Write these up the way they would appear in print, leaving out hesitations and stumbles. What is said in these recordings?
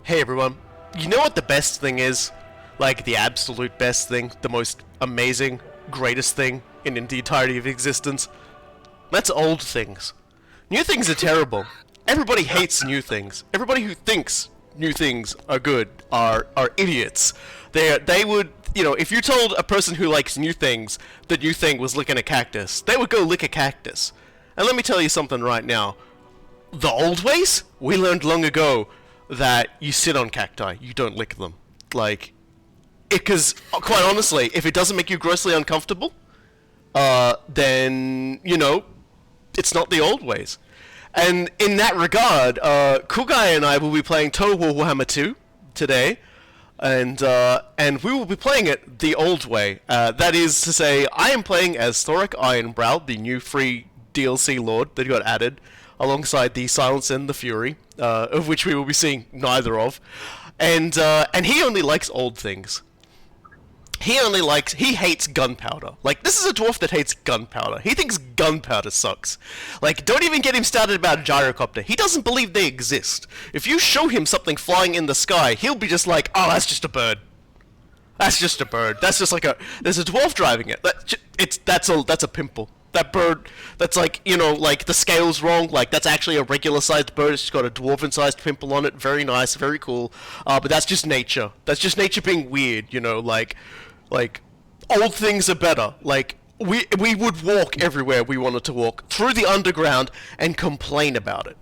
Hey everyone, you know what the best thing is? Like, the absolute best thing, the most amazing, greatest thing in the entirety of existence? That's old things. New things are terrible. Everybody hates new things. Everybody who thinks new things are good are idiots. They would, you know, if you told a person who likes new things the new thing was licking a cactus, they would go lick a cactus. And let me tell you something right now. The old ways? We learned long ago that you sit on cacti, you don't lick them. Like, because, quite honestly, if it doesn't make you grossly uncomfortable, then, you know, it's not the old ways. And in that regard, Coolguye and I will be playing Total War Warhammer 2 today, and we will be playing it the old way. That is to say, I am playing as Thorek Ironbrow, the new free DLC Lord that got added, alongside the Silence and the Fury, of which we will be seeing neither of. And he only likes old things. He hates gunpowder. Like, this is a dwarf that hates gunpowder. He thinks gunpowder sucks. Like, don't even get him started about a gyrocopter. He doesn't believe they exist. If you show him something flying in the sky, he'll be just like, oh, that's just a bird. That's just a bird. That's just like there's a dwarf driving it. That's a pimple. That bird, that's like, you know, like, the scale's wrong, like, that's actually a regular-sized bird, it's just got a dwarven-sized pimple on it, very nice, very cool, but that's just nature. That's just nature being weird, you know, like, old things are better. Like, we would walk everywhere we wanted to walk, through the underground, and complain about it.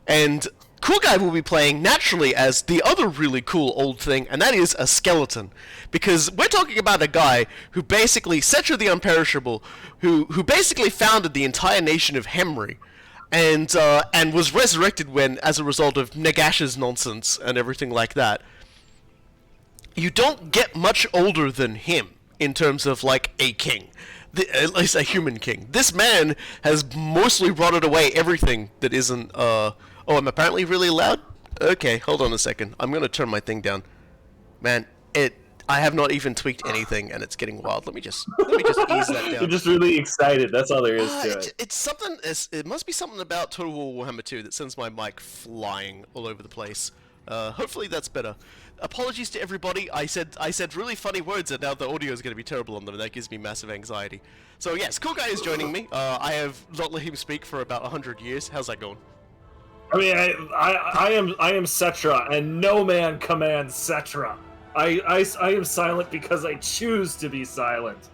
And Coolguye will be playing naturally as the other really cool old thing, and that is a skeleton. Because we're talking about a guy who basically, Settra the Unperishable, who basically founded the entire nation of Hemry, and was resurrected as a result of Nagash's nonsense and everything like that. You don't get much older than him in terms of, like, a king. At least a human king. This man has mostly rotted away everything that isn't, Oh, I'm apparently really loud? Okay, hold on a second. I'm gonna turn my thing down. Man, I have not even tweaked anything, and it's getting wild. Let me just ease that down. You're just really excited. That's all there is to it. It's something. It must be something about Total War Warhammer 2 that sends my mic flying all over the place. Hopefully that's better. Apologies to everybody. I said really funny words, and now the audio is going to be terrible on them, and that gives me massive anxiety. So yes, Coolguye is joining me. I have not let him speak for about 100 years. How's that going? I mean, I am Settra, and no man commands Settra. I am silent because I choose to be silent.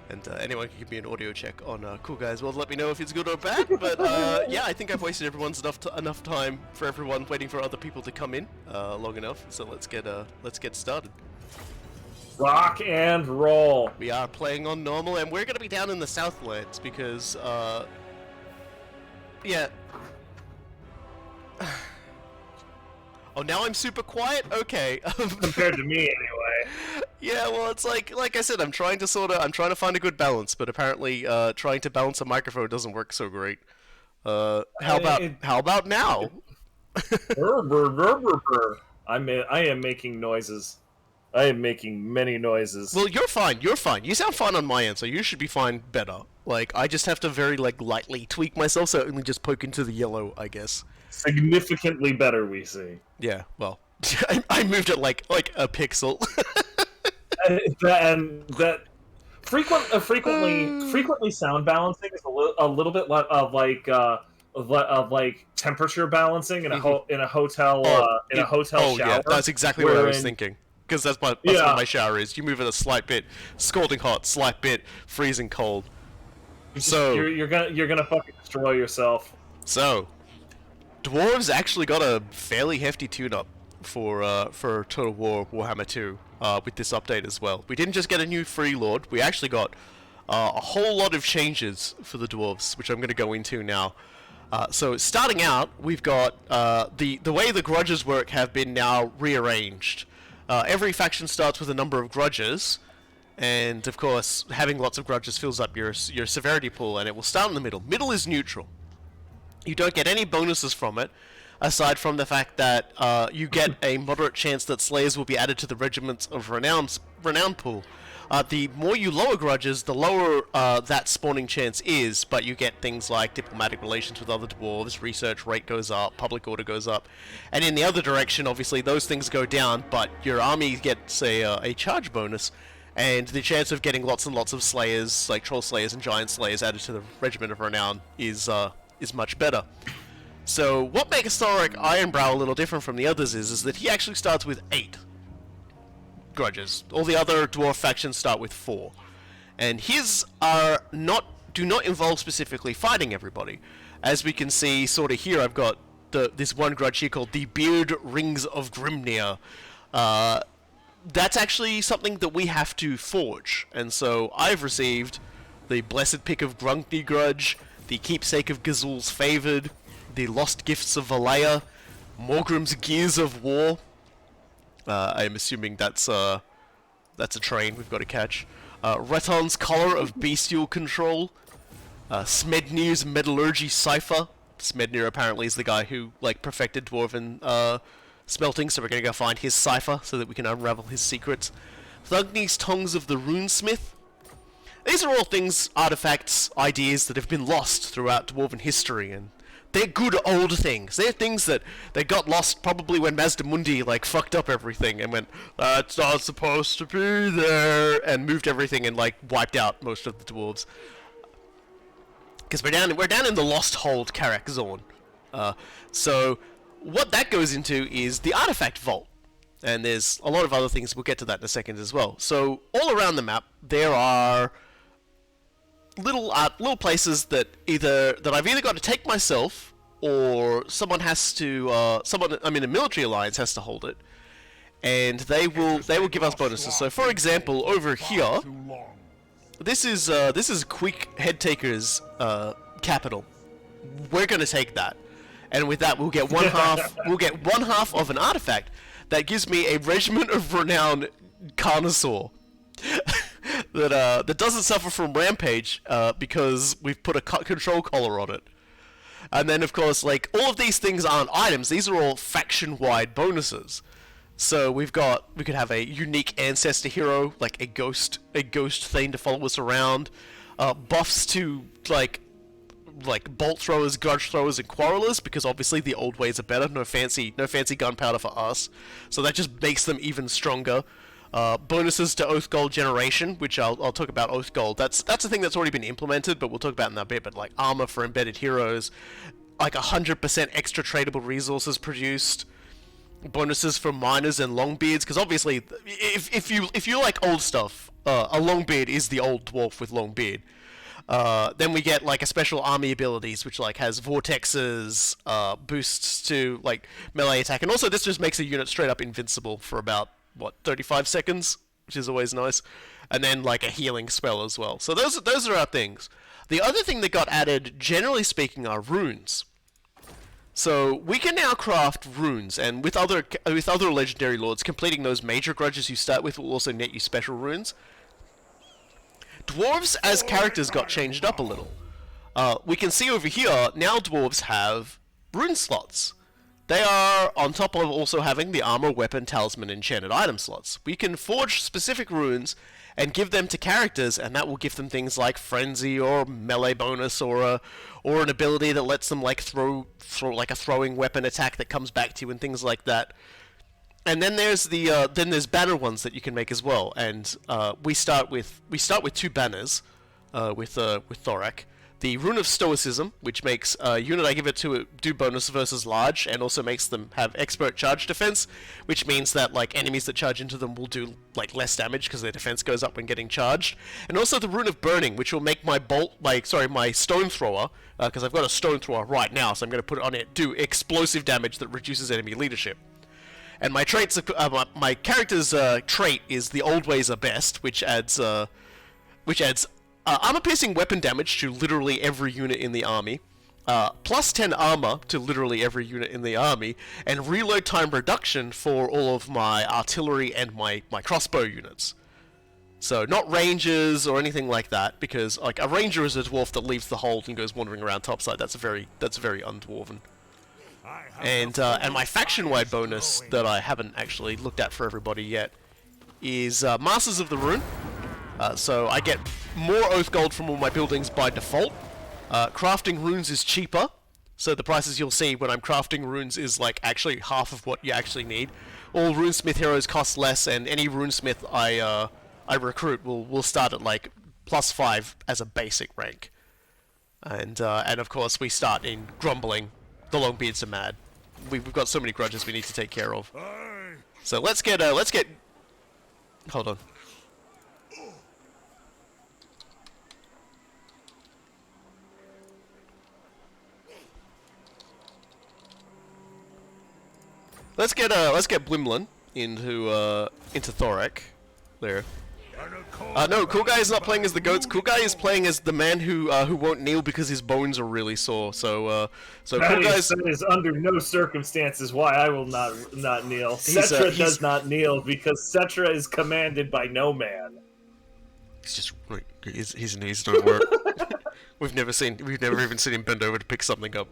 And anyone can give me an audio check on Coolguye as well to let me know if it's good or bad. But yeah, I think I've wasted everyone's enough time for everyone waiting for other people to come in long enough. So let's get started. Rock and roll. We are playing on normal, and we're gonna be down in the Southlands because yeah. Oh, now I'm super quiet? Okay. Compared to me, anyway. Yeah, well, it's like I said, I'm trying to find a good balance, but apparently, trying to balance a microphone doesn't work so great. How about now? I am making noises. I am making many noises. Well, you're fine. You're fine. You sound fine on my end, so you should be fine better. Like, I just have to very, like, lightly tweak myself, so only just poke into the yellow, I guess. Significantly better, we see. Yeah, well, I moved it like a pixel. and that frequently sound balancing is a little bit of like temperature balancing in a hotel shower. Yeah, that's exactly what I was thinking. Because that's what my shower is. You move it a slight bit, scalding hot, slight bit, freezing cold. So you're gonna fucking destroy yourself. So, Dwarves actually got a fairly hefty tune-up for Total War Warhammer 2 with this update as well. We didn't just get a new free lord, we actually got a whole lot of changes for the Dwarves, which I'm going to go into now. So starting out, we've got the way the grudges work have been now rearranged. Every faction starts with a number of grudges, and of course, having lots of grudges fills up your severity pool, and it will start in the middle. Middle is neutral. You don't get any bonuses from it, aside from the fact that you get a moderate chance that Slayers will be added to the Regiments of Renown pool. The more you lower grudges, the lower that spawning chance is, but you get things like diplomatic relations with other dwarves, research rate goes up, public order goes up, and in the other direction, obviously, those things go down, but your army gets a charge bonus, and the chance of getting lots and lots of Slayers, like Troll Slayers and Giant Slayers, added to the Regiment of Renown is much better. So, what makes Thorek Ironbrow a little different from the others is that he actually starts with 8 grudges. All the other dwarf factions start with 4. And his do not involve specifically fighting everybody. As we can see sort of here, I've got this one grudge here called the Beard Rings of Grimnir. That's actually something that we have to forge. And so I've received the Blessed Pick of Grunkney grudge, the Keepsake of Gazul's Favored, the Lost Gifts of Valaya, Morgrim's Gears of War. I'm assuming that's a train we've got to catch. Reton's Collar of Bestial Control. Smednir's Metallurgy Cipher. Smednir apparently is the guy who perfected dwarven smelting, so we're gonna go find his cipher so that we can unravel his secrets. Thugni's Tongues of the Runesmith. These are all things, artifacts, ideas that have been lost throughout dwarven history, and they're good old things. They're things that they got lost probably when Mazdamundi fucked up everything and went, that's not supposed to be there, and moved everything and wiped out most of the dwarves. Because we're down in the Lost Hold Karak zone. So what that goes into is the artifact vault, and there's a lot of other things. We'll get to that in a second as well. So all around the map there are little places that I've either got to take myself, or someone has to someone I'm in a military alliance has to hold it, and they will give us bonuses. So for example, over here, this is Quick Headtaker's capital. We're gonna take that, and with that we'll get one half of an artifact that gives me a Regiment of Renown Carnosaur. that doesn't suffer from rampage because we've put a control collar on it. And then of course, all of these things aren't items, these are all faction-wide bonuses. So we could have a unique ancestor hero, a ghost thing to follow us around, buffs to bolt throwers, grudge throwers, and quarrelers, because obviously the old ways are better. No fancy gunpowder for us, so that just makes them even stronger. Bonuses to Oath Gold generation, which I'll talk about Oath Gold. That's a thing that's already been implemented, but we'll talk about in a bit. But armor for embedded heroes, 100% extra tradable resources produced. Bonuses for miners and longbeards, because obviously, if you like old stuff, a longbeard is the old dwarf with long beard. Then we get a special army abilities, which has vortexes, boosts to melee attack, and also this just makes a unit straight up invincible for about 35 seconds, which is always nice, and then a healing spell as well. So those are our things. The other thing that got added, generally speaking, are runes. So we can now craft runes, and with other legendary lords, completing those major grudges you start with will also net you special runes. Dwarves as characters got changed up a little. We can see over here, now dwarves have rune slots. They are on top of also having the armor, weapon, talisman, enchanted item slots. We can forge specific runes and give them to characters, and that will give them things like frenzy or melee bonus, or an ability that lets them throw a throwing weapon attack that comes back to you and things like that. And then there's there's banner ones that you can make as well. And we start with 2 banners with Thorac. The Rune of Stoicism, which makes a unit I give it to do bonus versus large, and also makes them have expert charge defense, which means that enemies that charge into them will do less damage because their defense goes up when getting charged. And also the Rune of Burning, which will make my my stone thrower, because I've got a stone thrower right now, so I'm going to put it on it, do explosive damage that reduces enemy leadership. And my traits, my character's trait is the old ways are best, which adds armor-piercing weapon damage to literally every unit in the army, plus 10 armor to literally every unit in the army, and reload time reduction for all of my artillery and my crossbow units. So not rangers or anything like that, because a ranger is a dwarf that leaves the hold and goes wandering around topside. That's very undwarven. And my faction-wide bonus that I haven't actually looked at for everybody yet is Masters of the Rune. So I get more Oath Gold from all my buildings by default. Crafting runes is cheaper, so the prices you'll see when I'm crafting runes is like actually half of what you actually need. All runesmith heroes cost less, and any runesmith I recruit will start at like +5 as a basic rank. And of course we start in grumbling. The Longbeards are mad. We've got so many grudges we need to take care of. So let's get hold on. Let's get Blimlin into Thorek. There. No, Coolguye is not playing as the goats. Coolguye is playing as the man who won't kneel because his bones are really sore. So that is under no circumstances why I will not kneel. Settra does not kneel because Settra is commanded by no man. He's just his knees don't work. We've never even seen him bend over to pick something up.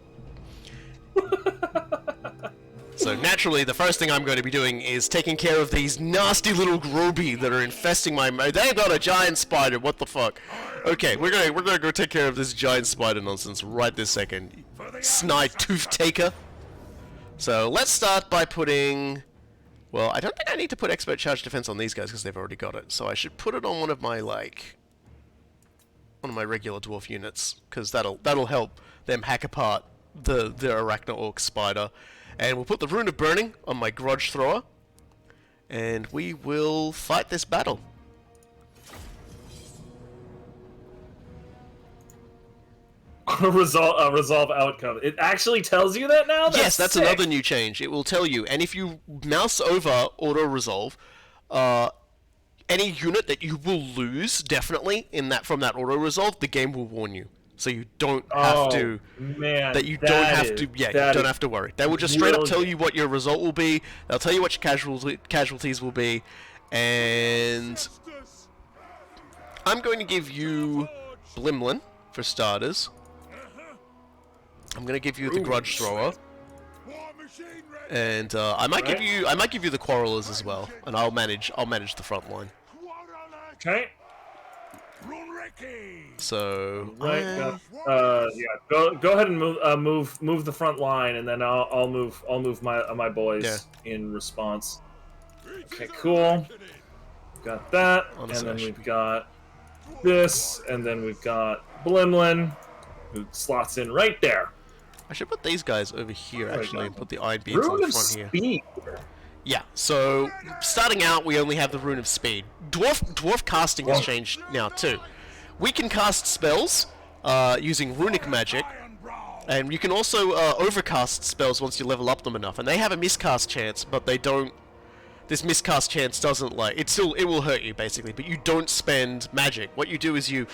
So naturally, the first thing I'm going to be doing is taking care of these nasty little groby that are infesting my. They got a giant spider. What the fuck? Okay, we're gonna go take care of this giant spider nonsense right this second. Snide tooth taker. So let's start by putting. Well, I don't think I need to put expert charge defense on these guys because they've already got it. So I should put it on one of my regular dwarf units because that'll help them hack apart the Arachno Orc spider. And we'll put the Rune of Burning on my Grudge Thrower, and we will fight this battle. Resolve outcome. It actually tells you that now? Yes, that's sick. another new change. It will tell you, and if you mouse over auto-resolve, any unit that you will lose, definitely, from that auto-resolve, the game will warn you. So you don't have to. Man, you don't have to worry. They will just straight up tell you what your result will be. They'll tell you what your casualties will be, and I'm going to give you Blimlin for starters. I'm going to give you the Grudge Thrower, and I might give you the Quarrelers as well, and I'll manage the front line. Okay. So yeah, go ahead and move the front line, and then I'll move my boys in response. Okay, cool. Got that, and then we've got this, and then we've got Blimlin, who slots in right there. I should put these guys over here actually, and put the Iron Beards on the front here. Yeah, so starting out, we only have the Rune of Speed. Dwarf casting has changed now too. We can cast spells using runic magic, and you can also overcast spells once you level up them enough. And they have a miscast chance, but they don't. This miscast chance doesn't it will hurt you basically, but you don't spend magic. What you do is you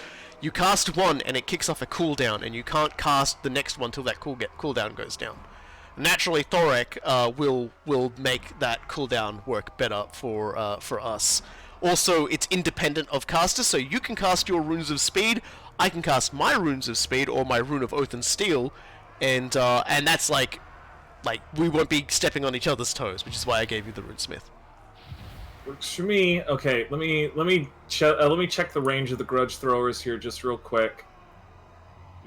cast one, and it kicks off a cooldown, and you can't cast the next one till that cooldown goes down. Naturally, Thorek will make that cooldown work better for us. Also, it's independent of casters, so you can cast your Runes of Speed, I can cast my Runes of Speed, or my Rune of Oath and Steel, and that's like we won't be stepping on each other's toes, which is why I gave you the Runesmith. Works for me. Okay, let me check the range of the Grudge Throwers here just real quick.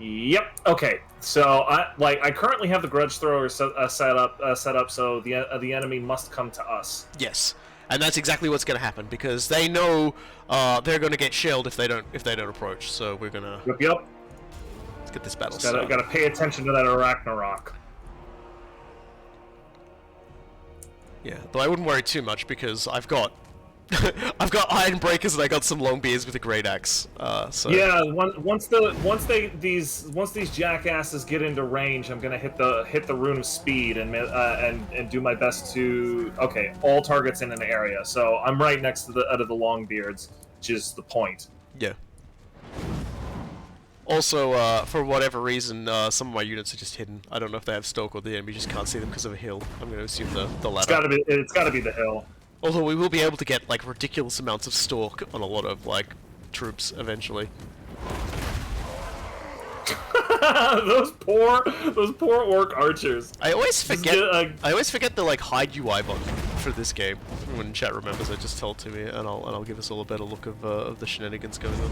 Yep. Okay. So I currently have the Grudge Thrower set up, so the enemy must come to us. Yes. And that's exactly what's going to happen because they know they're going to get shelled if they don't approach. So we're gonna. Yep. Let's get this battle. Got to pay attention to that Arachnarok. Yeah, though I wouldn't worry too much because I've got Iron Breakers and I got some long beards with a great axe. So yeah, once these jackasses get into range, I'm gonna hit the Rune of Speed and do my best to all targets in an area. So I'm right next to the long beards, which is the point. Yeah. Also, for whatever reason, some of my units are just hidden. I don't know if they have stalk or the enemy just can't see them because of a hill. I'm going to assume the latter. It's gotta be the hill. Although we will be able to get like ridiculous amounts of stalk on a lot of like troops eventually. those poor orc archers. I always forget. I always forget the like hide UI button for this game. When chat remembers, it just tell it to me, and I'll give us all a better look of the shenanigans going on.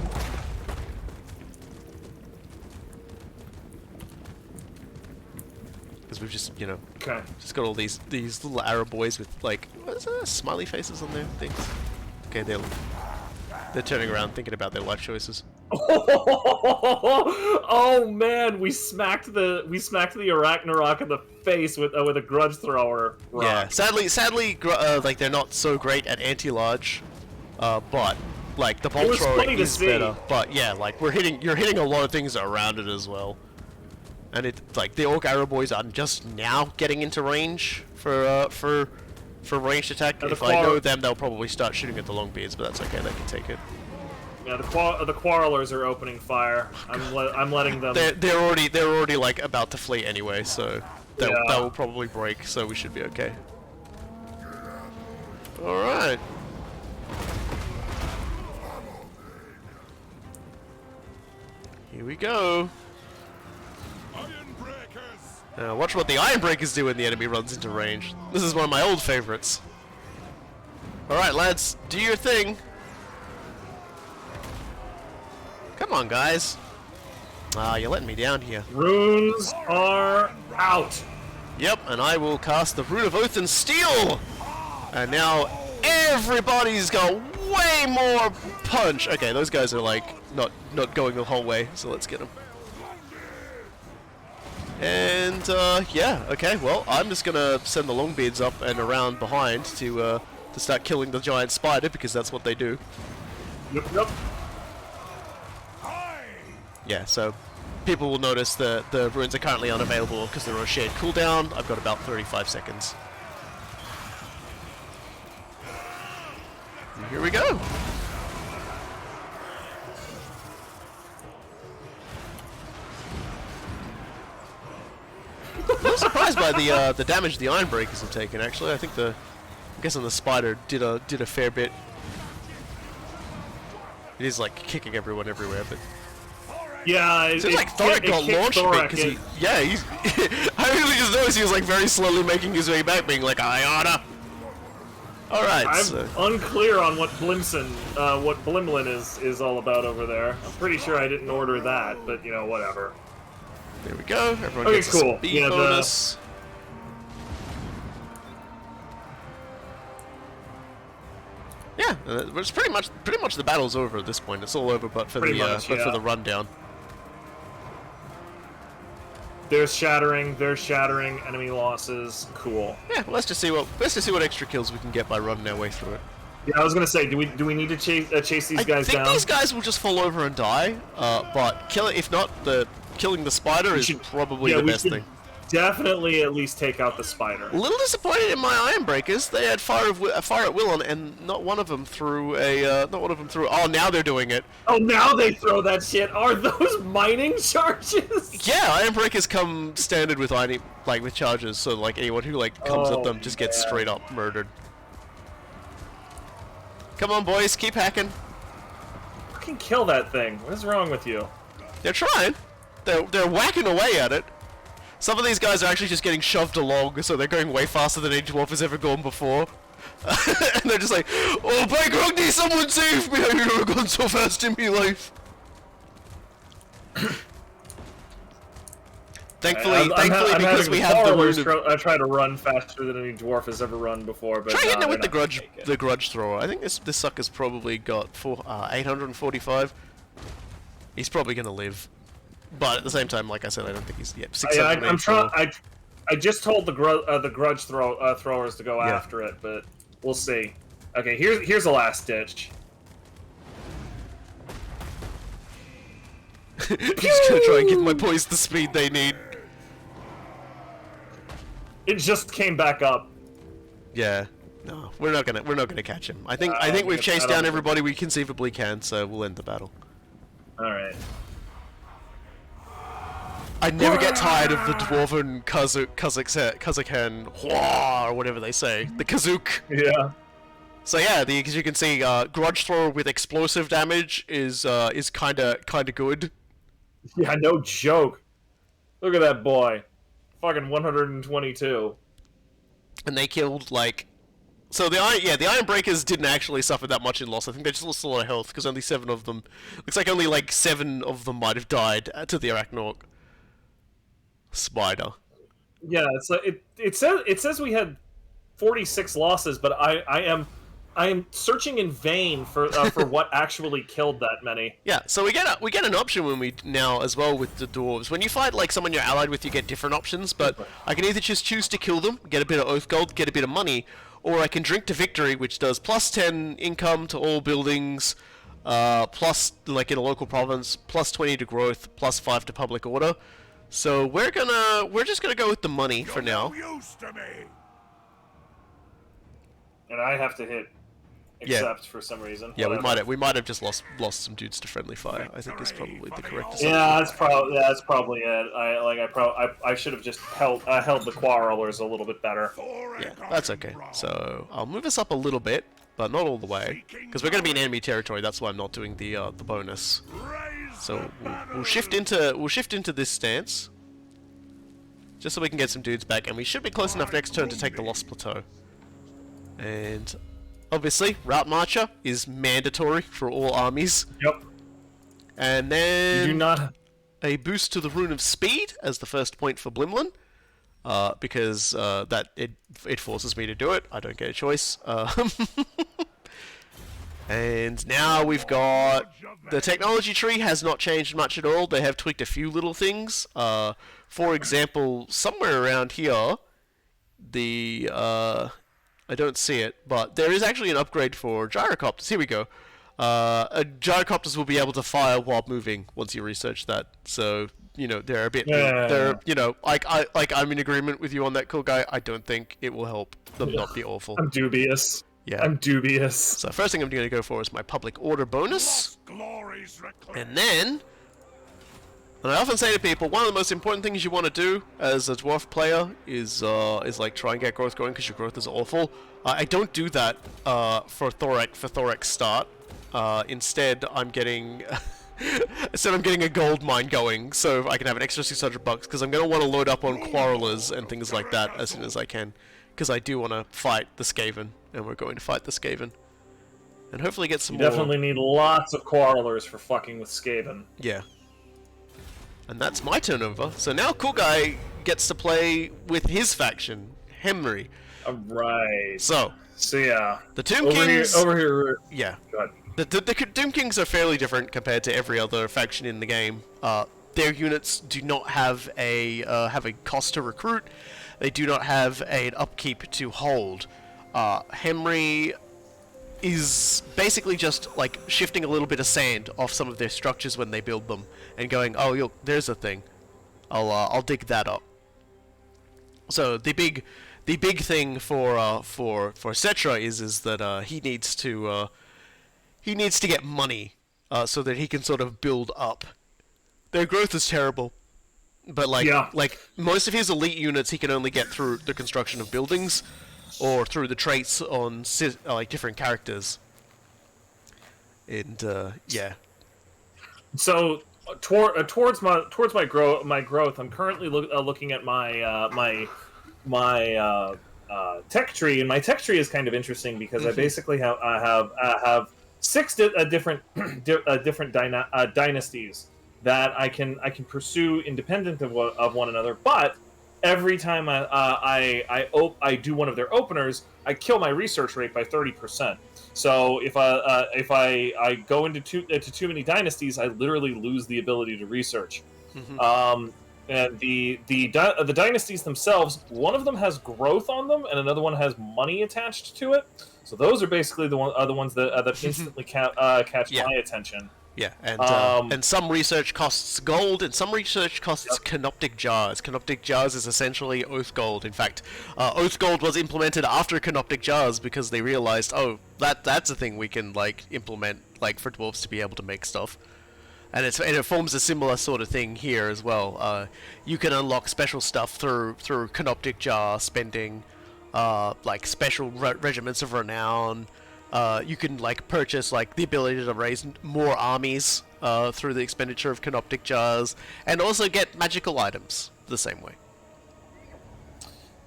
Because we've just, you know, just got all these little Arab boys with like, what is that, smiley faces on their things. Okay, they're turning around thinking about their life choices. Oh man, we smacked the Arachnarok in the face with a grudge thrower rock. Yeah, sadly, like they're not so great at anti-large, but like the bolt thrower is better. But yeah, like you're hitting a lot of things around it as well. And it like the Orc Arrow boys are just now getting into range for ranged attack. If I know them, they'll probably start shooting at the Longbeards, but that's okay. They can take it. Yeah, the Quarrelers are opening fire. I'm letting them. They're already like about to flee anyway, so they'll probably break. So we should be okay. All right. Here we go. Now watch what the Ironbreakers do when the enemy runs into range. This is one of my old favorites. Alright lads, do your thing. Come on guys. Ah, you're letting me down here. Runes are out. Yep, and I will cast the Rune of Oath and Steel! And now everybody's got way more punch! Okay, those guys are like not going the whole way, so let's get them. And, yeah, okay, well, I'm just gonna send the Longbeards up and around behind to start killing the giant spider, because that's what they do. Yep. Yeah, so people will notice that the runes are currently unavailable because they're on a shared cooldown. I've got about 35 seconds. And here we go! I'm not surprised by the damage the Ironbreakers have taken. Actually, I think I'm guessing the spider did a fair bit. It is like kicking everyone everywhere, but yeah, it seems like Thorek got launched a bit because he's. I really just noticed he was like very slowly making his way back, being like, "I oughta." All right. I'm unclear on what Blimlin is all about over there. I'm pretty sure I didn't order that, but you know, whatever. There we go. Everyone gets a speed bonus. Yeah, it's pretty much the battle's over at this point. It's all over, but for the rundown. They're shattering. Enemy losses. Cool. Yeah, well, let's just see what extra kills we can get by running our way through it. Yeah, I was gonna say, do we need to chase these guys down? I think these guys will just fall over and die. But killing the spider is probably the best thing. Definitely at least take out the spider. A little disappointed in my Ironbreakers. They had fire at will on, and not one of them threw a. Oh, now they're doing it. Oh, now they throw that shit. Are those mining charges? Yeah, Ironbreakers come standard with with charges, so like anyone who comes at them just gets straight up murdered. Come on, boys, keep hacking. Fucking kill that thing. What is wrong with you? They're trying. They're whacking away at it. Some of these guys are actually just getting shoved along, so they're going way faster than any dwarf has ever gone before. And they're just like, "Oh, by Grogny, someone save me! I've never gone so fast in my life." Thankfully, because we have the Rune. I try to run faster than any dwarf has ever run before, but try hitting it with the grudge thrower. I think this sucker's probably got 845. He's probably gonna live. But at the same time, like I said, I don't think he's yet. I'm trying. I just told the grudge throwers to go after it, but we'll see. Okay, here's the last ditch. I'm just gonna try and give my boys the speed they need. It just came back up. Yeah. No, we're not gonna catch him. I think we've chased down everybody we conceivably can, so we'll end the battle. All right. I never get tired of the Dwarven Kazakhstan, or whatever they say. The Kazook. Yeah. So yeah, as you can see, Grudge Thrower with explosive damage is kinda good. Yeah, no joke. Look at that boy. Fucking 122. And they killed, like... So the Iron Breakers didn't actually suffer that much in loss. I think they just lost a lot of health, because only 7 of them... Looks like only, like, 7 of them might have died to the Arachnorc spider. Yeah, it's like, it says we had 46 losses, but I am searching in vain for what actually killed that many. Yeah, so we get an option when we now as well with the dwarves. When you fight like someone you're allied with, you get different options. But I can either just choose to kill them, get a bit of oath gold, get a bit of money, or I can drink to victory, which does plus 10 income to all buildings, plus like in a local province, plus 20 to growth, plus 5 to public order. So we're just gonna go with the money for now. And I have to hit accept for some reason. Yeah, we might have just lost some dudes to friendly fire. I think is probably the correct assumption. Yeah, that's probably it. I should have just held the quarrelers a little bit better. Yeah, that's okay. So I'll move us up a little bit, but not all the way, because we're going to be in enemy territory. That's why I'm not doing the bonus. So we'll shift into this stance, just so we can get some dudes back, and we should be close enough next turn to take the Lost Plateau. And obviously, Route Marcher is mandatory for all armies. Yep. And then you do not a boost to the Rune of Speed as the first point for Blimlin, because that it forces me to do it. I don't get a choice. And now we've got the technology tree has not changed much at all. They have tweaked a few little things. For example, somewhere around here, the I don't see it, but there is actually an upgrade for gyrocopters. Here we go. Gyrocopters will be able to fire while moving once you research that. So you know they're a bit, they're you know I'm in agreement with you on that, Coolguye. I don't think it will help them not be awful. I'm dubious. Yeah, I'm dubious. So first thing I'm going to go for is my public order bonus, and then. And I often say to people, one of the most important things you want to do as a dwarf player is like try and get growth going, because your growth is awful. I don't do that for Thorec's start. Instead, I'm getting a gold mine going, so I can have an extra $600 because I'm going to want to load up on quarrelers and things like that as soon as I can, because I do want to fight the Skaven, and we're going to fight the Skaven, and hopefully get some more. Definitely need lots of quarrelers for fucking with Skaven. Yeah. And that's my turn over. So now Coolguye gets to play with his faction, Henry. Alright. So yeah. The Tomb Kings... Over here... Yeah. Go ahead. The Tomb Kings are fairly different compared to every other faction in the game. Their units do not have a cost to recruit. They do not have an upkeep to hold. Henry is basically just like shifting a little bit of sand off some of their structures when they build them, and going, oh, look, there's a thing. I'll dig that up. So the big thing for Settra is that he needs to get money so that he can sort of build up. Their growth is terrible, but like most of his elite units he can only get through the construction of buildings, or through the traits on like different characters. And yeah. So towards my growth, I'm currently looking at my tech tree, and my tech tree is kind of interesting because I basically have 6 different dynasties that I can pursue independent of one another, but every time I do one of their openers, I kill my research rate by 30%. So if I go into too many dynasties, I literally lose the ability to research. And the dynasties themselves, one of them has growth on them, and another one has money attached to it. So those are basically the ones that instantly catch my attention. Yeah, and some research costs gold, and some research costs canoptic jars. Canoptic jars is essentially oath gold. In fact, oath gold was implemented after canoptic jars because they realized, oh, that's a thing we can like implement like for dwarves to be able to make stuff. And it forms a similar sort of thing here as well. You can unlock special stuff through canoptic jar spending, like special regiments of renown, You can like purchase like the ability to raise more armies through the expenditure of canoptic jars, and also get magical items the same way.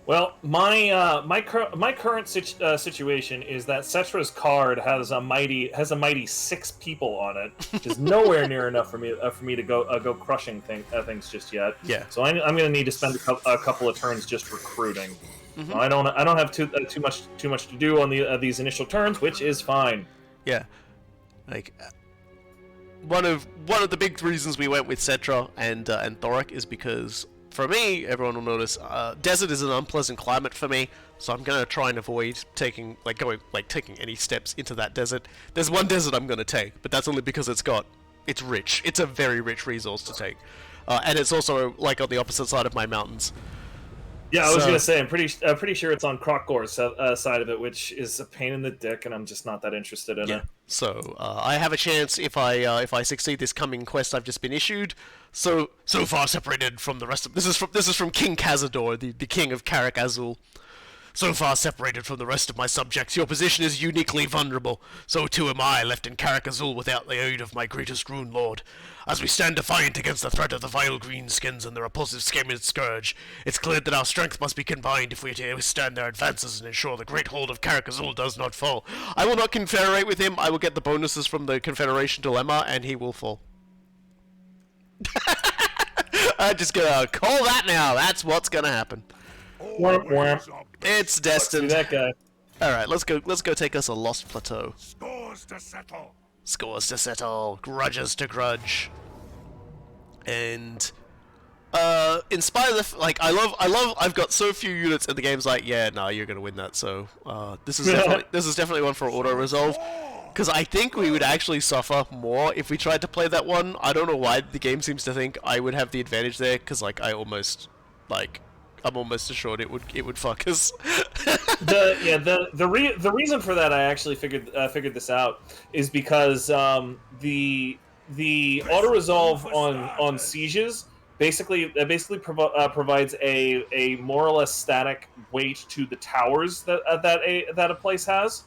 Well, my current situation is that Settra's card has a mighty 6 people on it, which is nowhere near enough for me to go crushing things just yet. Yeah. So I'm going to need to spend a couple of turns just recruiting. Mm-hmm. So I don't have too much to do on these initial turns, which is fine. Yeah, like one of the big reasons we went with Settra and Thorek is because, for me, everyone will notice, desert is an unpleasant climate for me, so I'm gonna try and avoid taking any steps into that desert. There's one desert I'm gonna take, but that's only because it's rich. It's a very rich resource to take, and it's also like on the opposite side of my mountains. Yeah, I was gonna say I'm pretty sure it's on Krokgor's side of it, which is a pain in the dick, and I'm just not that interested in it. So I have a chance if I succeed this coming quest I've just been issued. So far separated from the rest of this is from King Cazador, the king of Karak Azul. So far separated from the rest of my subjects, your position is uniquely vulnerable. So too am I, left in Karak Azul without the aid of my greatest Rune Lord. As we stand defiant against the threat of the vile greenskins and the repulsive Skamen Scourge, it's clear that our strength must be combined if we are to withstand their advances and ensure the great hold of Karak Azul does not fall. I will not confederate with him, I will get the bonuses from the Confederation Dilemma, and he will fall. I'm just gonna call that now, that's what's gonna happen. It's destined. That guy. Alright, let's go take us a lost plateau. Scores to settle. Scores to settle, grudges to grudge. And in spite of the I've got so few units and the game's like, yeah, no, you're gonna win that, so this is definitely one for auto resolve. Because I think we would actually suffer more if we tried to play that one. I don't know why the game seems to think I would have the advantage there, because I'm almost assured it would fuck us. The reason for that, I actually figured this out, is because the auto resolve on sieges basically provides a more or less static weight to the towers that a place has,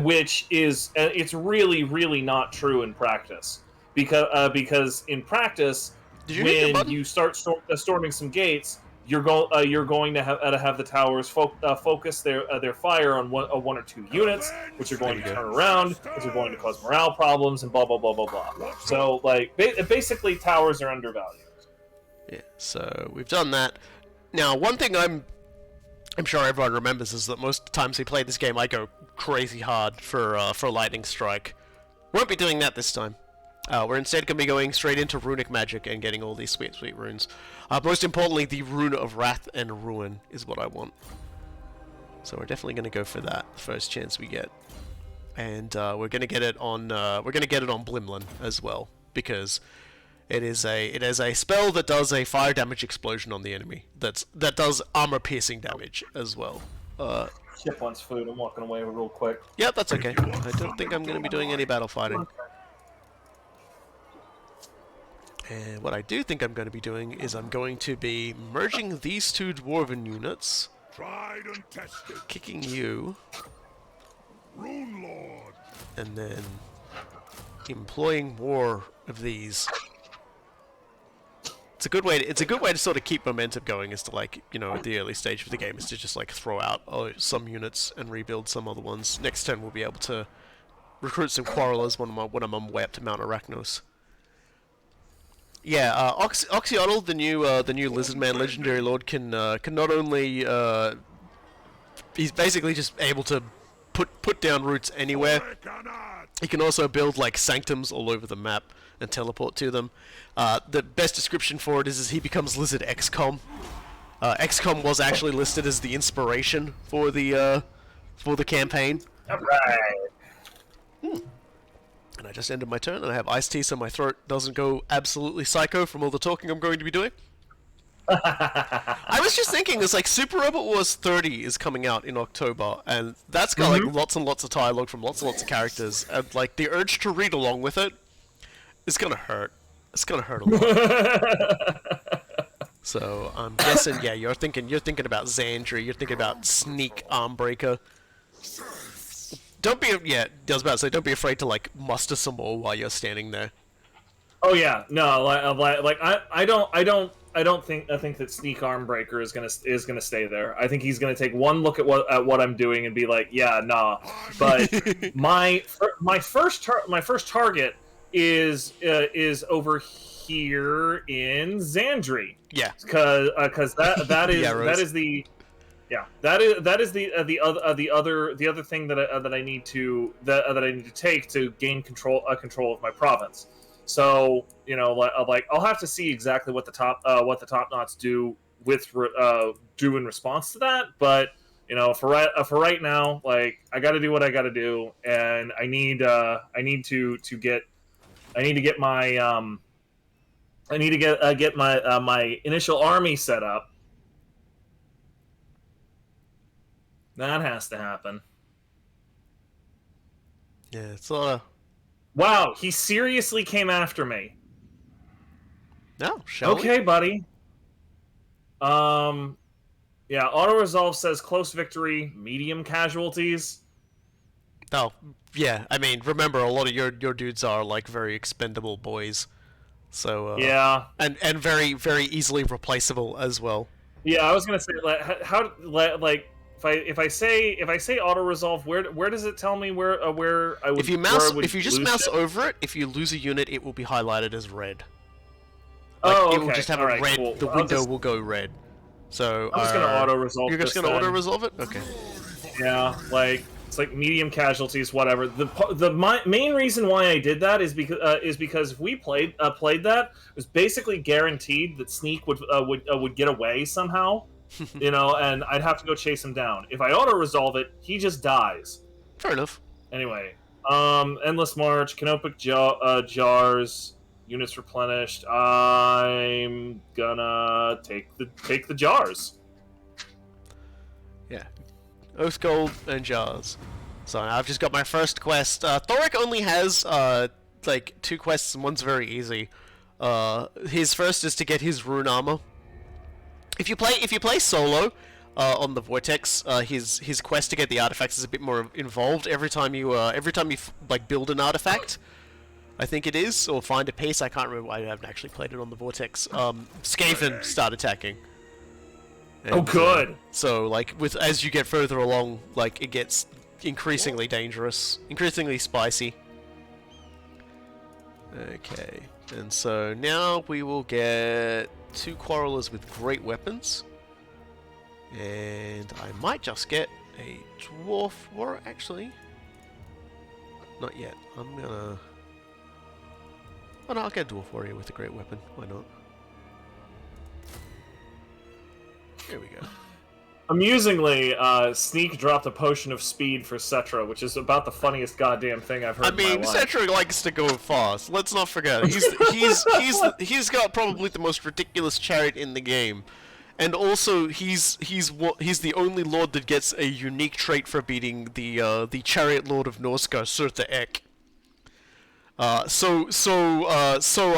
which is it's really not true in practice, because in practice when you start storming some gates, you're going to have the towers focus their fire on one or two units, which are going to turn around, which are going to cause morale problems, and blah blah blah blah blah. So like basically, towers are undervalued. Yeah. So we've done that. Now, one thing I'm sure everyone remembers is that most times we play this game, I go crazy hard for lightning strike. Won't be doing that this time. We're instead going to be going straight into runic magic and getting all these sweet runes. Most importantly, the Rune of Wrath and Ruin is what I want. So we're definitely going to go for that first chance we get, and we're going to get it on Blimlin as well, because it is a spell that does a fire damage explosion on the enemy. That does armor piercing damage as well. Chip wants food. I'm walking away real quick. Yeah, that's okay. I don't think I'm going to be doing any battle fighting. And what I do think I'm going to be doing is I'm going to be merging these two dwarven units, Tried and tested. kicking you, Rune Lord. and then employing more of these. It's a good way to sort of keep momentum going, is to, like, you know, at the early stage of the game, is to just like throw out some units and rebuild some other ones. Next turn we'll be able to recruit some quarrelers when I'm on my way up to Mount Arachnos. Yeah, Oxyotl, the new Lizardman Legendary Lord, can not only he's basically just able to put down roots anywhere. He can also build like sanctums all over the map and teleport to them. The best description for it is he becomes Lizard XCOM. XCOM was actually listed as the inspiration for the campaign. Alright. And I just ended my turn, and I have iced tea so my throat doesn't go absolutely psycho from all the talking I'm going to be doing. I was just thinking, it's like Super Robot Wars 30 is coming out in October, and that's got like lots and lots of dialogue from lots and lots of characters, and like the urge to read along with it is gonna hurt. It's gonna hurt a lot. So I'm guessing, yeah, you're thinking about Xandri, you're thinking about Sneak Armbreaker. don't be I was about to say, don't be afraid to like muster some more while you're standing there. Oh yeah, no, I think that Sneak Armbreaker is gonna stay there. I think he's gonna take one look at what I'm doing and be like, yeah, nah. But my first target is over here in Xandri. Yeah, because that is Yeah, that is the yeah that is the other thing that I need to take to gain control of my province. So like I'll have to see exactly what the top knots do in response to that. But for right now, like I got to do what I got to do, and I need to get my initial army set up. That has to happen. yeah, it's a lot of... Wow, he seriously came after me. No, shall we? Okay, buddy. Yeah, auto resolve says close victory, medium casualties. Oh, yeah. I mean, remember, a lot of your dudes are like very expendable boys, so Yeah. and very very easily replaceable as well. Yeah, I was gonna say if I say auto resolve, where does it tell me where I would? If you just mouse over it, if you lose a unit, it will be highlighted as red. Like, Oh, okay. It will just have a Alright, red. cool. The window will go red. So I'm just gonna auto resolve. You're just gonna auto resolve it? Okay. Yeah, like it's like medium casualties, whatever. The main reason why I did that is because if we played that, it was basically guaranteed that Sneak would get away somehow, and I'd have to go chase him down. If I auto resolve it, he just dies. Fair enough. Anyway, endless march, canopic jars. Units replenished. I'm gonna take the jars. Yeah. Oath Gold and Jars. So I've just got my first quest. Thorek only has like 2 quests and one's very easy. His first is to get his rune armor. If you play solo on the Vortex, his quest to get the artifacts is a bit more involved. Every time you like build an artifact, I think it is, or find a piece. I can't remember. I haven't actually played it on the Vortex. Skaven start attacking. And, oh, good. So, like, as you get further along, like, it gets increasingly dangerous, increasingly spicy. Okay, and so now we will get 2 Quarrelers with great weapons. And I might just get a Dwarf Warrior, actually. Not yet. I'm gonna... Oh no, I'll get a Dwarf Warrior with a great weapon. Why not? Here we go. Amusingly, Sneak dropped a potion of speed for Settra, which is about the funniest goddamn thing I've heard in my life. Settra likes to go fast. Let's not forget. He's got probably the most ridiculous chariot in the game. And also, he's the only lord that gets a unique trait for beating the chariot lord of Norska, Surta Ek. So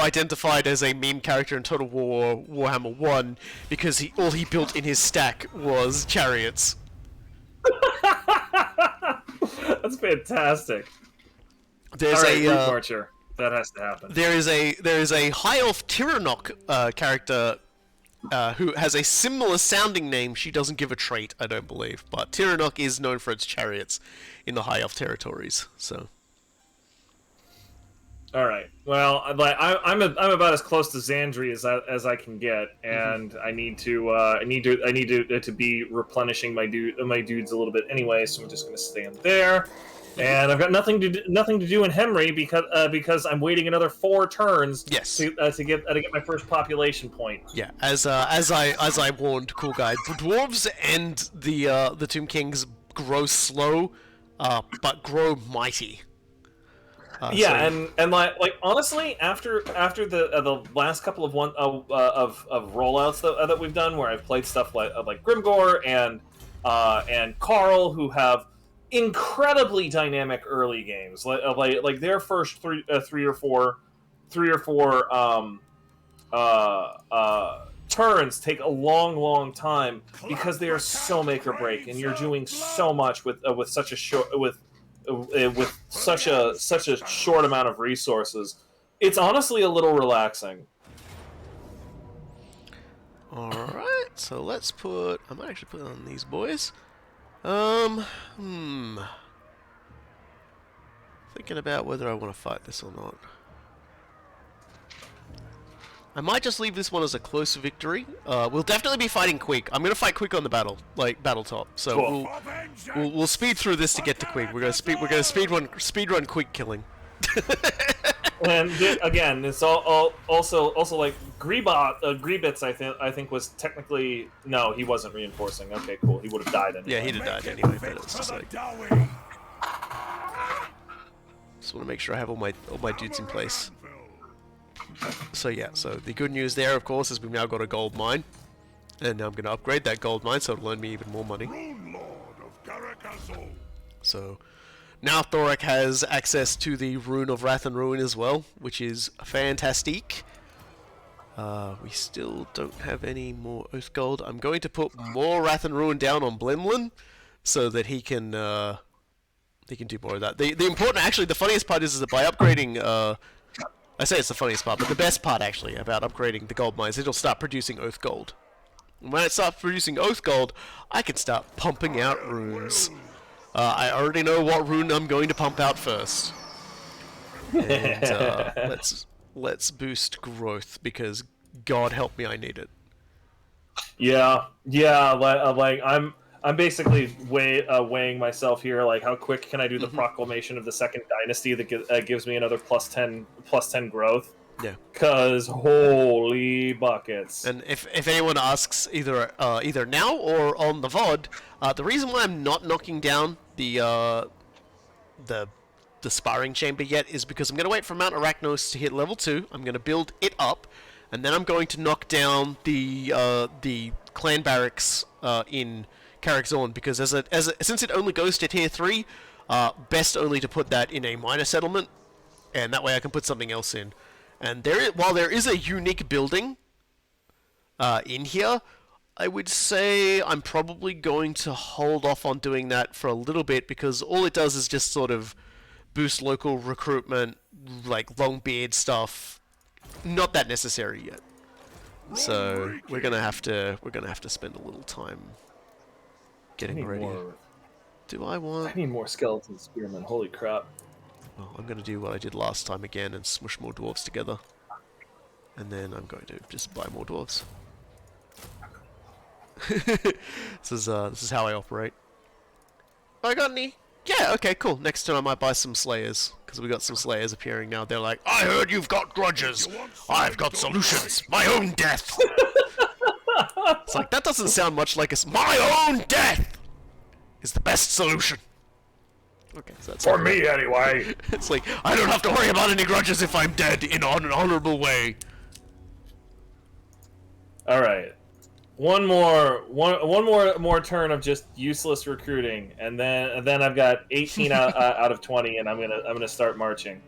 identified as a meme character in Total War Warhammer 1 because all he built in his stack was chariots. That's fantastic. There's a root marcher. That has to happen. There is a High Elf Tyrannok character who has a similar sounding name. She doesn't give a trait, I don't believe, but Tyrannok is known for its chariots in the High Elf territories. So. All right. Well, I'm about as close to Xandri as I can get, and I need to be replenishing my dudes a little bit anyway. So I'm just going to stand there, and I've got nothing to do in Hemry because I'm waiting another 4 turns. Yes. To get my first population point. Yeah. As I warned, Coolguye, the dwarves and the Tomb Kings grow slow, but grow mighty. And like honestly, after the last couple of rollouts that we've done, where I've played stuff like Grimgor and Carl, who have incredibly dynamic early games, like their first three or four turns take a long time because they are so make or break, and you're doing so much with such a short with such a short amount of resources. It's honestly a little relaxing. Alright, so let's put... I might actually put it on these boys. Thinking about whether I want to fight this or not. I might just leave this one as a close victory. We'll definitely be fighting Quick. I'm gonna fight Quick on the battle top. So Cool. we'll speed through this to get to Quick. We're gonna speed run Quick killing. And again, it's also like Greebits. I think was technically no, he wasn't reinforcing. Okay, cool. He would have died anyway. Yeah, he'd have died anyway. But it's just like, just want to make sure I have all my dudes in place. So yeah, so the good news there, of course, is we've now got a gold mine, and now I'm going to upgrade that gold mine so it'll earn me even more money. So now Thorek has access to the Rune of Wrath and Ruin as well, which is fantastic. We still don't have any more Oath Gold. I'm going to put more Wrath and Ruin down on Blimlin so that he can do more of that. The important, actually, the funniest part is that by upgrading, I say it's the funniest part, but the best part actually about upgrading the gold mines, it'll start producing Oath Gold. And when it starts producing Oath Gold, I can start pumping out runes. I already know what rune I'm going to pump out first. And let's boost growth because God help me, I need it. Yeah. Like I'm basically weighing myself here. Like, how quick can I do the proclamation of the Second Dynasty that gives me another plus 10 growth? Yeah. Cause holy buckets. And if anyone asks either now or on the VOD, the reason why I'm not knocking down the sparring chamber yet is because I'm going to wait for Mount Arachnos to hit level 2. I'm going to build it up, and then I'm going to knock down the clan barracks in Karakzorn, because since it only goes to tier 3, best only to put that in a minor settlement, and that way I can put something else in. And while there is a unique building in here, I would say I'm probably going to hold off on doing that for a little bit, because all it does is just sort of boost local recruitment, like Longbeard stuff. Not that necessary yet. So we're gonna have to spend a little time getting ready. Do I want? I need more skeleton spearmen. Holy crap! Well, I'm gonna do what I did last time again and smush more dwarves together, and then I'm going to just buy more dwarves. This is how I operate. I got any? Yeah, okay, cool. Next turn I might buy some Slayers, because we got some Slayers appearing now. They're like, I heard you've got grudges. I've got solutions. My own death. It's like, that doesn't sound much like my own death is the best solution. Okay, so that's for me anyway. It's like, I don't have to worry about any grudges if I'm dead in an honorable way. All right. One more turn of just useless recruiting, and then I've got 18 out of 20, and I'm gonna start marching.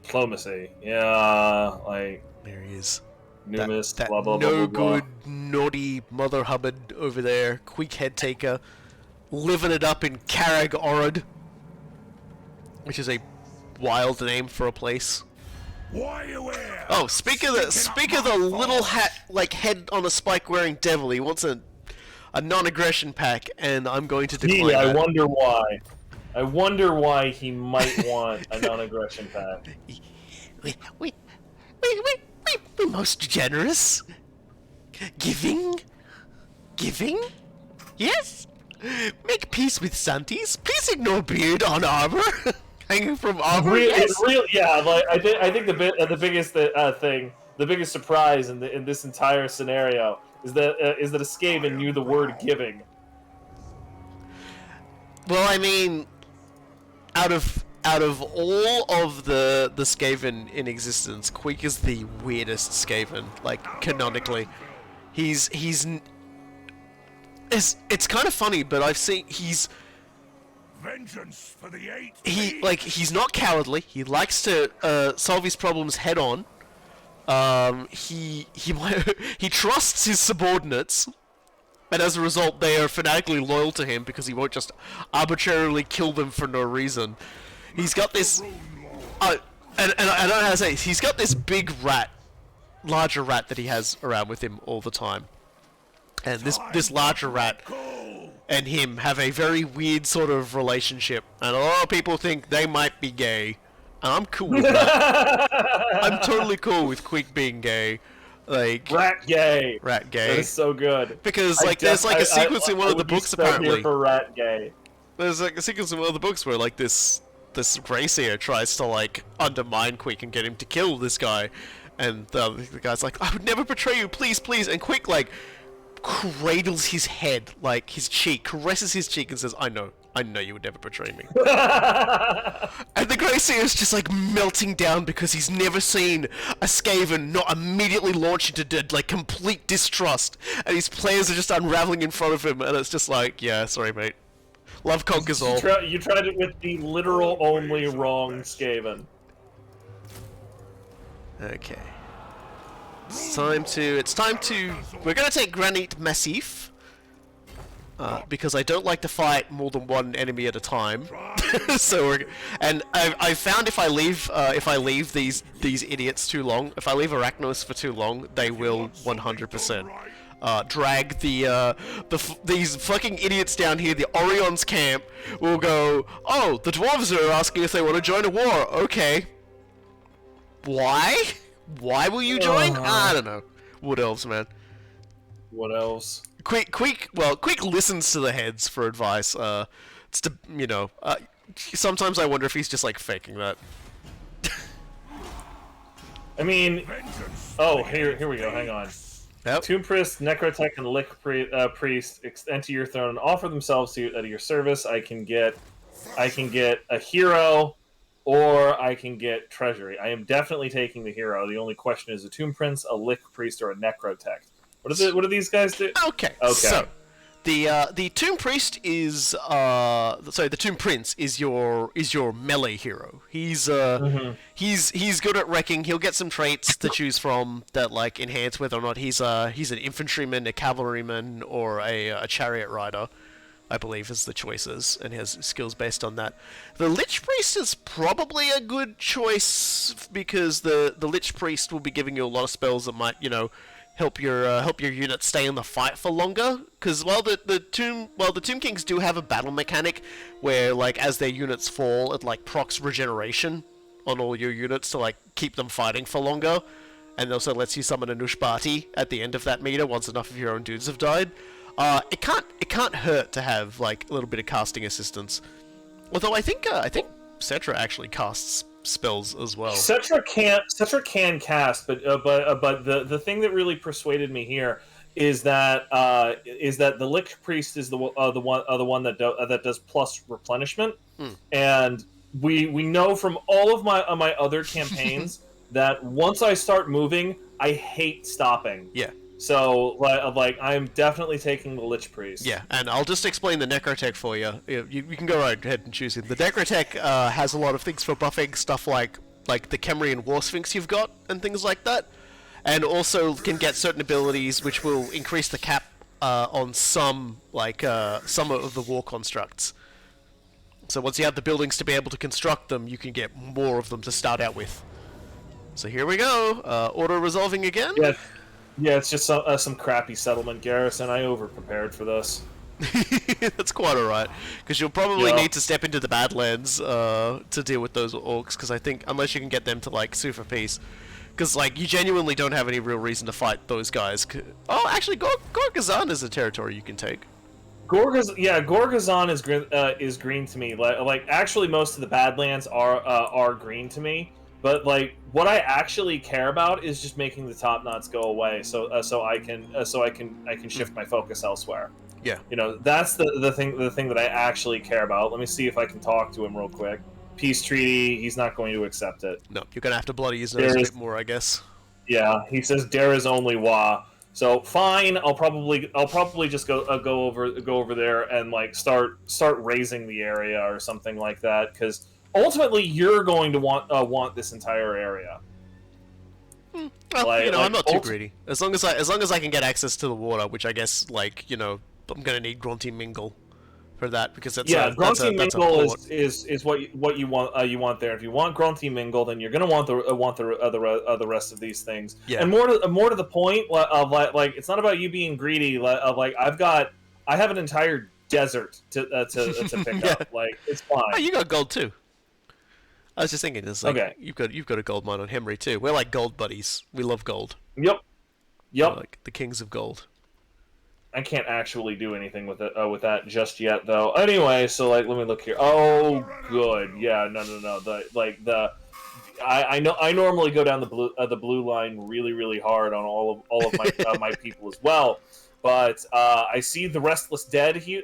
Diplomacy, yeah, like there he is. Numis, that blah blah no blah blah. good naughty Mother Hubbard over there, quick head taker, living it up in Carag Orod, which is a wild name for a place. Oh, speak of the little hat, like head on a spike wearing devil. He wants a non-aggression pack, and I'm going to decline that. I wonder why. I wonder why he might want a non-aggression pack. We're most generous. Giving, yes. Make peace with Santis. Please ignore beard on armor. Hanging from armor, yes. Yeah. Like I think the biggest thing, the biggest surprise in this entire scenario is that Skaven knew the word giving. Well, I mean, out of all of the Skaven in existence, Queek is the weirdest Skaven. Like canonically, it's kind of funny, but I've seen he's. Vengeance for the eight. He's not cowardly. He likes to solve his problems head on. He trusts his subordinates, and as a result, they are fanatically loyal to him because he won't just arbitrarily kill them for no reason. He's got this, and I don't know how to say this, he's got this big rat, larger rat that he has around with him all the time. And this larger rat and him have a very weird sort of relationship, and a lot of people think they might be gay. And I'm cool with that. I'm totally cool with Quick being gay. Like rat gay. Rat gay. That is so good. Because like there's like a sequence in one of the books apparently. Here for rat gay. There's like a sequence in one of the books where like this Grayseer tries to like undermine Quick and get him to kill this guy, and the guy's like, I would never betray you, please, please, and Quick like cradles his head, like his cheek, caresses his cheek and says, I know you would never betray me. And the Grayseer is just like melting down because he's never seen a Skaven not immediately launch into like complete distrust, and his players are just unraveling in front of him, and it's just like, yeah, sorry mate. Love conquers all. You tried it with the literal only wrong Skaven. Okay. It's time to... We're gonna take Granite Massif. Because I don't like to fight more than one enemy at a time. So I found if I leave these idiots too long, if I leave Arachnos for too long, they will 100% drag these fucking idiots down here. The Orion's camp will go, oh, the Dwarves are asking if they want to join a war. Okay. Why? Why will you join? I don't know. Wood Elves, man. What else? Quick listens to the heads for advice. It's to, you know, sometimes I wonder if he's just like faking that. I mean, oh, here we go. Hang on. Yep. Tomb Priest, Necrotech, and Lich Priest enter your throne and offer themselves at your service. I can get a hero, or I can get treasury. I am definitely taking the hero. The only question is a Tomb Prince, a Lich Priest, or a Necrotech. What do these guys do? Okay. So the Tomb Priest is the Tomb Prince is your melee hero. He's he's good at wrecking. He'll get some traits to choose from that like enhance whether or not he's an infantryman, a cavalryman, or a chariot rider, I believe is the choices, and has skills based on that. The Lich Priest is probably a good choice because the Lich Priest will be giving you a lot of spells that might, you know, help your unit stay in the fight for longer. Because while the Tomb Kings do have a battle mechanic where like as their units fall, it like procs regeneration on all your units to like keep them fighting for longer, and also lets you summon a Nushbati at the end of that meter once enough of your own dudes have died. It can't hurt to have like a little bit of casting assistance. Although I think Settra actually casts spells as well. Settra can cast, but the thing that really persuaded me here is that the Lich Priest is the one that does plus replenishment, and we know from all of my other campaigns that once I start moving, I hate stopping. Yeah. So, like, I'm definitely taking the Lich Priest. Yeah, and I'll just explain the Necrotech for you. You can go right ahead and choose him. The Necrotech has a lot of things for buffing stuff like the Kemrian War Sphinx you've got, and things like that. And also can get certain abilities which will increase the cap on some of the war constructs. So once you have the buildings to be able to construct them, you can get more of them to start out with. So here we go. Auto-resolving again? Yeah. Yeah, it's just some crappy settlement garrison. I over-prepared for this. That's quite alright, because you'll probably need to step into the Badlands to deal with those orcs, because I think, unless you can get them to, like, sue for peace, because, like, you genuinely don't have any real reason to fight those guys. Oh, actually, Gorgazan is a territory you can take. Gorgazan is green to me. Like, actually, most of the Badlands are green to me. But like, what I actually care about is just making the top knots go away, so I can shift my focus elsewhere. Yeah. You know, that's the thing that I actually care about. Let me see if I can talk to him real quick. Peace treaty. He's not going to accept it. No, you're gonna have to bloody his nose a bit more, I guess. Yeah, he says there is only wa. So fine, I'll probably just go over there and like start raising the area or something like that, because ultimately, you're going to want this entire area. Well, Like- you know, like I'm not too ult- greedy. As long as I can get access to the water, which I guess, like, you know, I'm gonna need Grunty Mingle for that because that's Yeah, a Grunty that's a Mingle port. is what you want there. If you want Grunty Mingle, then you're gonna want the rest of these things. Yeah. And more to the point of like it's not about you being greedy. Of like I have an entire desert to pick Yeah. up. Like it's fine. Oh, you got gold too. I was just thinking, it's like Okay. you've got a gold mine on Henry too. We're like gold buddies. We love gold. Yep. We're like the kings of gold. I can't actually do anything with it with that just yet, though. Anyway, so like, let me look here. Oh, good. Yeah, no. I know I normally go down the blue line really hard on all of my my people as well, but I see the Restless Dead here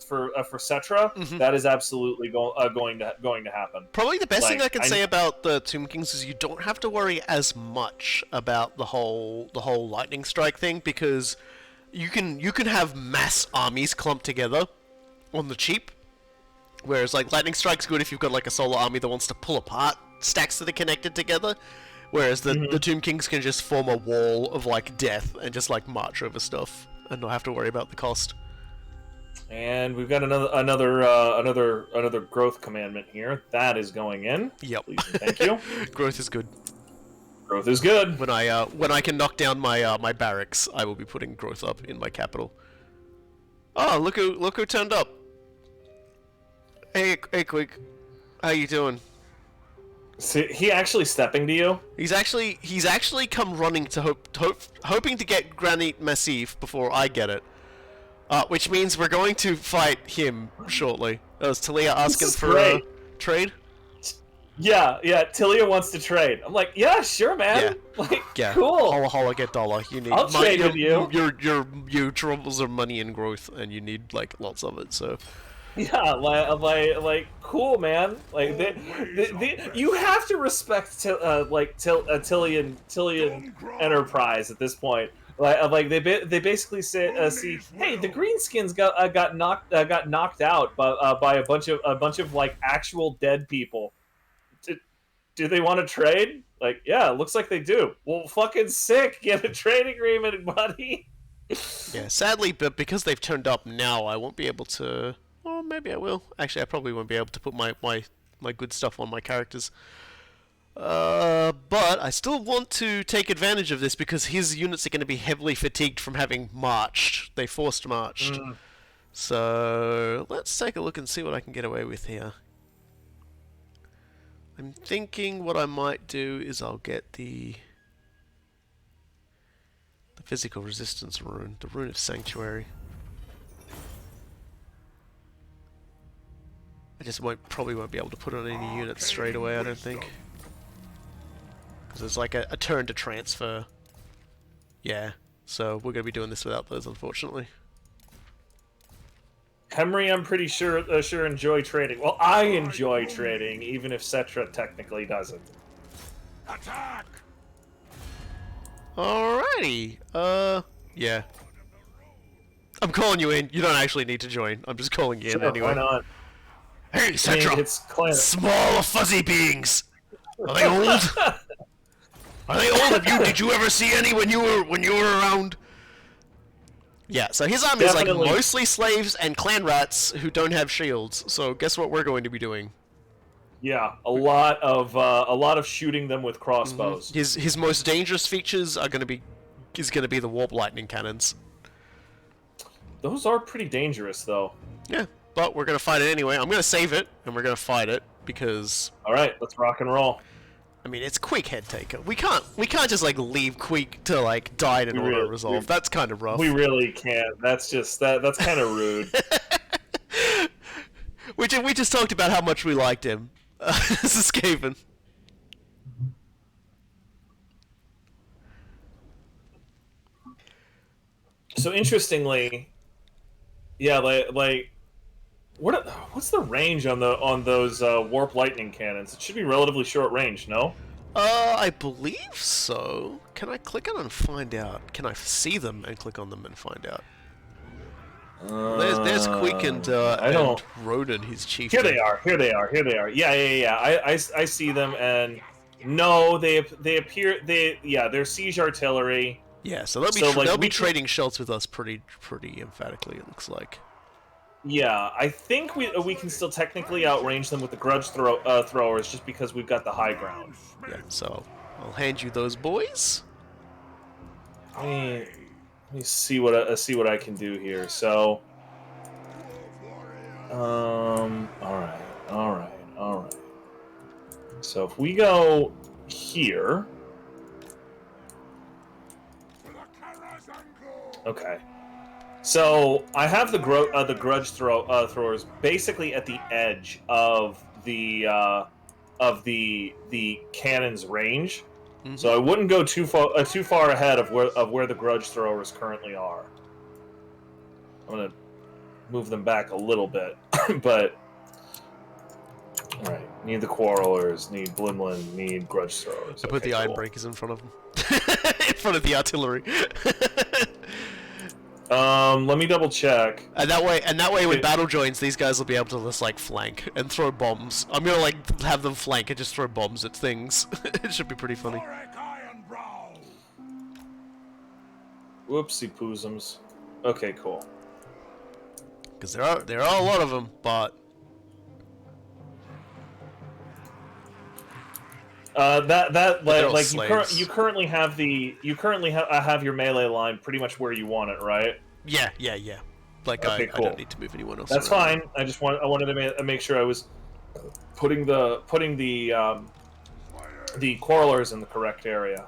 for Settra. Mhm. That is absolutely going to happen. Probably the best thing Like, I can say about the Tomb Kings is you don't have to worry as much about the whole lightning strike thing because you can have mass armies clumped together on the cheap. Whereas like lightning strike's good if you've got like a solar army that wants to pull apart stacks that are connected together. Whereas the Tomb Kings can just form a wall of like death and just like march over stuff and not have to worry about the cost. And we've got another growth commandment here. That is going in. Yep. Please, thank you. Growth is good. Growth is good. When I can knock down my my barracks, I will be putting growth up in my capital. Oh, look who turned up. Hey Quick, how you doing? See, he actually stepping to you? He's actually come running to hoping to get Granite Massif before I get it. Which means we're going to fight him shortly. That was Talia asking is for a great. trade. Yeah, Tilia wants to trade. I'm like, yeah, sure, man. Like, Yeah, cool. holla holla, get dollar. You need I'll trade with you. Your troubles are money and growth, and you need like lots of it. So. Yeah, like, cool, man. Like, you have to respect Tilian Enterprise at this point. Like they basically say, see, hey, the greenskins got knocked out by a bunch of like actual dead people. Do they want to trade? Like, yeah, it looks like they do. Well, fucking sick. Get a trade agreement, buddy. Yeah, sadly, but because they've turned up now, I won't be able to. Or maybe I will. Actually, I probably won't be able to put my good stuff on my characters. But I still want to take advantage of this because his units are going to be heavily fatigued from having marched. They forced marched. So let's take a look and see what I can get away with here. I'm thinking what I might do is I'll get the physical resistance rune, the rune of sanctuary. I just probably won't be able to put on any units straight away, I don't think. Because there's like a turn to transfer. Yeah, so we're going to be doing this without those, unfortunately. Henry, I'm pretty sure enjoy trading. Well, I enjoy trading, even if Settra technically doesn't. Attack! Alrighty, yeah. I'm calling you in. You don't actually need to join. I'm just calling you in Sure, anyway. why not? Hey, I mean, Settra! it's clan. Small fuzzy beings! Are they old? Are they old? Did you ever see any when you were around? Yeah, so his army is like Definitely. mostly slaves and clan rats who don't have shields. So guess what we're going to be doing? Yeah, a lot of shooting them with crossbows. His most dangerous features are gonna be the warp lightning cannons. Those are pretty dangerous, though. Yeah, but we're gonna fight it anyway. I'm gonna save it and we're gonna fight it because All right, let's rock and roll. I mean it's Queek head taker. We can't just like leave Queek to like die in We really- auto resolve. That's kind of rough. We really can't. That's just that's kind of rude. We just talked about how much we liked him. This is Skaven. So interestingly, yeah, like what's the range on those warp lightning cannons? It should be relatively short range, no? I believe so. Can I click on and find out? Can I see them and click on them and find out? There's Queek and Roden, his chief. Here they are. Yeah. I see them, and No, they appear they're siege artillery. Yeah, so they'll be trading shots with us pretty emphatically. It looks like. Yeah, I think we can still technically outrange them with the grudge throwers, just because we've got the high ground. Yeah, so I'll hand you those boys. Let me see what I can do here. So, all right. So if we go here, okay. So I have the grudge throwers basically at the edge of the cannon's range. Mm-hmm. So I wouldn't go too far ahead of where the grudge throwers currently are. I'm gonna move them back a little bit, but all right. Need the quarrelers, need Blimlin, need grudge throwers. I put the ironbreakers in front of them, in front of the artillery. Let me double check. And that way, when battle joins, these guys will be able to just like flank and throw bombs. I'm gonna like have them flank and just throw bombs at things. It should be pretty funny. Whoopsie poosums. Okay, cool. Because there are a lot of them, but you currently have your melee line pretty much where you want it, right? Yeah. Like okay, cool. I don't need to move anyone else. That's fine. I wanted to make sure I was putting the quarrelers in the correct area.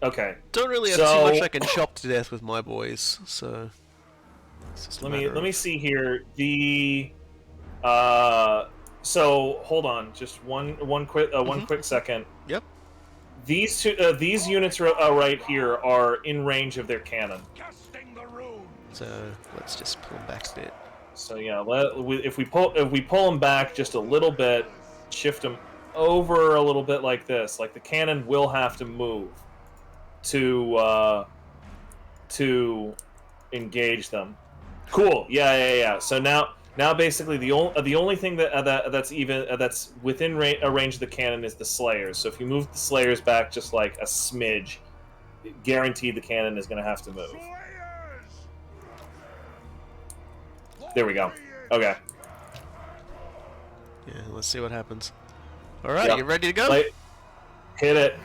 Okay. Don't really have too much I can chop to death with my boys, so. Let me see here. So hold on, just one quick second. Yep. These units right here are in range of their cannon. So let's just pull them back a bit. So yeah, if we pull them back just a little bit, shift them over a little bit like this, like the cannon will have to move to engage them. Cool. Yeah. So now basically the only thing that's within range of the cannon is the slayers. So if you move the slayers back just like a smidge, guaranteed the cannon is going to have to move. There we go. Okay. Yeah, let's see what happens. All right, You ready to go? Hit it.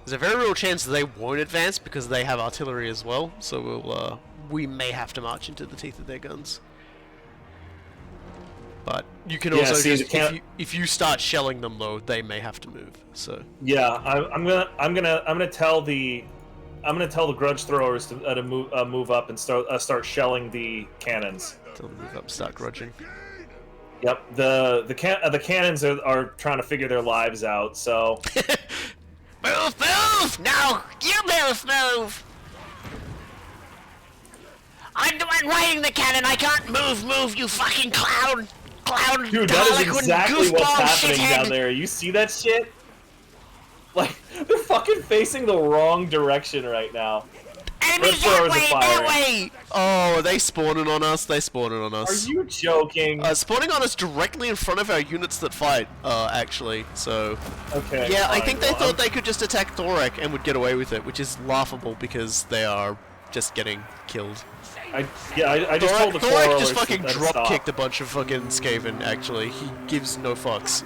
There's a very real chance that they won't advance because they have artillery as well, so we may have to march into the teeth of their guns. But you can also if you start shelling them though, they may have to move. So yeah, I'm gonna tell the grudge throwers to move up and start shelling the cannons. Tell them to move up, start grudging. Yep, the cannons are trying to figure their lives out. So. Move! No! You move! I'm the one riding the cannon, I can't move, you fucking clown! Dude, that is exactly what's happening down there. You see that shit? Like, they're fucking facing the wrong direction right now. Enemies that way! Oh, are they spawning on us? They spawning on us. Are you joking? Spawning on us directly in front of our units that fight, actually, so... Okay. Yeah, I think they thought they could just attack Thorek and would get away with it, which is laughable because they are just getting killed. I just told the Thorek just fucking drop-kicked a bunch of fucking Skaven, actually. He gives no fucks.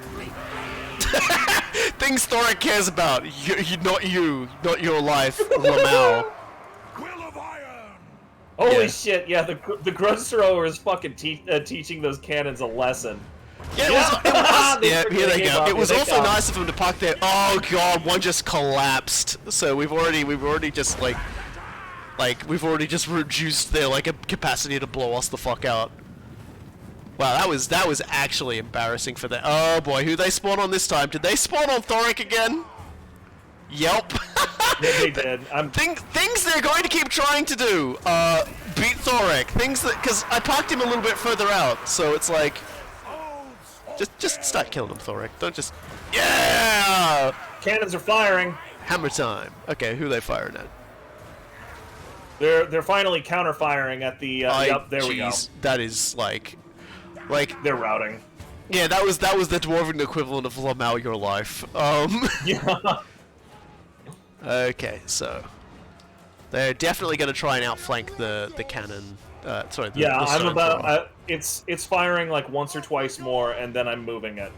Things Thorek cares about. Not your life, Lamau. Holy shit! Yeah, the grudge thrower is fucking teaching those cannons a lesson. Yeah, it was yeah, here they go. It was awfully nice of them to park there. Oh god, one just collapsed. So we've already just we've already just reduced their capacity to blow us the fuck out. Wow, that was actually embarrassing for them. Oh boy, who they spawn on this time? Did they spawn on Thorek again? Yelp. Yeah, they did. Things they're going to keep trying to do. Beat Thorek. Things that, because I parked him a little bit further out, so it's like, just start killing him, Thorek. Don't just. Yeah. Cannons are firing. Hammer time. Okay, who are they firing at? They're finally counter-firing at the. Yep, there we go. That is like. Like, They're routing. yeah, that was the dwarven equivalent of Lamau your life. Yeah. Okay, so they're definitely going to try and outflank the cannon. Sorry. The I'm stone about. thrower. It's firing like once or twice more, and then I'm moving it.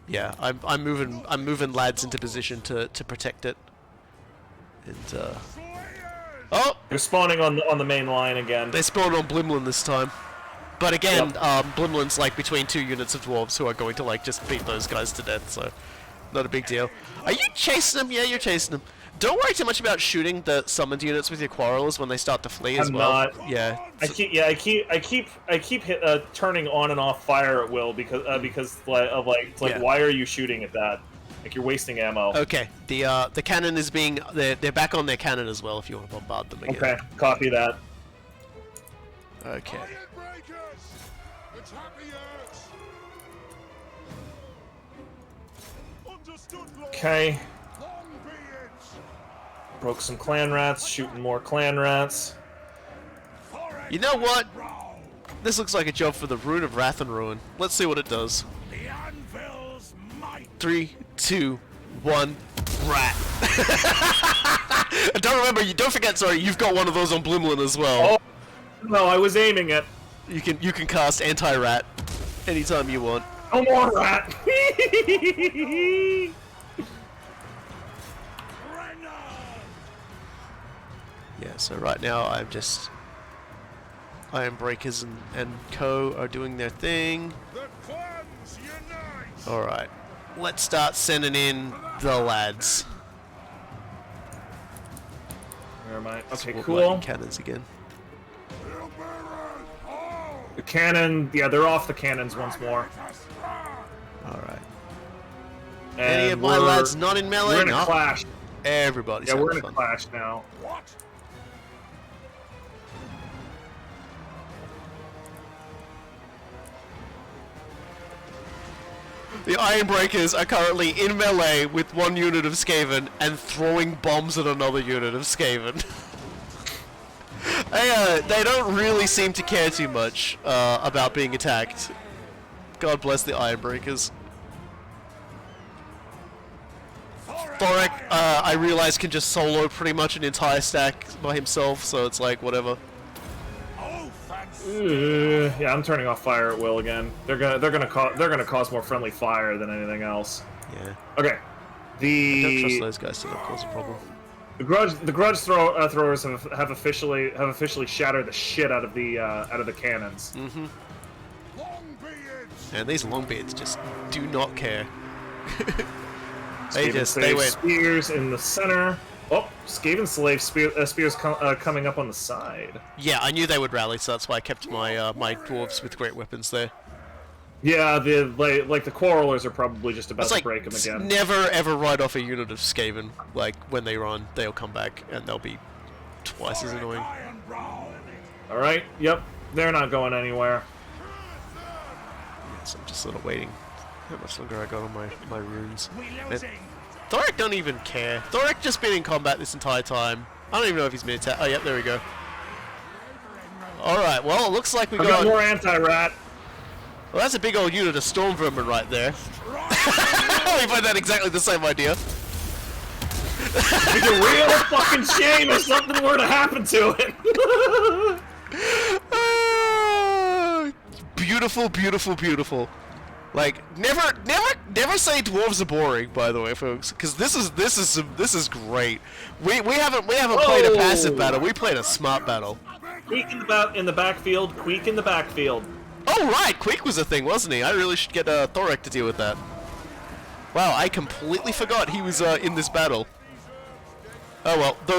Yeah, I'm moving lads into position to protect it. And oh, They're spawning on the main line again. they spawned on Blimlin this time. But again, Blimlin's like between 2 units of dwarves who are going to like just beat those guys to death, so not a big deal. Are you chasing them? Yeah, you're chasing them. Don't worry too much about shooting the summoned units with your quarrelers when they start to flee as well. I'm not. Yeah. I keep turning on and off fire at will because Yeah. why are you shooting at that? Like, you're wasting ammo. Okay. The cannon is being they're back on their cannon as well if you want to bombard them again. Okay, copy that. Okay. It's happy Earths. Understood, Lord. Okay, Long be it. broke some clan rats, shooting more clan rats. Thorek You know what? roll. This looks like a job for the Rune of Wrath and Ruin. Let's see what it does. The anvil's might. 3, 2, 1, rat. And don't forget, sorry, you've got one of those on Blimlin as well. Oh no, I was aiming it. You can cast anti-rat anytime you want. No more rat. Renner. Yeah, so right now I'm just Iron Breakers and Co are doing their thing. The clans unite. Alright. Let's start sending in the lads. Where am I? Okay, Swap cool. lightning cannons again. The cannon, yeah, they're off the cannons once more. Alright. And Any of my lads not in melee? We're in a No. clash. Everybody's Yeah, we're in having a fun. clash now. What? The Iron Breakers are currently in melee with 1 unit of Skaven and throwing bombs at another unit of Skaven. They don't really seem to care too much about being attacked. God bless the Iron Breakers. Thorek, I realize, can just solo pretty much an entire stack by himself, so it's like, whatever. Oh, fancy. Yeah, I'm turning off fire at will again. They're gonna cause more friendly fire than anything else. Yeah. Okay. Don't trust The those guys to not cause a problem. grudge throwers have officially shattered the shit out of the cannons. Mm-hmm. Long be it. And these longbeards just do not care. Skaven they slave went. spears in the center. Oh, Skaven slave spears coming up on the side. Yeah, I knew they would rally, so that's why I kept my my dwarves with great weapons there. Yeah, the quarrelers are probably just about It's to like break them again. never ever write off a unit of Skaven. Like when they run, they'll come back and they'll be twice as annoying. Iron brow. All right. Yep. They're not going anywhere. So I'm just sort of waiting. How much longer I got on my runes? We And losing. Thorek don't even care. Thorek just been in combat this entire time. I don't even know if he's been attacked. Oh, yep, there we go. Alright, well, it looks like we I've got got... more anti-rat. Well, that's a big old unit of storm vermin right there. We both had exactly the same idea. It's a real fucking shame if something were to happen to it. Beautiful, beautiful, beautiful. Like, never say dwarves are boring, by the way, folks, because this is great. We haven't played a passive battle. We played a smart battle. Queek in the backfield. Queek in the backfield. Oh right, Quake was a thing, wasn't he? I really should get Thorek to deal with that. Wow, I completely forgot he was in this battle. Oh well, the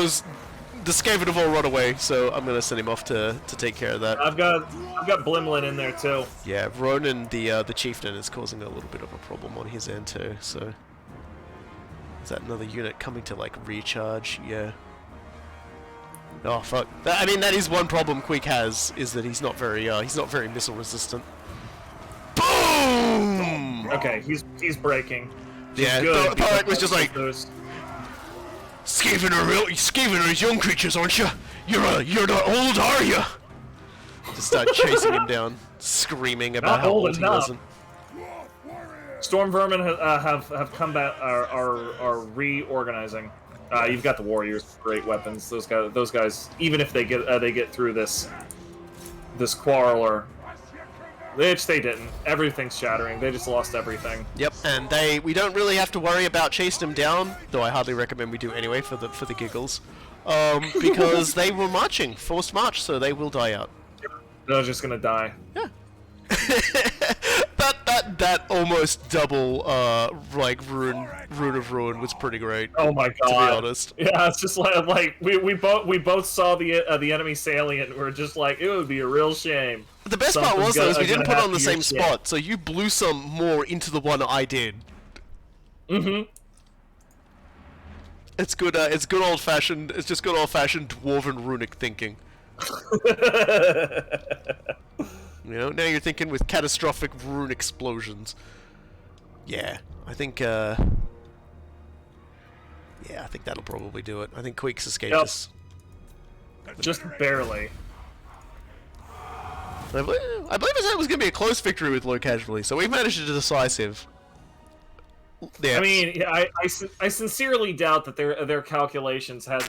Skaven have all run away, so I'm gonna send him off to take care of that. I've got Blimlin in there too. Yeah, Rune, the chieftain, is causing a little bit of a problem on his end too. So is that another unit coming to like recharge? Yeah. Oh fuck! I mean, that is one problem Queek has, is that he's not very missile resistant. Boom! Okay, he's breaking. Yeah, Good. Thorek was just like, Those- Skaven are young creatures, aren't you? You're not old, are you? Just start chasing him down. screaming about Not how old old he enough. wasn't. Storm Vermin have come back, are reorganizing. You've got the warriors, great weapons. Those guys, even if they get through this quarreler, which they didn't. Everything's shattering. They just lost everything. Yep, and we don't really have to worry about chasing them down, though I hardly recommend we do anyway for the giggles, because they were marching, forced march, so they will die out. They're just gonna die. Yeah. that almost double like rune of ruin was pretty great. Oh my god! To be honest. Yeah, it's just like we both saw the enemy salient. We're just like, it would be a real shame. The best part was though is we didn't put on the same spot, so you blew some more into the one I did. Mm-hmm. It's good. It's good old fashioned. It's just good old fashioned dwarven runic thinking. You know, now you're thinking with catastrophic rune explosions. Yeah, I think. Yeah, I think that'll probably do it. I think Queeks escaped us. Just barely. I believe I said it was going to be a close victory with low casualty, so we managed to decisive. Yeah. I mean, I sincerely doubt that their calculations had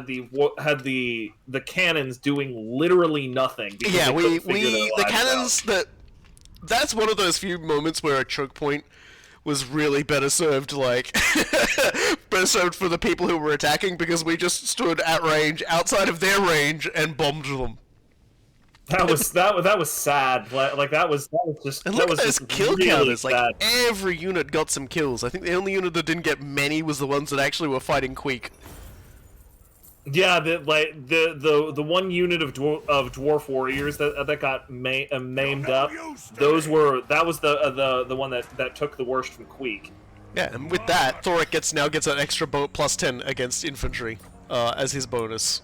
the cannons doing literally nothing. Yeah, the cannons that's one of those few moments where a choke point was really better served better served for the people who were attacking, because we just stood at range outside of their range and bombed them. That was sad. Like that was just. And look at those kill really counters. Like sad. every unit got some kills. I think the only unit that didn't get many was the ones that actually were fighting Queek. Yeah, the one unit of dwarf warriors that got maimed up. That was the one that took the worst from Queek. Yeah, and with that, Thorek now gets an extra +10 against infantry as his bonus.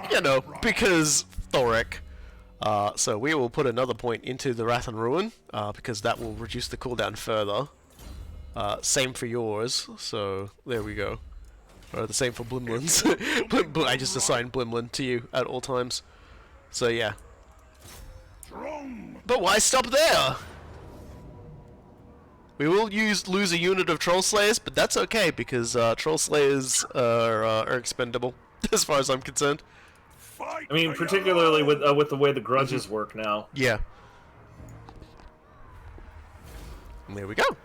You know, because Thorek. So we will put another point into the Wrath and Ruin, because that will reduce the cooldown further. Same for yours, so there we go. Or the same for Blimlin's. I just assigned Blimlin to you at all times. So yeah. But why stop there? We will lose a unit of Troll Slayers, but that's okay, because Troll Slayers are expendable, as far as I'm concerned. I mean, particularly with the way the grudges work now. Yeah. And there we go.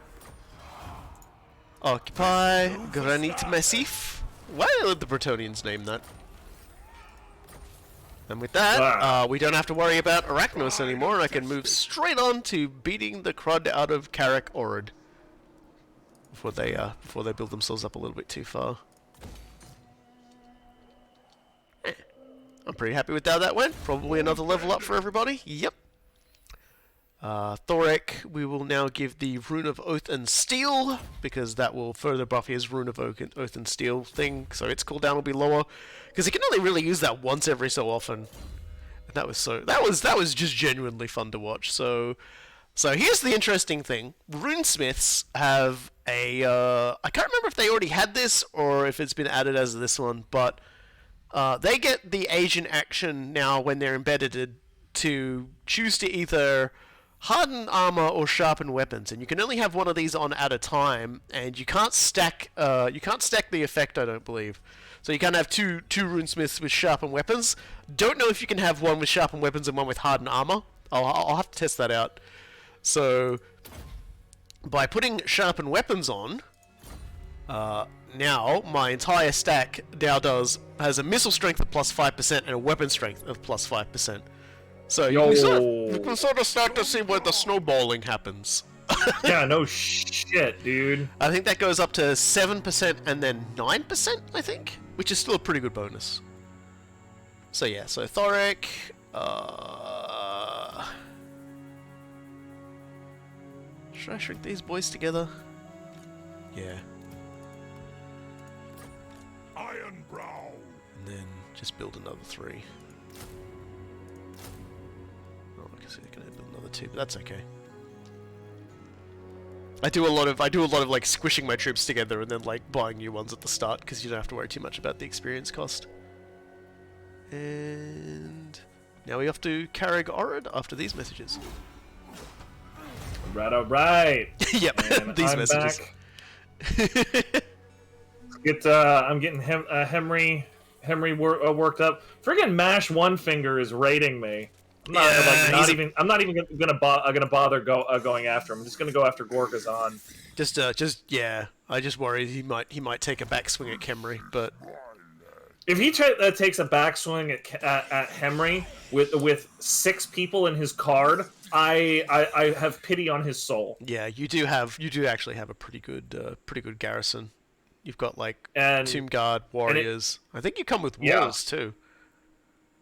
Occupy Granite Massif. Why did the Bretonians name that? And with that, we don't have to worry about Arachnos anymore, and I can move straight on to beating the crud out of Karak Orid. Before they build themselves up a little bit too far. I'm pretty happy with how that went. Probably another level up for everybody. Yep. Thorek, we will now give the Rune of Oath and Steel, because that will further buff his Rune of Oath and Steel thing, so its cooldown will be lower. Because he can only really use that once every so often. And that was just genuinely fun to watch. So here's the interesting thing. Runesmiths have a I can't remember if they already had this or if it's been added as this one, but they get the Asian action now when they're embedded to choose to either harden armor or sharpen weapons, and you can only have one of these on at a time, and you can't stack the effect, I don't believe. So you can't have two runesmiths with sharpened weapons. Don't know if you can have one with sharpened weapons and one with hardened armor. I'll have to test that out. So by putting sharpened weapons on, now my entire stack has a missile strength of +5% and a weapon strength of +5%. So you can sort of start to see where the snowballing happens. Yeah, no shit, dude. I think that goes up to 7% and then 9%, I think, which is still a pretty good bonus. So yeah, so Thorek, should I shrink these boys together? Yeah. Iron Brow. And then just build another 3. Oh, I guess I can build another 2, but that's okay. I do a lot of like squishing my troops together and then like buying new ones at the start, because you don't have to worry too much about the experience cost. And Now we have to Carrig Orid after these messages. Right. Yep, And these I'm messages. Back. I'm getting Henry worked up. Friggin' Mash One Finger is raiding me. I'm not even gonna bother going after him. I'm just gonna go after Gorkazon. Yeah. I just worry he might take a backswing at Khemri, but if he takes a backswing at Henry with 6 people in his card, I have pity on his soul. yeah, you do actually have a pretty good garrison. You've got like Tomb Guard warriors. I think you come with walls too.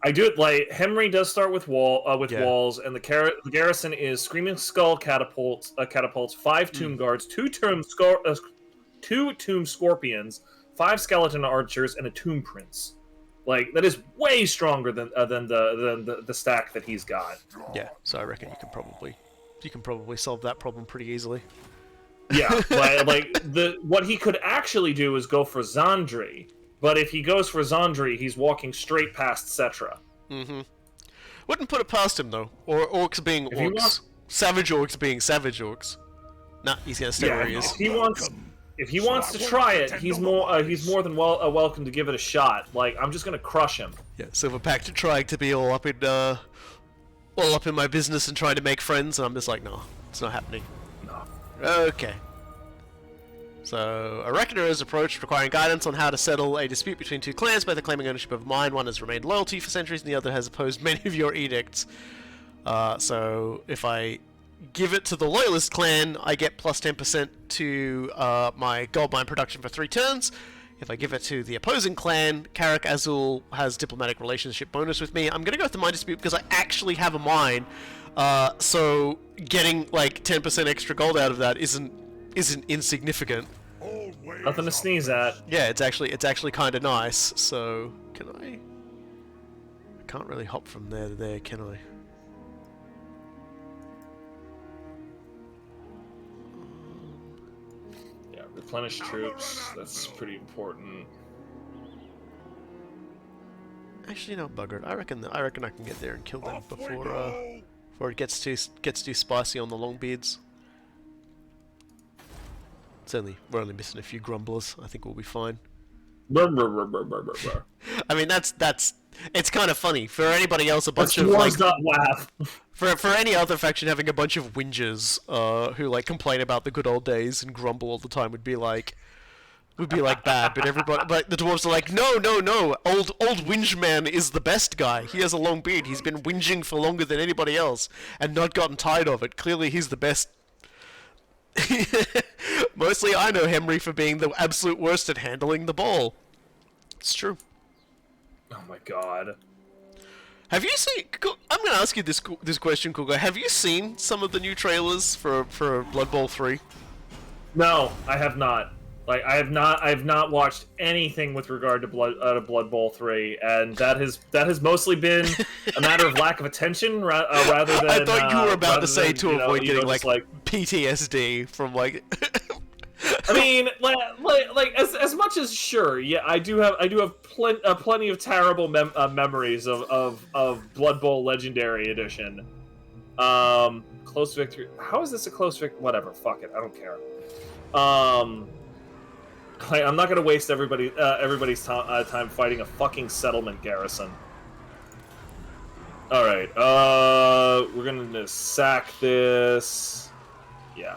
I do it like Henry does start with walls, and the garrison is Screaming Skull catapults, 5 Tomb Guards, 2 Tomb Scorpions, 5 Skeleton Archers, and a Tomb Prince. Like that is way stronger than the stack that he's got. Yeah, so I reckon you can probably solve that problem pretty easily. Yeah, what he could actually do is go for Zandri. But if he goes for Zandri, he's walking straight past Settra. Mm-hmm. Wouldn't put it past him, though. Or orcs being orcs. Savage orcs being savage orcs. Nah, he's gonna stay where he is. If he wants to try it, he's more than welcome to give it a shot. Like, I'm just gonna crush him. Yeah, Silverpact trying to be all up in my business and trying to make friends, and I'm just like, no, it's not happening. No. Okay. So, a reckoner is approached requiring guidance on how to settle a dispute between 2 clans, both are claiming ownership of a mine. One has remained loyal to you for centuries, and the other has opposed many of your edicts. So, if I give it to the Loyalist clan, I get plus 10% to my gold mine production for 3 turns. If I give it to the opposing clan, Karak Azul has diplomatic relationship bonus with me. I'm going to go with the mine dispute because I actually have a mine, so getting like 10% extra gold out of that isn't insignificant. Nothing to sneeze at. Yeah, it's actually kind of nice. So can I can't really hop from there to there, can I? Yeah, replenish troops. That's pretty important. Actually, no, bugger it. I reckon I can get there and kill them before it gets too spicy on the Longbeards. We're only missing a few grumblers. I think we'll be fine. I mean, it's kind of funny for anybody else. A bunch of like laugh. For any other faction, having a bunch of whingers who like complain about the good old days and grumble all the time would be like bad. But the dwarves are like, no, old whinge man is the best guy. He has a long beard. He's been whinging for longer than anybody else and not gotten tired of it. Clearly, he's the best. Mostly I know Henry for being the absolute worst at handling the ball. It's true. Oh my god. Have you seen... I'm going to ask you this question, Coolguye. Have you seen some of the new trailers for Blood Bowl 3? No, I have not. Like, I have not watched anything with regard to Blood Bowl 3, and that has mostly been a matter of lack of attention rather than... I thought you were about to say to avoid getting, like, PTSD from, like... I mean, like as much as sure, yeah, I do have plenty of terrible memories of Blood Bowl Legendary Edition. Close victory. How is this a close victory? Whatever. Fuck it. I don't care. I'm not gonna waste everybody's time fighting a fucking settlement garrison. All right. We're gonna sack this. Yeah.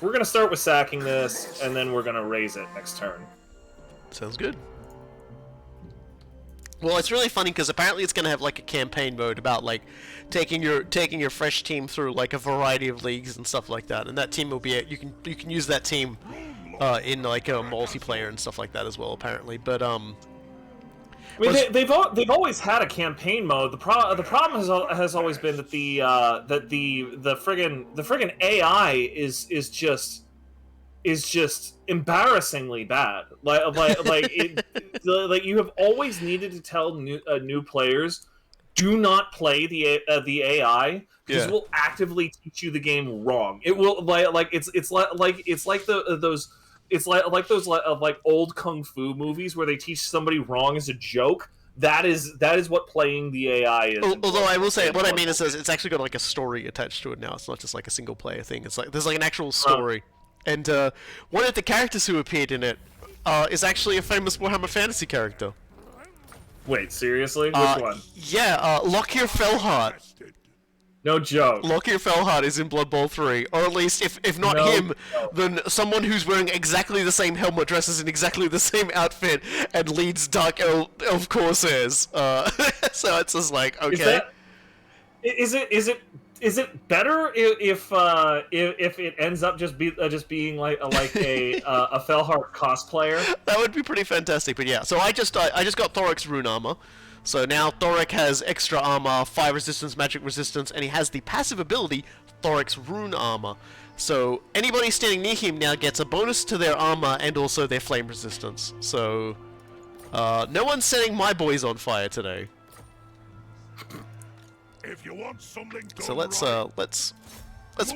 We're going to start with sacking this, and then we're going to raise it next turn. Sounds good. Well, it's really funny because apparently it's going to have like a campaign mode about like taking your fresh team through like a variety of leagues and stuff like that, and that team will be you can use that team in like a multiplayer and stuff like that as well apparently. But I mean, they've always had a campaign mode. The problem has always been that the friggin' AI is just embarrassing bad. Like you have always needed to tell new players, do not play the AI because it will actively teach you the game wrong. It will it's like those old kung fu movies where they teach somebody wrong as a joke. that is what playing the AI is. Although I will say, what I mean is it's actually got like a story attached to it now. It's not just like a single player thing. It's like there's like an actual story. And one of the characters who appeared in it is actually a famous Warhammer Fantasy character. Wait, seriously? Which one? Yeah, Lockyer Fellheart. No joke. Lockyer Fellheart is in Blood Bowl 3, or at least, if not him, then someone who's wearing exactly the same helmet, dresses in exactly the same outfit, and leads Dark Elf Corsairs. So it's just like, okay. Is it better if it ends up just being like a Fellheart cosplayer? That would be pretty fantastic. But yeah, so I just got Thorek's rune armor. So now Thorek has extra armor, fire resistance, magic resistance, and he has the passive ability, Thorek's rune armor. So anybody standing near him now gets a bonus to their armor and also their flame resistance. So no one's setting my boys on fire today. If you want something done So let's right,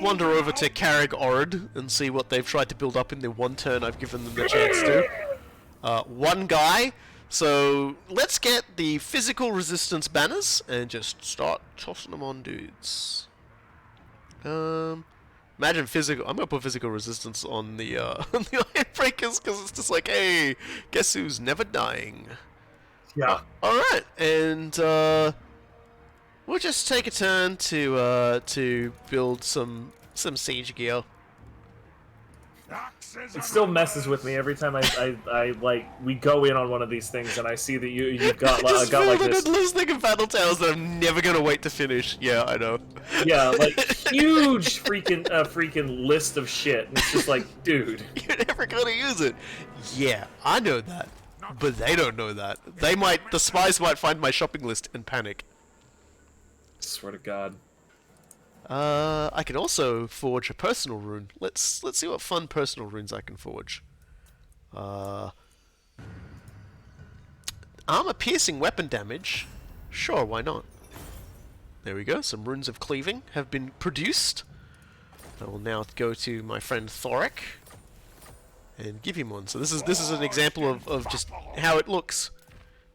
wander over to Carrag Ord and see what they've tried to build up in the one turn I've given them the chance to. One guy. So let's get the physical resistance banners and just start tossing them on dudes. Imagine physical. I'm gonna put physical resistance on the Iron Breakers because it's just like, hey, guess who's never dying? Yeah. All right, and we'll just take a turn to build some siege gear. It still messes with me every time I like we go in on one of these things and I see that you've got just got like an this endless thing of battle tales that I'm never gonna wait to finish. Yeah, I know. Yeah, like huge freaking list of shit, and it's just like, dude, You're never gonna use it. Yeah, I know that, but they don't know that. The spies might find my shopping list and panic. swear to God. I can also forge a personal rune. Let's see what fun personal runes I can forge. Armor piercing weapon damage. Sure, why not? There we go. Some runes of cleaving have been produced. I will now go to my friend Thorek and give him one. So this is an example of just how it looks.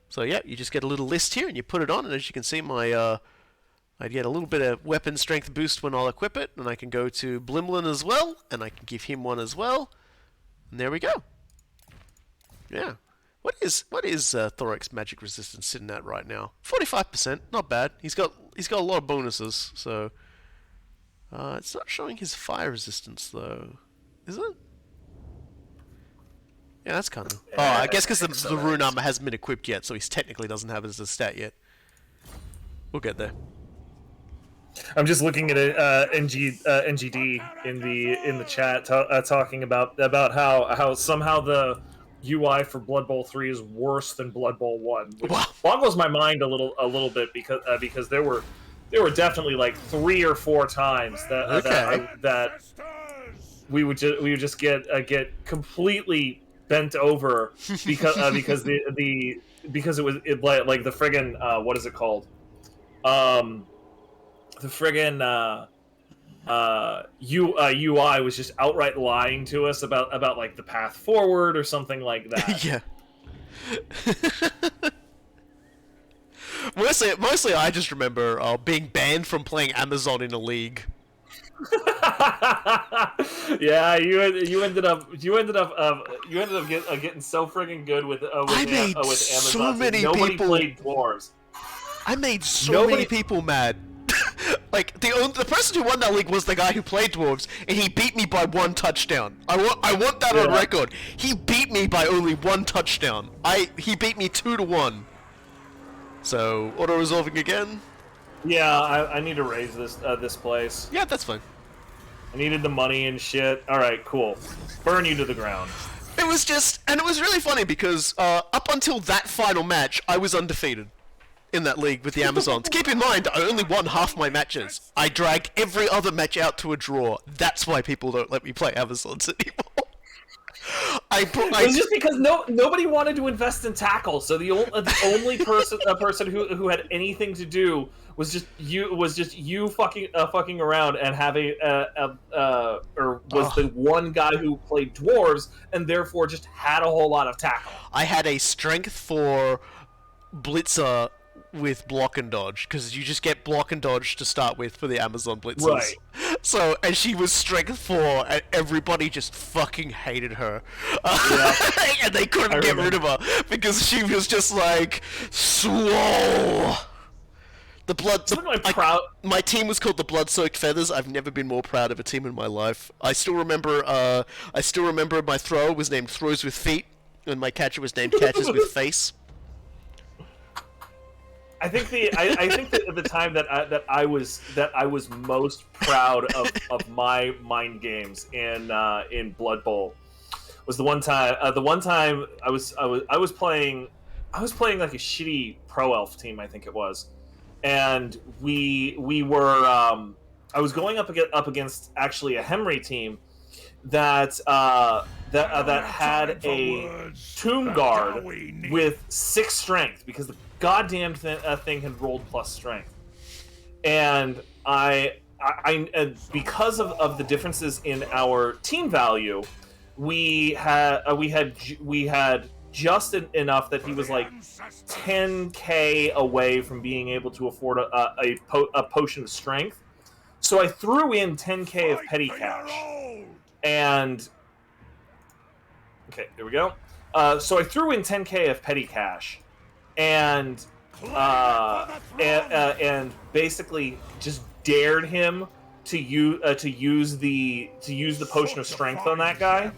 So yeah, you just get a little list here and you put it on, and as you can see, my I get a little bit of weapon strength boost when I'll equip it, and I can go to Blimlin as well, and I can give him one as well. And there we go. Yeah. What is Thorek's magic resistance sitting at right now? 45%, not bad. He's got a lot of bonuses, so it's not showing his fire resistance though, is it? Yeah, that's kind of. Oh, I guess because the rune armor hasn't been equipped yet, so he technically doesn't have it as a stat yet. We'll get there. I'm just looking at NGD in the chat talking about how somehow the UI for Blood Bowl 3 is worse than Blood Bowl 1, which boggles my mind a little bit because there were definitely like 3 or 4 times that we would just get completely bent over because because it was like the friggin' what is it called? The friggin' UI was just outright lying to us about like the path forward or something like that. Yeah. Mostly, I just remember being banned from playing Amazon in a league. Yeah, you ended up getting so friggin' good with Amazon. So many Nobody people played Dwarves. I made so many people mad. Like the person who won that league was the guy who played Dwarves, and he beat me by 1 touchdown. I want that on record. He beat me by only 1 touchdown. He beat me 2-1. So auto resolving again. Yeah, I need to raise this place. Yeah, that's fine. I needed the money and shit. All right, cool. Burn you to the ground. It was really funny because up until that final match, I was undefeated in that league with the Amazons. Keep in mind, I only won half my matches. I dragged every other match out to a draw. That's why people don't let me play Amazons anymore. It's just because nobody wanted to invest in tackle, so the only person who had anything to do was just you fucking around and having the one guy who played Dwarves and therefore just had a whole lot of tackle. I had a strength for blitzer with block and dodge, because you just get block and dodge to start with for the Amazon blitzers. Right. So, and she was strength 4, and everybody just fucking hated her. And they couldn't get rid of her, because she was just like, swole! The blood... my team was called the Blood-Soaked Feathers. I've never been more proud of a team in my life. I still remember my thrower was named Throws with Feet, and my catcher was named Catches with Face. I think that at the time that I was most proud of my mind games in Blood Bowl was the one time I was playing like a shitty pro elf team, I think it was, and we were I was going up against actually a Hemry team that had a Tomb Guard with 6 strength, because the goddamn thing had rolled plus strength, and I because of the differences in our team value, we had just enough that he was like 10k away from being able to afford a potion of strength. So I threw in 10k of petty cash, and okay, there we go. So I threw in 10k of petty cash, and basically just dared him to use the potion of strength on that guy.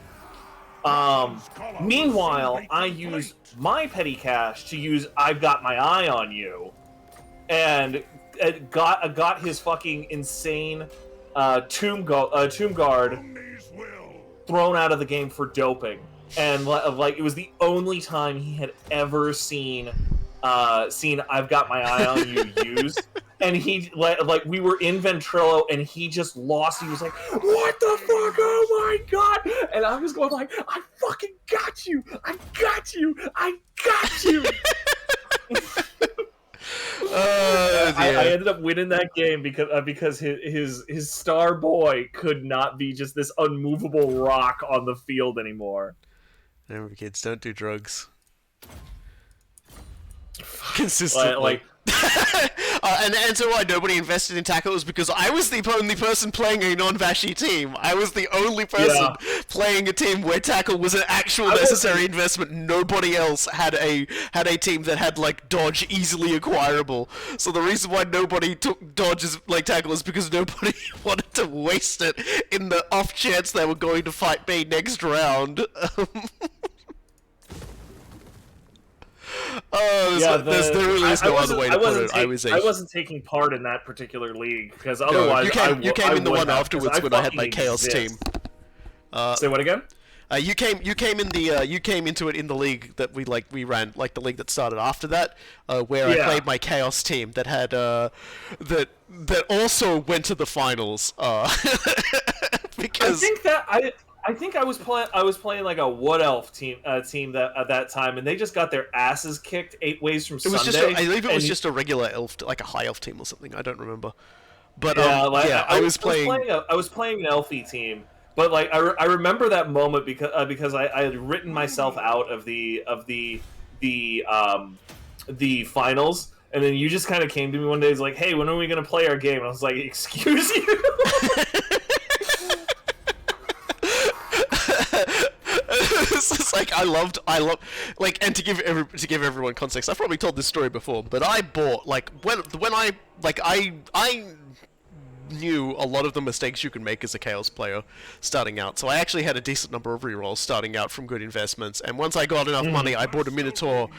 Meanwhile, I used my petty cash to use I've got my eye on you, and got his fucking insane tomb guard thrown out of the game for doping. And like it was the only time he had ever seen I've got my eye on you used. And he like we were in Ventrilo and he just lost. He was like, "What the fuck? Oh my god!" And I was going like, "I fucking got you! I got you! I got you!" I ended up winning that game because his star boy could not be just this unmovable rock on the field anymore. Remember, kids, don't do drugs consistently. And the answer why nobody invested in tackle was because I was the only person playing a non-Vashi team. I was the only person playing a team where tackle was an actual necessary investment. Nobody else had a team that had like dodge easily acquirable. So the reason why nobody took dodge as like tackle is because nobody wanted to waste it in the off chance they were going to fight me next round. There really is no other way to put it. I wasn't taking part in that particular league because otherwise you came in the one afterwards when I had my chaos team. Say what again? You came into it in the league that we ran, like the league that started after that, where I played my chaos team that had that also went to the finals. Because I think I was playing like a wood elf team that at that time, and they just got their asses kicked 8 ways from Sunday. I believe it was just a regular elf, like a high elf team or something. I don't remember. But I was playing an elfy team. But like I remember that moment because I had written myself out of the finals, and then you just kind of came to me one day. It's like, "Hey, when are we gonna play our game?" And I was like, "Excuse you." It's like I love like, and to give everyone context, I've probably told this story before, but I bought like when I knew a lot of the mistakes you can make as a chaos player starting out, so I actually had a decent number of rerolls starting out from good investments, and once I got enough money, I bought a Minotaur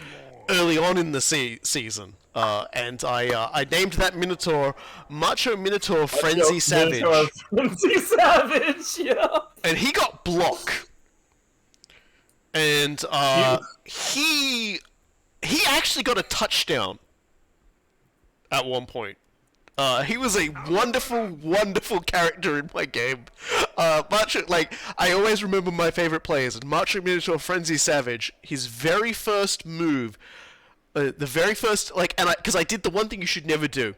early on in the season, and I named that Minotaur Macho Minotaur Frenzy Savage. Frenzy Savage, yeah. And he got block. And he actually got a touchdown at one point. He was a wonderful character in my game. Macho, like, I always remember my favorite players. And Macho Minotaur Frenzy Savage, his very first move, because I did the one thing you should never do.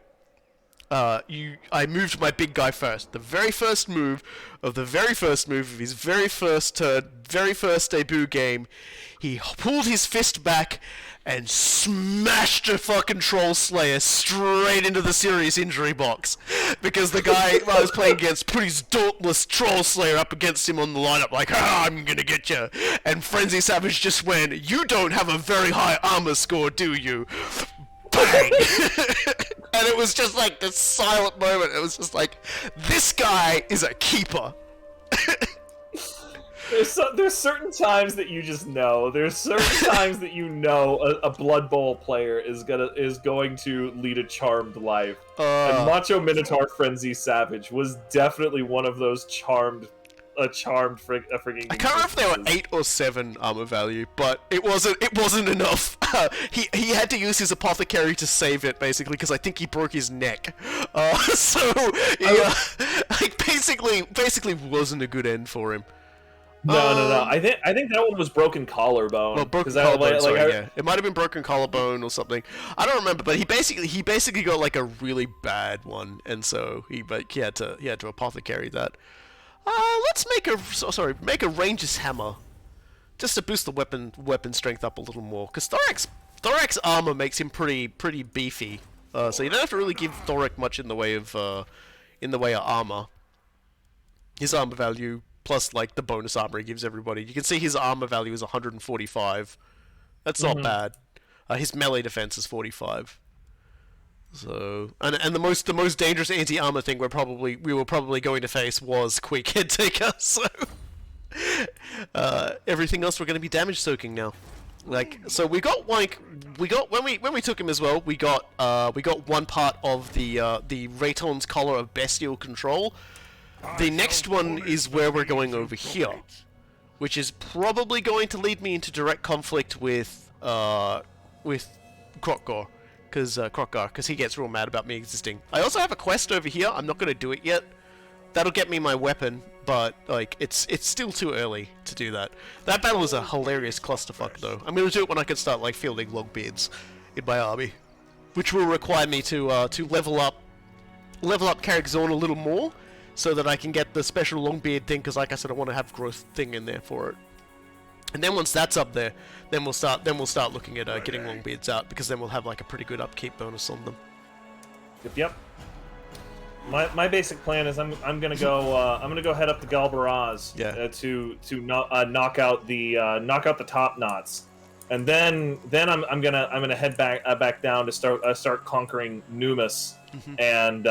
I moved my big guy first. The very first move of his very first turn, very first debut game, he pulled his fist back and smashed a fucking Troll Slayer straight into the serious injury box. Because the guy I was playing against put his dauntless Troll Slayer up against him on the lineup like, I'm gonna get you. And Frenzy Savage just went, you don't have a very high armor score, do you? Bang! And it was just like this silent moment. It was just like, this guy is a keeper. There's certain times that you just know. There's certain times that you know a Blood Bowl player is going to lead a charmed life. And Macho Minotaur Frenzy Savage was definitely one of those charmed frigging. I can't remember if they were 8 or 7 armor value, but it wasn't enough. He had to use his apothecary to save it, basically, because I think he broke his neck. Like basically wasn't a good end for him. No. I think that one was broken collarbone. Well, broken collarbone. Yeah. It might have been broken collarbone or something. I don't remember, but he basically got like a really bad one, and so he had to apothecary that. Let's make a ranger's hammer, just to boost the weapon strength up a little more. Because Thorak's armor makes him pretty beefy. So you don't have to really give Thorek much in the way of armor. His armor value plus like the bonus armor he gives everybody. You can see his armor value is 145. That's not bad. His melee defense is 45. So and the most dangerous anti-armor thing we were probably going to face was Quick Head Taker. So everything else we're going to be damage soaking now. Like, so we got when we took him as well, we got one part of the Rayton's Collar of Bestial Control. The next one is where we're going over here, which is probably going to lead me into direct conflict with Krokgar, because he gets real mad about me existing. I also have a quest over here. I'm not going to do it yet. That'll get me my weapon, but like it's still too early to do that. That battle is a hilarious clusterfuck, though. I'm going to do it when I can start like fielding Longbeards in my army, which will require me to level up Carrickzorn a little more, so that I can get the special Longbeard thing. Because like I said, I want to have growth thing in there for it. And then once that's up there, then we'll start looking at getting Longbeards out, because then we'll have like a pretty good upkeep bonus on them. Yep. My basic plan is I'm gonna go head up to Galbaraz to knock out the top knots, and then I'm gonna head back down to start conquering Numus and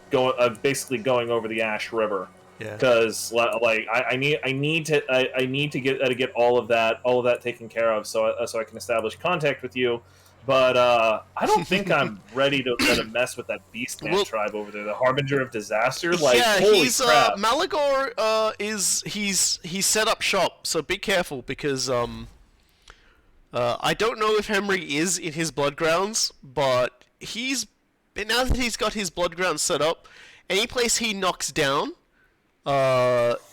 go basically going over the Ash River. Yeah. Because like I need to get all of that taken care of, so I can establish contact with you. But I don't think I'm ready to mess with that Beastman tribe over there, the Harbinger of Disaster. Like, yeah, holy crap! Malagor he's set up shop, so be careful, because I don't know if Henry is in his blood grounds, but now that he's got his blood grounds set up, any place he knocks down,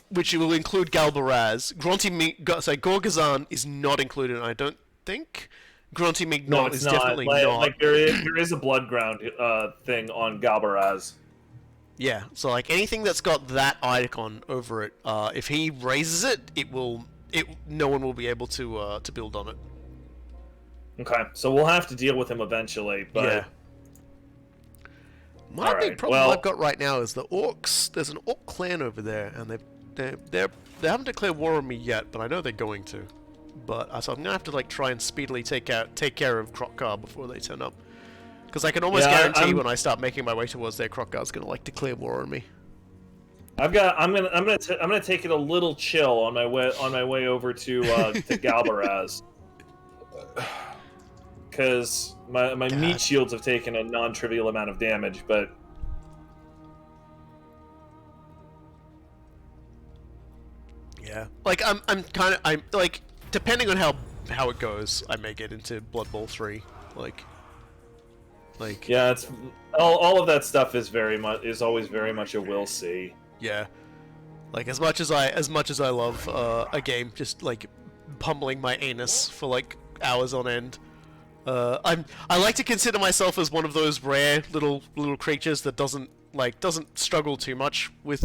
which will include Galbaraz, Gorgazan is not included, I don't think. Grunty Mignot is definitely not. Like there is a blood ground thing on Galbaraz. Yeah, so like anything that's got that icon over it, if he raises it, no one will be able to build on it. Okay, so we'll have to deal with him eventually, but yeah. My big problem I've got right now is the Orcs. There's an Orc clan over there, and they haven't declared war on me yet, but I know they're going to. But so I'm gonna have to like try and speedily take care of Krokgar before they turn up, because I can almost guarantee when I start making my way towards there, Krokgar's gonna like declare war on me. I'm gonna take it a little chill on my way over to Galbaraz, because my meat shields have taken a non-trivial amount of damage, but. Yeah, like I'm like. Depending on how it goes, I may get into Blood Bowl 3. Like yeah, it's all of that stuff is always very much a we'll see. Yeah, like as much as I love a game, just like pummeling my anus for like hours on end. I like to consider myself as one of those rare little creatures that doesn't struggle too much with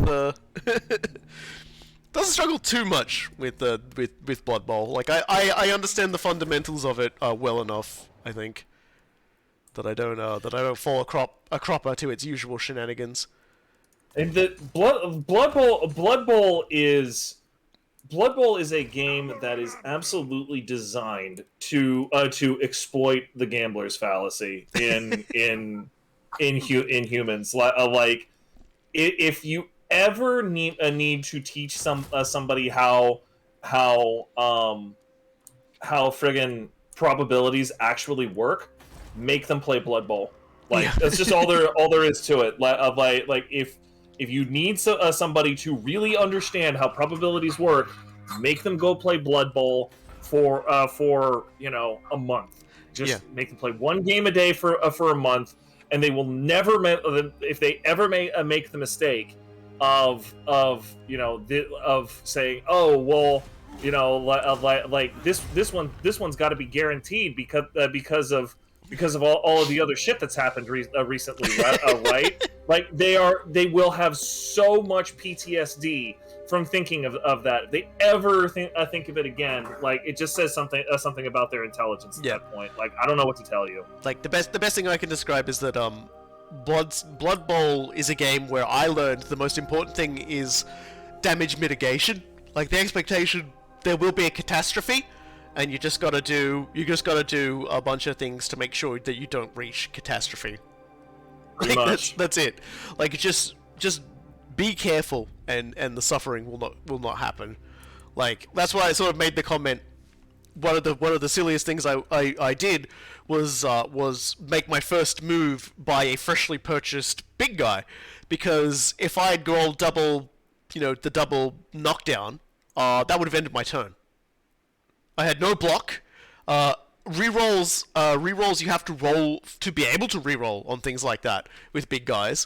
doesn't struggle too much with Blood Bowl. Like I understand the fundamentals of it well enough, I think, that I don't fall a cropper to its usual shenanigans. And the Blood Bowl is a game that is absolutely designed to exploit the gambler's fallacy in humans. Like, if you ever need to teach somebody how friggin' probabilities actually work, make them play Blood Bowl. Like, Yeah. that's just all there is to it. Like if you need somebody to really understand how probabilities work, make them go play Blood Bowl for a month. Just make them play one game a day for a month, and they will never if they ever make the mistake of saying, oh well, like this one's got to be guaranteed because of all of the other shit that's happened recently, right? Like they will have so much PTSD from thinking of that. If they ever think of it again, like, it just says something about their intelligence at that point. Like, I don't know what to tell you. Like, the best thing I can describe is that Blood Bowl is a game where I learned the most important thing is damage mitigation. Like, the expectation there will be a catastrophe, and you just gotta do a bunch of things to make sure that you don't reach catastrophe. Like, that's it. Like, just be careful, and the suffering will not happen. Like, that's why I sort of made the comment. One of the silliest things I did was make my first move by a freshly purchased big guy, because if I had rolled double knockdown, that would have ended my turn. I had no block. Rerolls you have to roll to be able to reroll on things like that with big guys,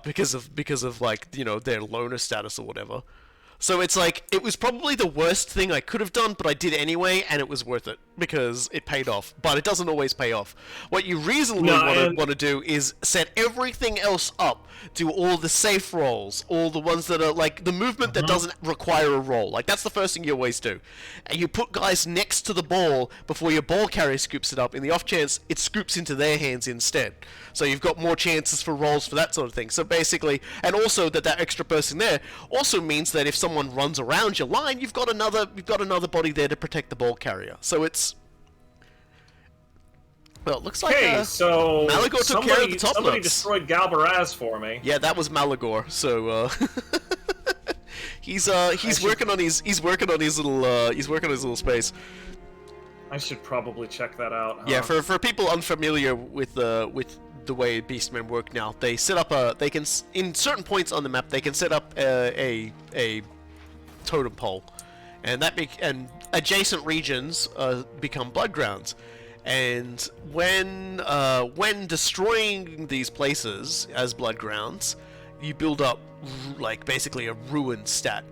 because of like, their loner status or whatever. So it's like, it was probably the worst thing I could have done, but I did anyway, and it was worth it, because it paid off. But it doesn't always pay off. What you reasonably want to do is set everything else up. Do all the safe rolls, all the ones that are, like, the movement that doesn't require a roll. Like, that's the first thing you always do. And you put guys next to the ball before your ball carrier scoops it up, in the off chance it scoops into their hands instead. So you've got more chances for rolls for that sort of thing. So basically, and also that extra person there also means that if someone runs around your line, you've got another body there to protect the ball carrier. So it's, well, it looks like so Malagor took care of the top somebody notes. Destroyed Galbaraz for me. Yeah, that was Malagor. So he's working on his little space. I should probably check that out. Huh? Yeah, for people unfamiliar with the way Beastmen work now, they set up in certain points on the map they can set up a totem pole, and and adjacent regions become blood grounds. And when destroying these places as blood grounds, you build up like basically a ruin stat,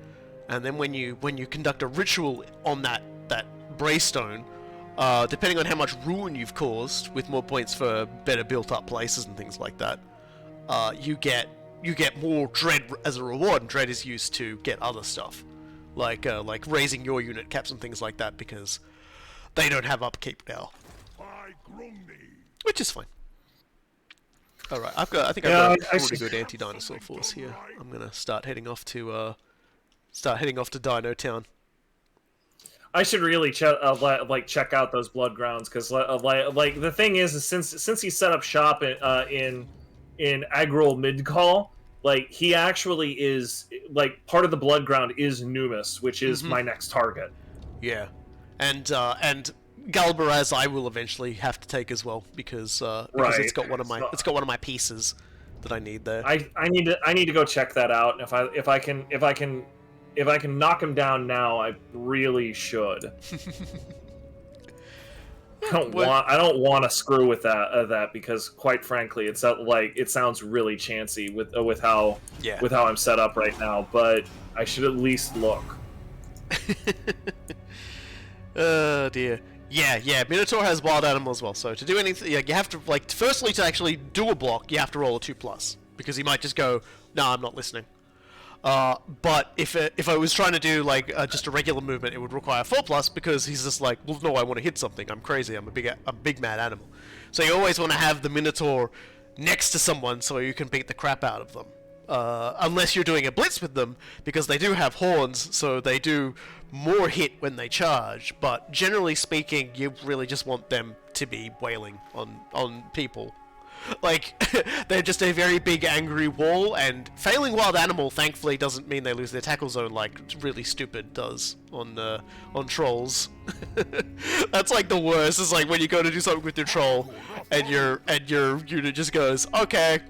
and then when you conduct a ritual on that Braystone, depending on how much ruin you've caused, with more points for better built up places and things like that, you get more dread as a reward, and dread is used to get other stuff, like raising your unit caps and things like that, because they don't have upkeep now, which is fine. All right, I think I've got a pretty good anti-dinosaur force here. I'm gonna start heading off to Dino Town. I should really check out those blood grounds, because like the thing is since he set up shop in Agril Midcall, like, he actually is, like, part of the blood ground is Numis, which is my next target. Yeah, and Galbaraz I will eventually have to take as well, because it's got one of my pieces that I need there. I need to go check that out. If I can knock him down now, I really should. I don't want to screw with that because, quite frankly, it sounds really chancy with how I'm set up right now. But I should at least look. Oh dear. Yeah, Minotaur has wild animal as well, so to do anything, you have to, like, firstly to actually do a block, you have to roll a 2+, because he might just go, nah, I'm not listening. But if I was trying to do, like, just a regular movement, it would require 4+, because he's just like, well, no, I want to hit something, I'm crazy, I'm a big mad animal. So you always want to have the Minotaur next to someone so you can beat the crap out of them. Unless you're doing a blitz with them, because they do have horns, so they do more hit when they charge, but generally speaking, you really just want them to be wailing on people. Like, they're just a very big angry wall, and failing wild animal, thankfully, doesn't mean they lose their tackle zone like really stupid does on trolls. That's like the worst, is like when you go to do something with your troll, and your unit just goes, okay,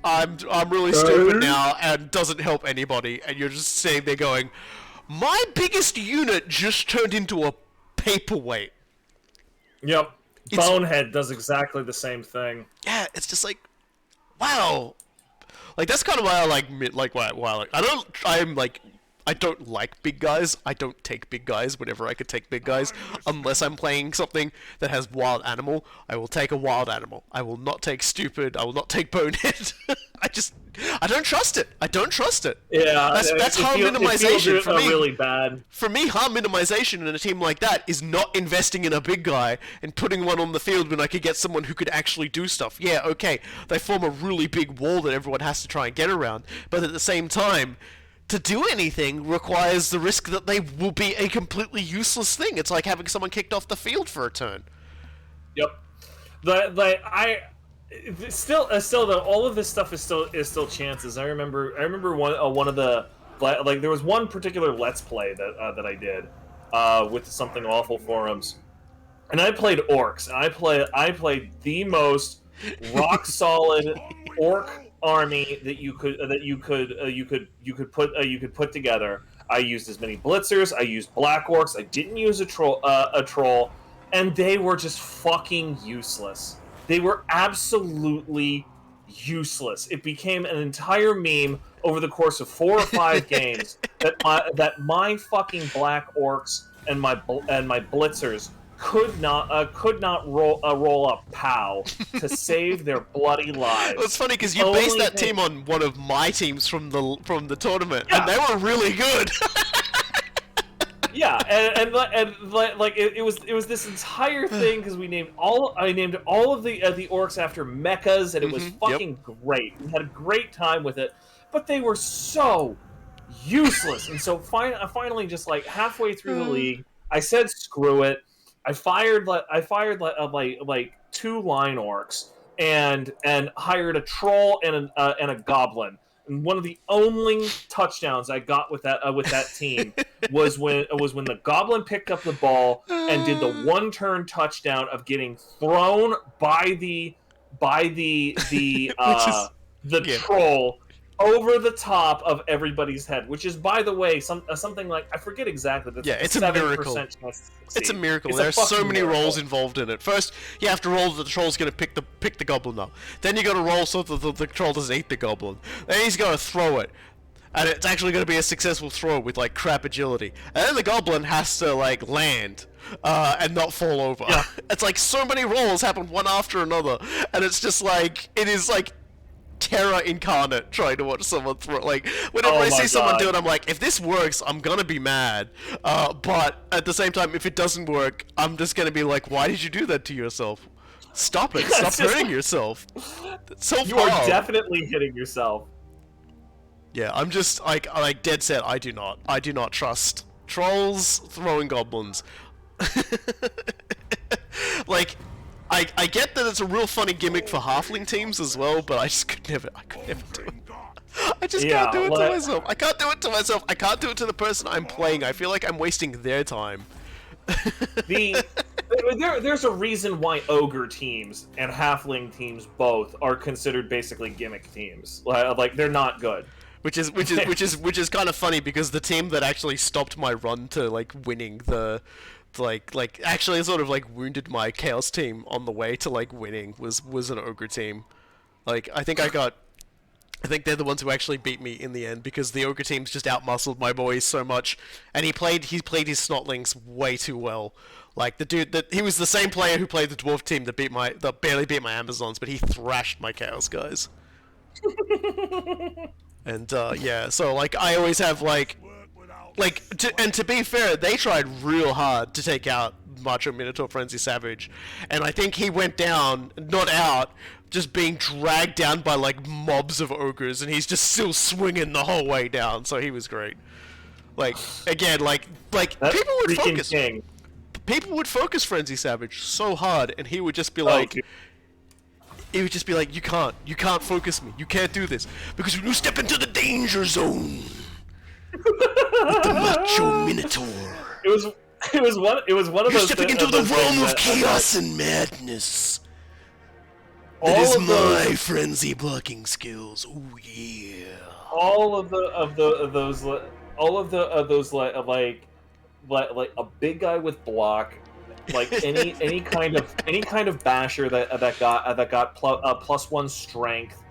I'm really stupid now, and doesn't help anybody, and you're just sitting there going, my biggest unit just turned into a paperweight. Yep. Bonehead does exactly the same thing. Yeah, it's just like, wow. Like, that's kind of why I I don't like big guys. I don't take big guys whenever I could take big guys. Unless I'm playing something that has wild animal, I will take a wild animal. I will not take stupid, I will not take bonehead. I don't trust it. I don't trust it. Yeah, that's harm minimization for me. Really bad. For me, harm minimization in a team like that is not investing in a big guy and putting one on the field when I could get someone who could actually do stuff. Yeah, okay, they form a really big wall that everyone has to try and get around, but at the same time, to do anything requires the risk that they will be a completely useless thing. It's like having someone kicked off the field for a turn. Yep. Still though, all of this stuff is still chances. I remember one of the, like, there was one particular Let's Play that I did with Something Awful forums, and I played Orcs, and I played the most rock solid orc army that you could put together. I used as many blitzers. I used black orcs. I didn't use a troll, and they were just fucking useless. They were absolutely useless. It became an entire meme over the course of 4 or 5 games that my fucking black orcs and my blitzers could not roll up POW to save their bloody lives. Well, it's funny because you based that team on one of my teams from the tournament, yeah. And they were really good. Yeah, and like it was this entire thing because I named all of the orcs after mechas, and it was fucking great. We had a great time with it, but they were so useless. And so finally, just like halfway through the league, I said screw it. I fired like 2 line orcs and hired a troll and a goblin. And one of the only touchdowns I got with that team was when the goblin picked up the ball and did the 1-turn touchdown of getting thrown by the troll over the top of everybody's head, which is, by the way, something like, I forget exactly. That's it's a miracle. It's a miracle. There's so many rolls involved in it. First, you have to roll that the troll's going to pick the goblin up. Then you got to roll so that the troll doesn't eat the goblin. Then he's going to throw it, and it's actually going to be a successful throw with like crap agility. And then the goblin has to like land and not fall over. Yeah. It's like so many rolls happen one after another, and it's just like it is like terror incarnate trying to watch someone throw. Like, whenever I see someone do it, I'm like, if this works, I'm gonna be mad. But at the same time, if it doesn't work, I'm just gonna be like, why did you do that to yourself? Stop it. Stop hurting yourself. Self-harm. You are definitely hitting yourself. Yeah, I'm just like dead set. I do not trust trolls throwing goblins. Like, I get that it's a real funny gimmick for halfling teams as well, but I could never do it. I just can't do it to myself. I can't do it to myself. I can't do it to the person I'm playing. I feel like I'm wasting their time. There's a reason why ogre teams and halfling teams both are considered basically gimmick teams. Like, they're not good. Which is kind of funny because the team that actually stopped my run to like winning the like actually sort of like wounded my chaos team on the way to like winning was an ogre team. Like, I think they're the ones who actually beat me in the end because the ogre teams just outmuscled my boys so much, and he played his snotlings way too well. Like the dude that he was the same player who played the dwarf team that barely beat my Amazons, but he thrashed my Chaos guys. And yeah, so like I always have like to be fair, they tried real hard to take out Macho Minotaur Frenzy Savage, and I think he went down, not out, just being dragged down by like mobs of ogres, and he's just still swinging the whole way down. So he was great. Like again, like That's people would focus. King. People would focus Frenzy Savage so hard, and he would just be like, he would just be like, you can't focus me, you can't do this, because when you step into the danger zone with the Macho Minotaur, It was one of you're those. stepping into the realm of chaos and madness. That is my frenzy blocking skills. Oh yeah. All of those like a big guy with block, like any kind of basher that got +1 strength,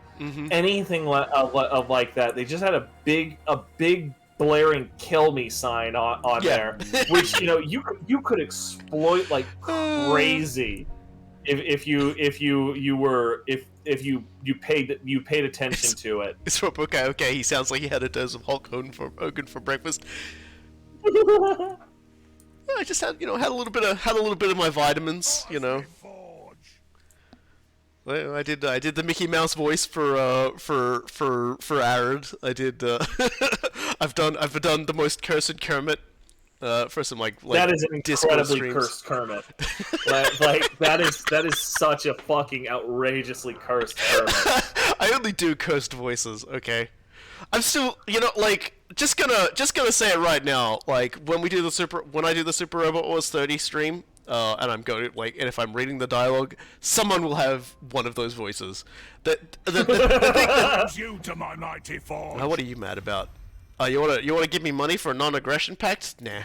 anything like that. They just had a big blaring kill me sign on there, which you could exploit like crazy if you paid attention to it. It's from okay. He sounds like he had a dose of Hulk Hogan for breakfast. I just had had a little bit of my vitamins, Well, I did the Mickey Mouse voice for Arid. I did I've done the most cursed Kermit for some like that is an Discord incredibly streams. cursed Kermit. like that is such a fucking outrageously cursed Kermit. I only do cursed voices, okay? I'm still, just gonna say it right now. Like when I do the Super Robot Wars 30 stream, and I'm going and if I'm reading the dialogue, someone will have one of those voices. The thing that, You to my mighty forge. what are you mad about? You wanna give me money for a non-aggression pact? Nah.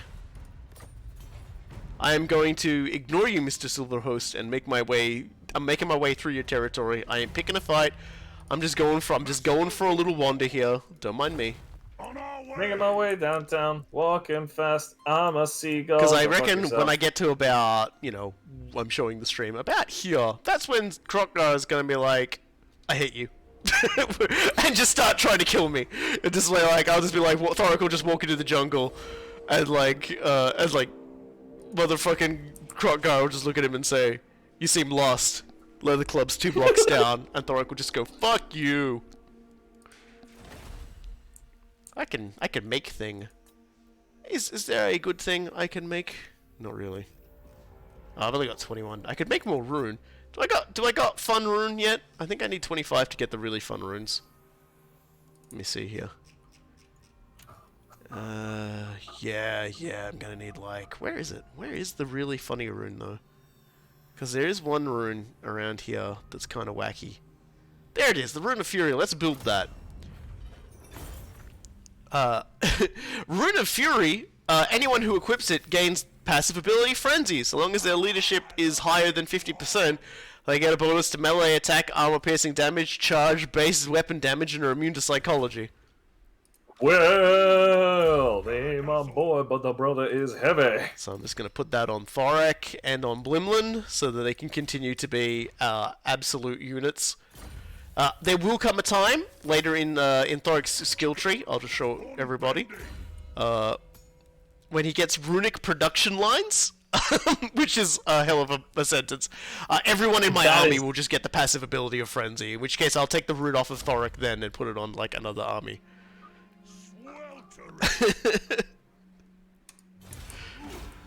I am going to ignore you, Mr. Silverhost, and make my way. I'm making my way through your territory. I ain't picking a fight. I'm just going for a little wander here. Don't mind me. On our way. Making my way downtown, walking fast. I'm a seagull. Because I Go fuck reckon yourself. when I get to about, I'm showing the stream about here. That's when Crocodile is gonna be like, I hate you. And just start trying to kill me. And just like I'll just be like, Thorek will just walk into the jungle, and motherfucking Crocodile will just look at him and say, "You seem lost. Leather Club's 2 blocks down," and Thorek will just go, "Fuck you." I can make thing. Is there a good thing I can make? Not really. Oh, I've only got 21. I could make more rune. Do I got fun rune yet? I think I need 25 to get the really fun runes. Let me see here. Yeah, I'm gonna need where is it? Where is the really funny rune though? Because there is one rune around here that's kind of wacky. There it is, the Rune of Fury. Let's build that. Rune of Fury, anyone who equips it gains passive ability Frenzy. So long as their leadership is higher than 50%, they get a bonus to melee attack, armor-piercing damage, charge, base weapon damage, and are immune to psychology. Well, they my boy, but the brother is heavy. So I'm just going to put that on Thorac and on Blimlin so that they can continue to be absolute units. There will come a time later in Thorek's skill tree, I'll just show everybody, when he gets runic production lines, which is a hell of a sentence. Everyone in my army will just get the passive ability of Frenzy, in which case I'll take the rune off of Thorek then and put it on another army.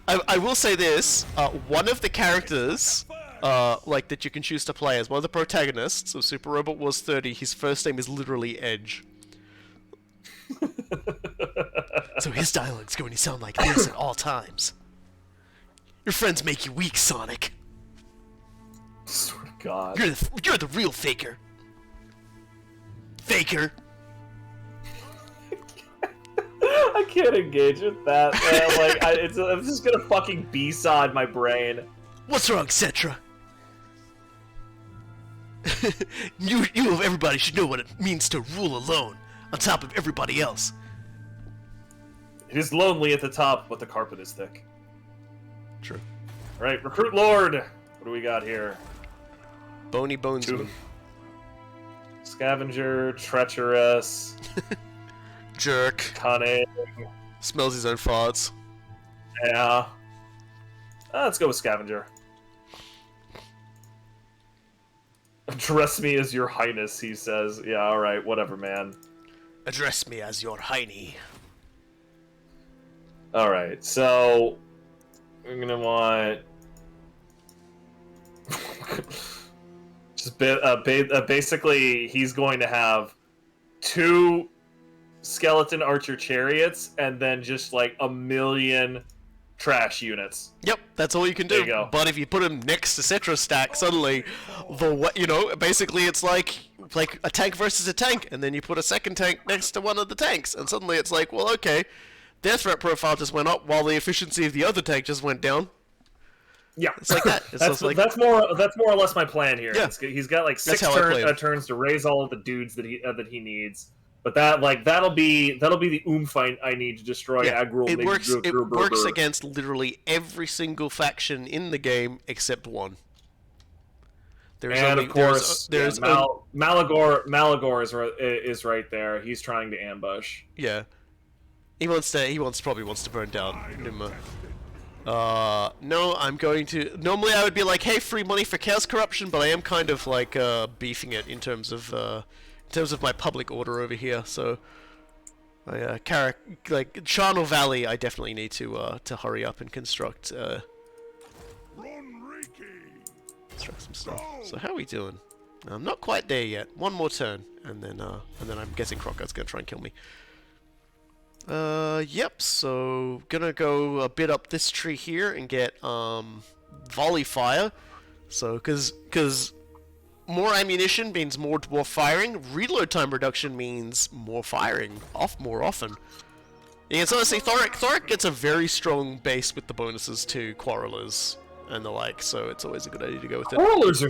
I will say this, one of the characters that you can choose to play as one of the protagonists of Super Robot Wars 30, his first name is literally Edge. So his dialogue's going to sound like this at all times. Your friends make you weak, Sonic. Swear to God. You're the real faker. Faker. I can't engage with that, man. I'm just gonna fucking B-side my brain. What's wrong, Settra? you of everybody should know what it means to rule alone, on top of everybody else. It is lonely at the top, but the carpet is thick. True. Right, Recruit Lord. What do we got here? Bony Bonesman. Scavenger, treacherous, Jerk. cunning. Smells his own farts. Yeah. Let's go with Scavenger. Address me as your highness, he says. Yeah, alright, whatever, man. Address me as your hiney. Alright, so... we're gonna want... just basically, he's going to have 2 skeleton archer chariots, and then just like 1,000,000 trash units. Yep, that's all you can do. There you go. But if you put him next to Settra stack, suddenly, basically it's like a tank versus a tank, and then you put a second tank next to one of the tanks, and suddenly it's like, well, okay, their threat profile just went up while the efficiency of the other tank just went down. Yeah, it's like that. It's that's more or less my plan here. Yeah. He's got like 6 turns to raise all of the dudes that he needs. But that'll be the oomph I need to destroy Agrul. It works against literally every single faction in the game except one. Malagor is right there. He's trying to ambush. Yeah, he probably wants to burn down Numa. No, I'm going to... Normally I would be like, hey, free money for Chaos Corruption, but I am kind of like beefing it in terms of my public order over here. So, Charnel Valley, I definitely need to hurry up and construct some stuff. So how are we doing? I'm not quite there yet. One more turn, and then I'm guessing Crocod's gonna try and kill me. Yep, so gonna go a bit up this tree here and get, volley fire. So, cause more ammunition means more dwarf firing, reload time reduction means more firing, more often. You can sort of see Thorek gets a very strong base with the bonuses to Quarrelers and the like, so it's always a good idea to go with it. Quarrelers are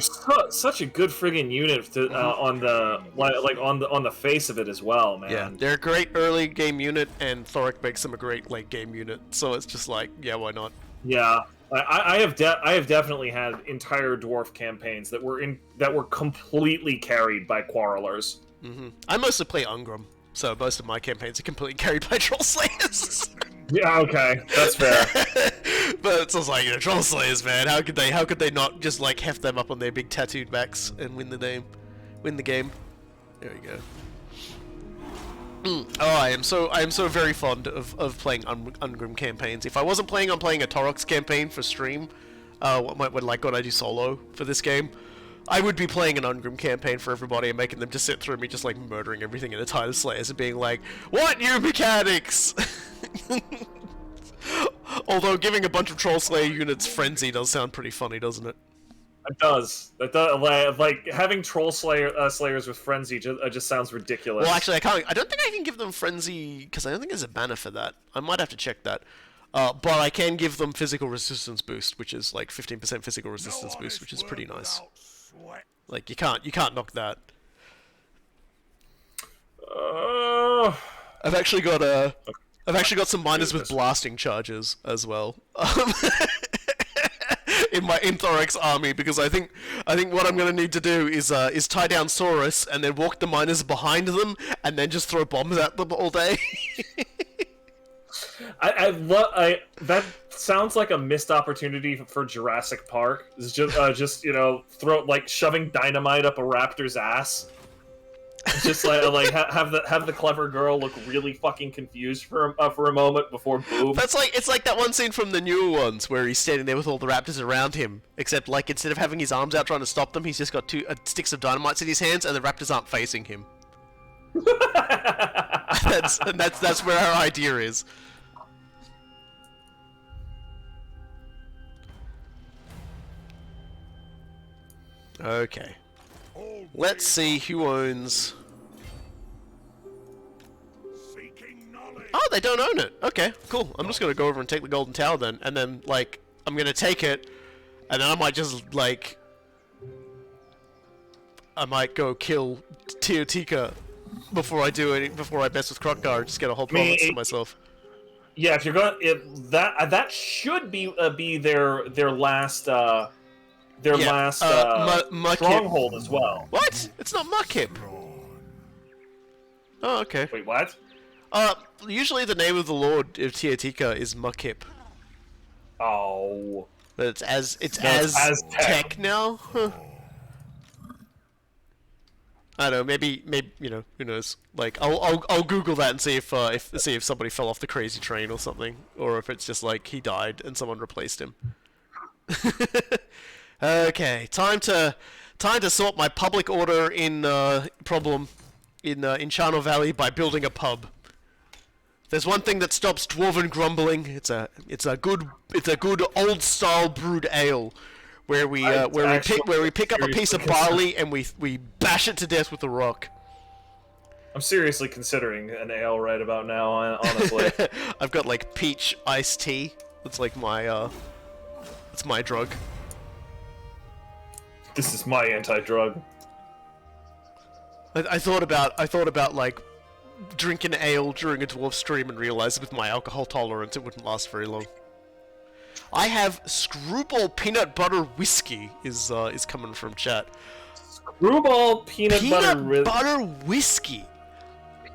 such a good friggin' unit to, on the face of it as well, man. Yeah, they're a great early game unit, and Thorek makes them a great late game unit. So it's just like, yeah, why not? Yeah, I have definitely had entire dwarf campaigns that were completely carried by Quarrelers. I mostly play Ungrum, so most of my campaigns are completely carried by Troll Slayers. Yeah, okay, that's fair. But it's also like, Troll Slayers, man. How could they not just like heft them up on their big tattooed backs and win the game? There we go. Oh, I am so very fond of playing Ungrim campaigns. If I wasn't planning on playing a Thorac campaign for stream, when I do solo for this game, I would be playing an Ungrim campaign for everybody and making them just sit through me, just like murdering everything in the Titan Slayers and being like, "What new mechanics?" Although giving a bunch of Troll Slayer units frenzy does sound pretty funny, doesn't it? It does. Like having Troll Slayers with frenzy just sounds ridiculous. Well, actually, I don't think I can give them frenzy because I don't think there's a banner for that. I might have to check that. But I can give them physical resistance boost, which is like 15% physical resistance boost, which is pretty nice. Like you can't knock that. I've actually got some miners with blasting charges as well. in Thorek's army, because I think what I'm gonna need to do is tie down Saurus and then walk the miners behind them and then just throw bombs at them all day. That sounds like a missed opportunity for Jurassic Park. It's just shoving dynamite up a raptor's ass. Just have the clever girl look really fucking confused for a moment before boom. It's like that one scene from the newer ones where he's standing there with all the raptors around him, except like instead of having his arms out trying to stop them, he's just got two sticks of dynamite in his hands, and the raptors aren't facing him. that's where our idea is. Okay. Let's see who owns... Oh, they don't own it. Okay, cool. I'm just gonna go over and take the Golden Tower then, and then, like, I'm gonna take it, and then I might just, like... I might go kill Teotika before I mess with Krokgar, just get a whole province to myself. Yeah, if you're going, if that should be their last stronghold as well. What? It's not Mukhip. Oh, okay. Wait, what? Usually the name of the Lord of Tiatika is Mukhip. Oh. But it's as tech now? Huh. I don't know, maybe who knows? Like I'll Google that and see if somebody fell off the crazy train or something, or if it's just like he died and someone replaced him. Okay, time to sort my public order in problem in Charnel Valley by building a pub. There's one thing that stops dwarven grumbling. It's a good old style brewed ale, where we pick up a piece of barley and we bash it to death with a rock. I'm seriously considering an ale right about now, honestly. I've got like peach iced tea. That's like my it's my drug. This is my anti-drug. I thought about like drinking ale during a dwarf stream and realized with my alcohol tolerance it wouldn't last very long. I have Screwball peanut butter whiskey is coming from chat. Screwball peanut butter whiskey.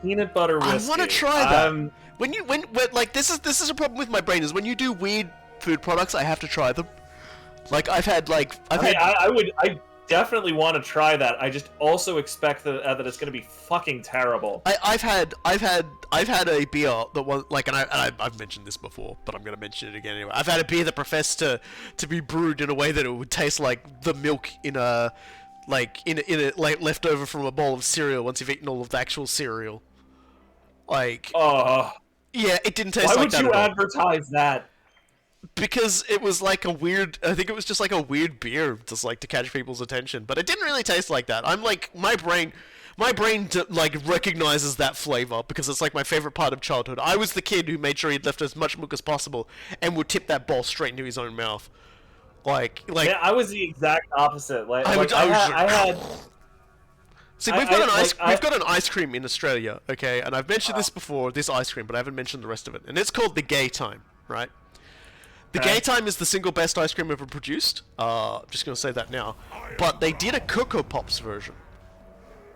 Peanut butter whiskey. I want to try that. When like this is a problem with my brain is when you do weird food products I have to try them. Like I definitely want to try that. I just also expect that it's going to be fucking terrible. I've had a beer that was like, and I've mentioned this before, but I'm going to mention it again anyway. I've had a beer that professed to be brewed in a way that it would taste like the milk in a left over from a bowl of cereal once you've eaten all of the actual cereal. Like, yeah, it didn't taste like that. Why would you advertise that? Because it was like a weird, I think it was just like a weird beer, just like to catch people's attention. But it didn't really taste like that. I'm like, my brain like recognizes that flavor because it's like my favorite part of childhood. I was the kid who made sure he'd left as much milk as possible and would tip that bowl straight into his own mouth. Like. Yeah, I was the exact opposite. Like, I had. See, we've got an ice cream in Australia, okay? And I've mentioned this before, this ice cream, but I haven't mentioned the rest of it. And it's called the Gay Time, right? The Gay Time is the single best ice cream ever produced. Just gonna say that now. But they did a Cocoa Pops version.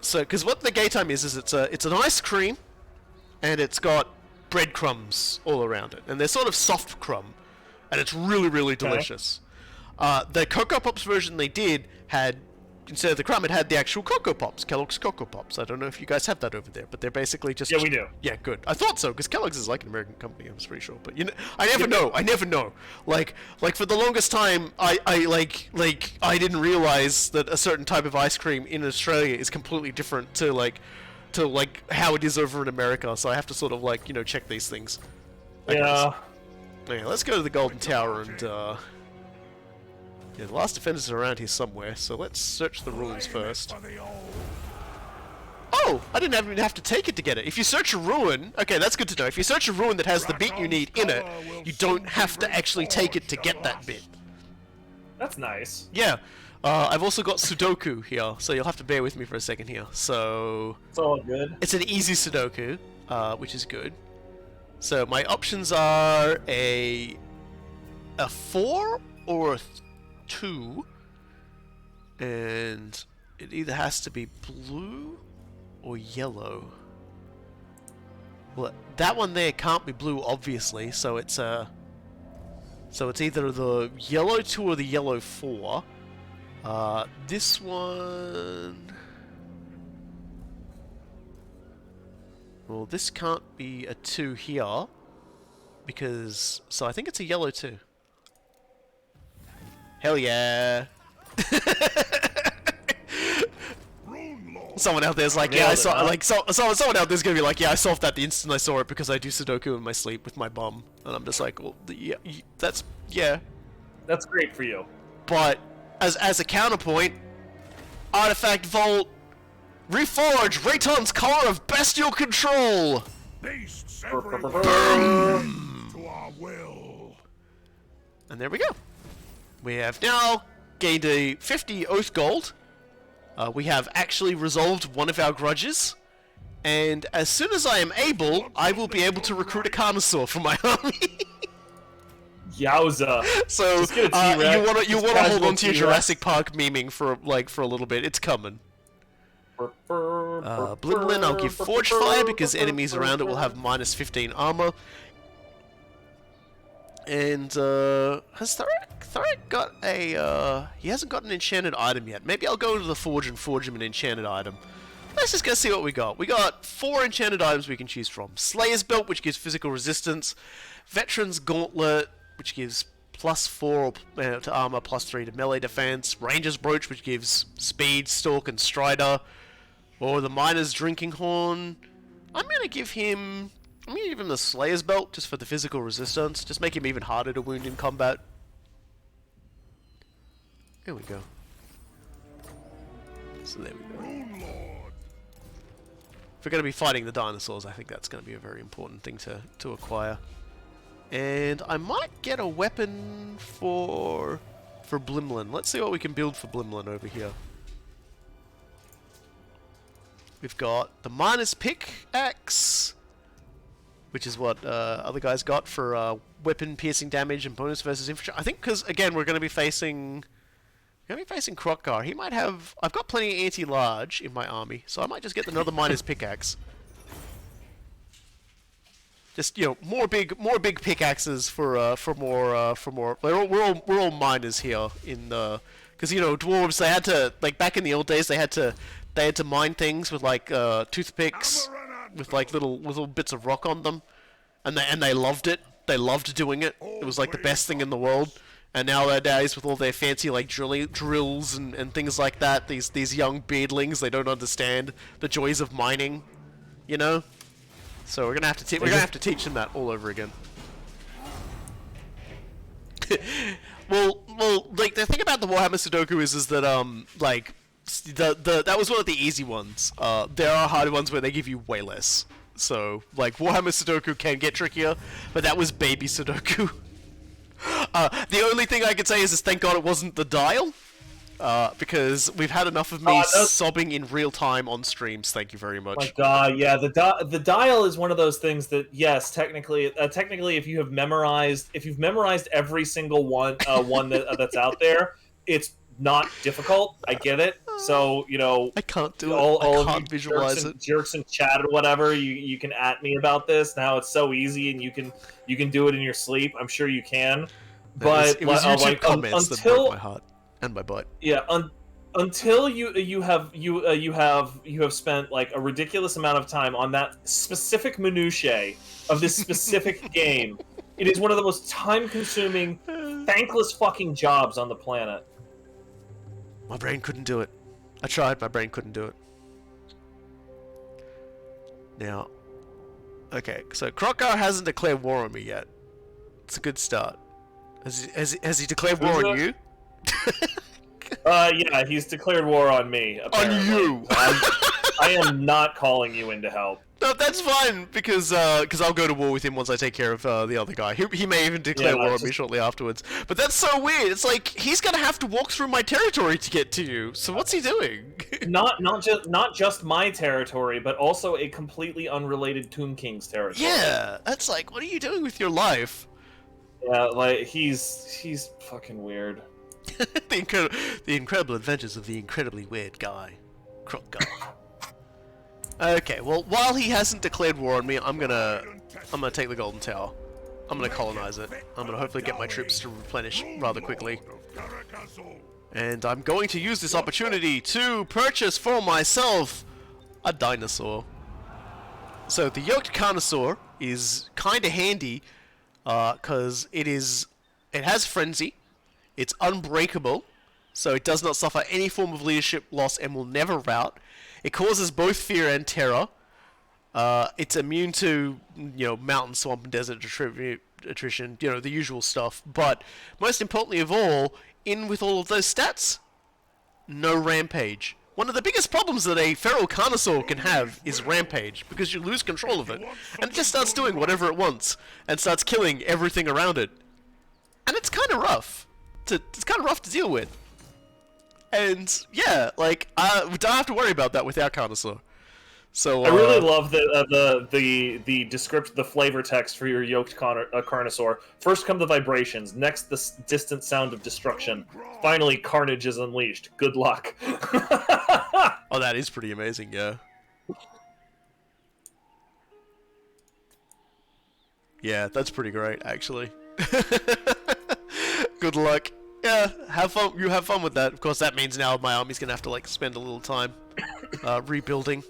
So, because what the Gay Time is it's an ice cream, and it's got breadcrumbs all around it, and they're sort of soft crumb, and it's really, really delicious. The Cocoa Pops version they did had, instead of the crumb, it had the actual Cocoa Pops, Kellogg's Cocoa Pops. I don't know if you guys have that over there, but they're basically just... Yeah, we do. Yeah, good. I thought so, because Kellogg's is like an American company, I'm pretty sure. But, you know, I never know. Like for the longest time, I didn't realize that a certain type of ice cream in Australia is completely different to how it is over in America, so I have to sort of, like, you know, check these things. Yeah. Yeah, let's go to the Golden Tower and, yeah, the last defenders are around here somewhere, so let's search the ruins first. Oh! I didn't even have to take it to get it. If you search a ruin... Okay, that's good to know. If you search a ruin that has the bit you need in it, you don't have to actually take it to get that bit. That's nice. Yeah. I've also got Sudoku here, so you'll have to bear with me for a second here. So... It's all good. It's an easy Sudoku, which is good. So my options are a 4 or a 2, and it either has to be blue or yellow. Well, that one there can't be blue, obviously, so it's either the yellow 2 or the yellow 4. This one... Well, this can't be a 2 here, because... So I think it's a yellow 2. Hell yeah! Someone out there's like, yeah, I saw, like, someone out there's gonna be like, yeah, I solved that the instant I saw it because I do Sudoku in my sleep with my bum, and I'm just like, well, yeah, that's great for you. But as a counterpoint, Artifact Vault, reforge Rayton's Collar of Bestial Control. Beasts everywhere to our will. And there we go. We have now gained a 50 Oath Gold. We have actually resolved one of our grudges. And as soon as I am able, I will be able to recruit a Carnosaur for my army. Yowza. So Just get a T-Rex. you wanna hold on to your Jurassic Park memeing for a little bit. It's coming. Blimblin, I'll give Forge Fire because enemies around it will have minus 15 armor. And has Thorek got a he hasn't got an enchanted item yet. Maybe I'll go to the forge and forge him an enchanted item. Let's just go see what we got. We got 4 enchanted items we can choose from. Slayer's Belt, which gives physical resistance. Veteran's Gauntlet, which gives +4 to armor, +3 to melee defense. Ranger's Brooch, which gives speed, stalk, and strider. Or the Miner's Drinking Horn. I'm gonna give him the Slayer's Belt just for the physical resistance. Just make him even harder to wound in combat. Here we go. So there we go. If we're going to be fighting the dinosaurs, I think that's going to be a very important thing to acquire. And I might get a weapon for Blimblin. Let's see what we can build for Blimblin over here. We've got the Miner's Pickaxe, which is what other guys got for weapon piercing damage and bonus versus infantry. I think because again we're going to be facing Krokkar. He might have. I've got plenty of anti-large in my army, so I might just get another Miner's Pickaxe. Just more big pickaxes for more. We're all miners here in the because dwarves they had to back in the old days they had to mine things with toothpicks with little bits of rock on them, and they loved it. They loved doing it. It was like the best thing in the world. And nowadays, with all their fancy drills and things like that, these young beardlings they don't understand the joys of mining, So we're gonna have to teach them that all over again. well, the thing about the Warhammer Sudoku is that that was one of the easy ones. There are harder ones where they give you way less. So Warhammer Sudoku can get trickier, but that was baby Sudoku. The only thing I could say is thank God it wasn't the dial, because we've had enough of me sobbing in real time on streams. Thank you very much. My God, yeah, the dial is one of those things that yes, technically, if you've memorized every single one that's out there, it's not difficult. I get it. So I can't do it. All I can't of you visualize it. Jerks in chat or whatever, you can at me about this. Now it's so easy, and you can do it in your sleep. I'm sure you can. But it was YouTube comments that broke my heart and my butt. Yeah, until you have spent a ridiculous amount of time on that specific minutiae of this specific game. It is one of the most time-consuming, thankless fucking jobs on the planet. My brain couldn't do it. I tried, my brain couldn't do it. Now, okay, so Krokkar hasn't declared war on me yet. It's a good start. Has he declared war on you? Yeah, he's declared war on me. Apparently. On you! I am not calling you in to help. No, that's fine, because I'll go to war with him once I take care of the other guy. He may even declare war on me shortly afterwards. But that's so weird. It's like, he's gonna have to walk through my territory to get to you. So what's he doing? not just my territory, but also a completely unrelated Tomb King's territory. Yeah, that's like, what are you doing with your life? Yeah, he's fucking weird. the incredible adventures of the incredibly weird guy, Krokkar. Okay, well, while he hasn't declared war on me, I'm gonna take the Golden Tower. I'm gonna colonize it. I'm gonna hopefully get my troops to replenish rather quickly. And I'm going to use this opportunity to purchase for myself a dinosaur. So the Yoked Carnosaur is kinda handy, cause it has Frenzy, it's unbreakable, so it does not suffer any form of leadership loss and will never rout. It causes both fear and terror. It's immune to, mountain, swamp, and desert attrition, the usual stuff. But most importantly of all, in with all of those stats, no rampage. One of the biggest problems that a feral Carnosaur can have is rampage, because you lose control of it, and it just starts doing whatever it wants, and starts killing everything around it. And it's kind of rough. It's kind of rough to deal with. And, yeah, we don't have to worry about that with our Carnosaur. So I really love the description, the flavor text for your yoked Carnosaur. First come the vibrations, next the distant sound of destruction. Finally, carnage is unleashed. Good luck. Oh, that is pretty amazing, yeah. Yeah, that's pretty great, actually. Good luck. Yeah, have fun. You have fun with that. Of course, that means now my army's gonna have to like spend a little time rebuilding.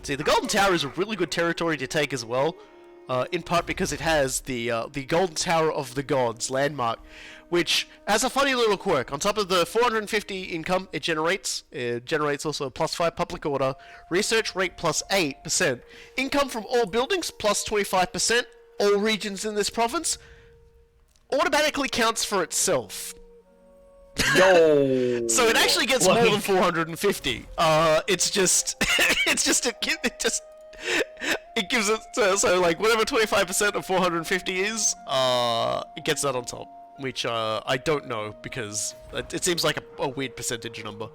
See, the Golden Tower is a really good territory to take as well, in part because it has the Golden Tower of the Gods landmark, which has a funny little quirk. On top of the 450 income it generates also a +5 public order, research rate +8%, income from all buildings +25%, all regions in this province, automatically counts for itself. Yo. So it actually gets more than 450. It's just, it gives it, so like whatever 25% of 450 is, it gets that on top. Which, I don't know, because it seems like a weird percentage number.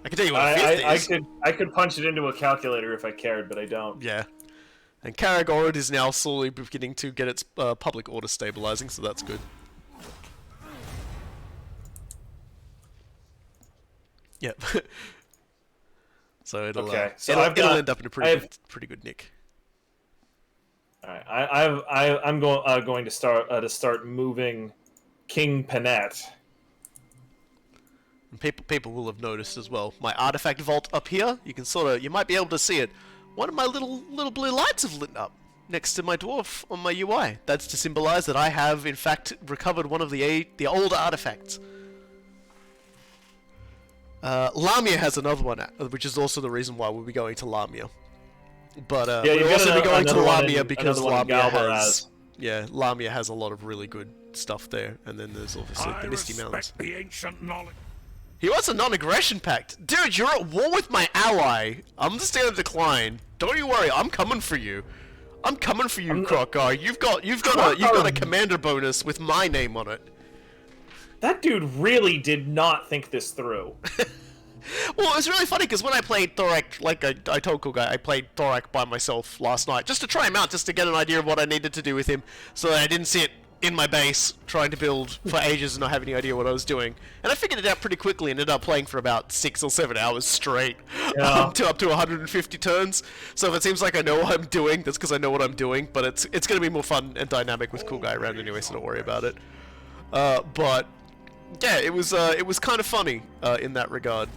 I can tell you what a fifth is. I could punch it into a calculator if I cared, but I don't. Yeah. And Karagorod is now slowly beginning to get its public order stabilizing, so that's good. Yep. So it'll, okay. So it'll end up in a pretty good nick. All right, I'm going to start moving King Panette. And people will have noticed as well. My artifact vault up here, you might be able to see it. One of my little blue lights have lit up next to my dwarf on my UI. That's to symbolize that I have in fact recovered one of the old artifacts. Lamia has another one, which is also the reason why we'll be going to Lamia. But we'll also be going to Lamia because Lamia has a lot of really good stuff there, and then there's obviously the Misty Mountains. The ancient knowledge. He wants a non-aggression pact. Dude, you're at war with my ally. I'm just gonna decline. Don't you worry, I'm coming for you. I'm coming for you, Crockguy. You've got a commander bonus with my name on it. That dude really did not think this through. Well, it was really funny because when I played Thorek, like I told Coolguye, I played Thorac by myself last night just to try him out, just to get an idea of what I needed to do with him, so that I didn't sit in my base trying to build for ages and not have any idea what I was doing. And I figured it out pretty quickly and ended up playing for about 6 or 7 hours straight, up to 150 turns. So if it seems like I know what I'm doing, that's because I know what I'm doing. But it's going to be more fun and dynamic with Coolguye around anyway, so don't worry about it. But yeah, it was kind of funny in that regard.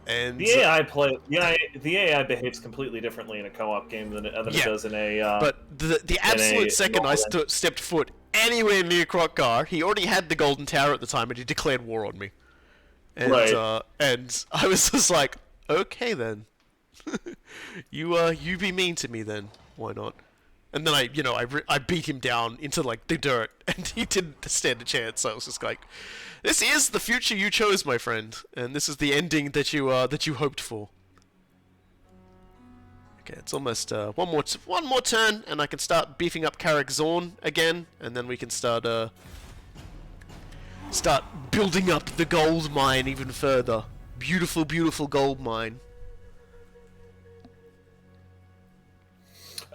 And the AI behaves completely differently in a co-op game than it does in a. But the absolute second I stepped foot anywhere near Crockguy, he already had the Golden Tower at the time, and he declared war on me. And, and I was just like, okay then, you be mean to me then, why not? And then I beat him down into like the dirt, and he didn't stand a chance. So I was just like, this is the future you chose, my friend, and this is the ending that you hoped for. Okay, it's almost one more turn, and I can start beefing up Karak Zorn again, and then we can start building up the gold mine even further. Beautiful, beautiful gold mine.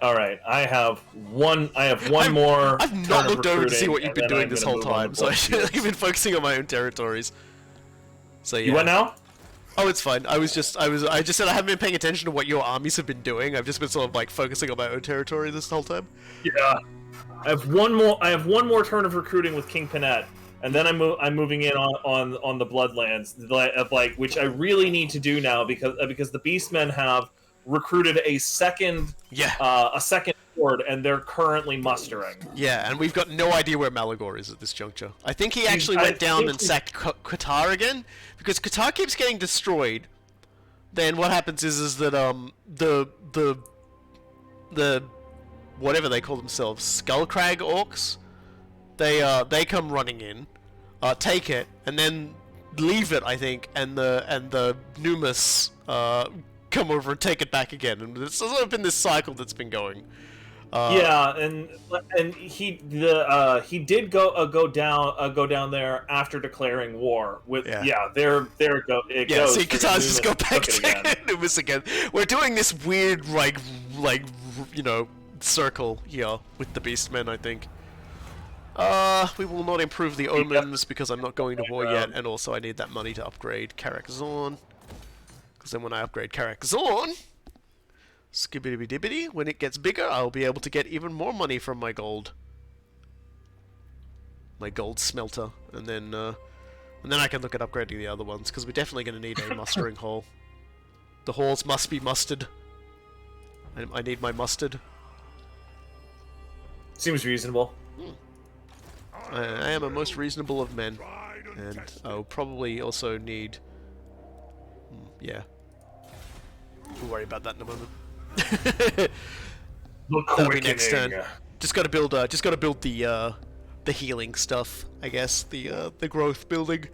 All right, I have one more. I've not looked over to see what you've been doing this whole time, so I've been focusing on my own territories. So yeah. You went now? Oh, it's fine. I just said I haven't been paying attention to what your armies have been doing. I've just been sort of like focusing on my own territory this whole time. Yeah. I have one more turn of recruiting with King Panette, and then I'm moving in on the Bloodlands, which I really need to do now because the Beastmen have recruited a second horde, and they're currently mustering. Yeah, and we've got no idea where Malagor is at this juncture. I think he actually went down and sacked Qatar again, because Qatar keeps getting destroyed. Then what happens is that the whatever they call themselves, Skullcrag Orcs, they come running in, take it, and then leave it, I think, and the Numus come over and take it back again, and it's sort of been this cycle that's been going. Yeah, and he did go down there after declaring war. With there it goes. See, Katars just go back again. to this again. We're doing this weird like circle here with the Beastmen, I think. We will not improve the omens because I'm not going to war yet, and also I need that money to upgrade Karak Zorn. Because then when I upgrade Karak Zorn, skibbity dibbity, when it gets bigger, I'll be able to get even more money from my gold smelter, and then I can look at upgrading the other ones, because we're definitely going to need a mustering hall. The halls must be mustered. I need my mustard. Seems reasonable. I am a most reasonable of men, and I'll probably also need. Yeah. We'll worry about that in a moment. That'll be next turn. Just gotta build the healing stuff, I guess. The growth building.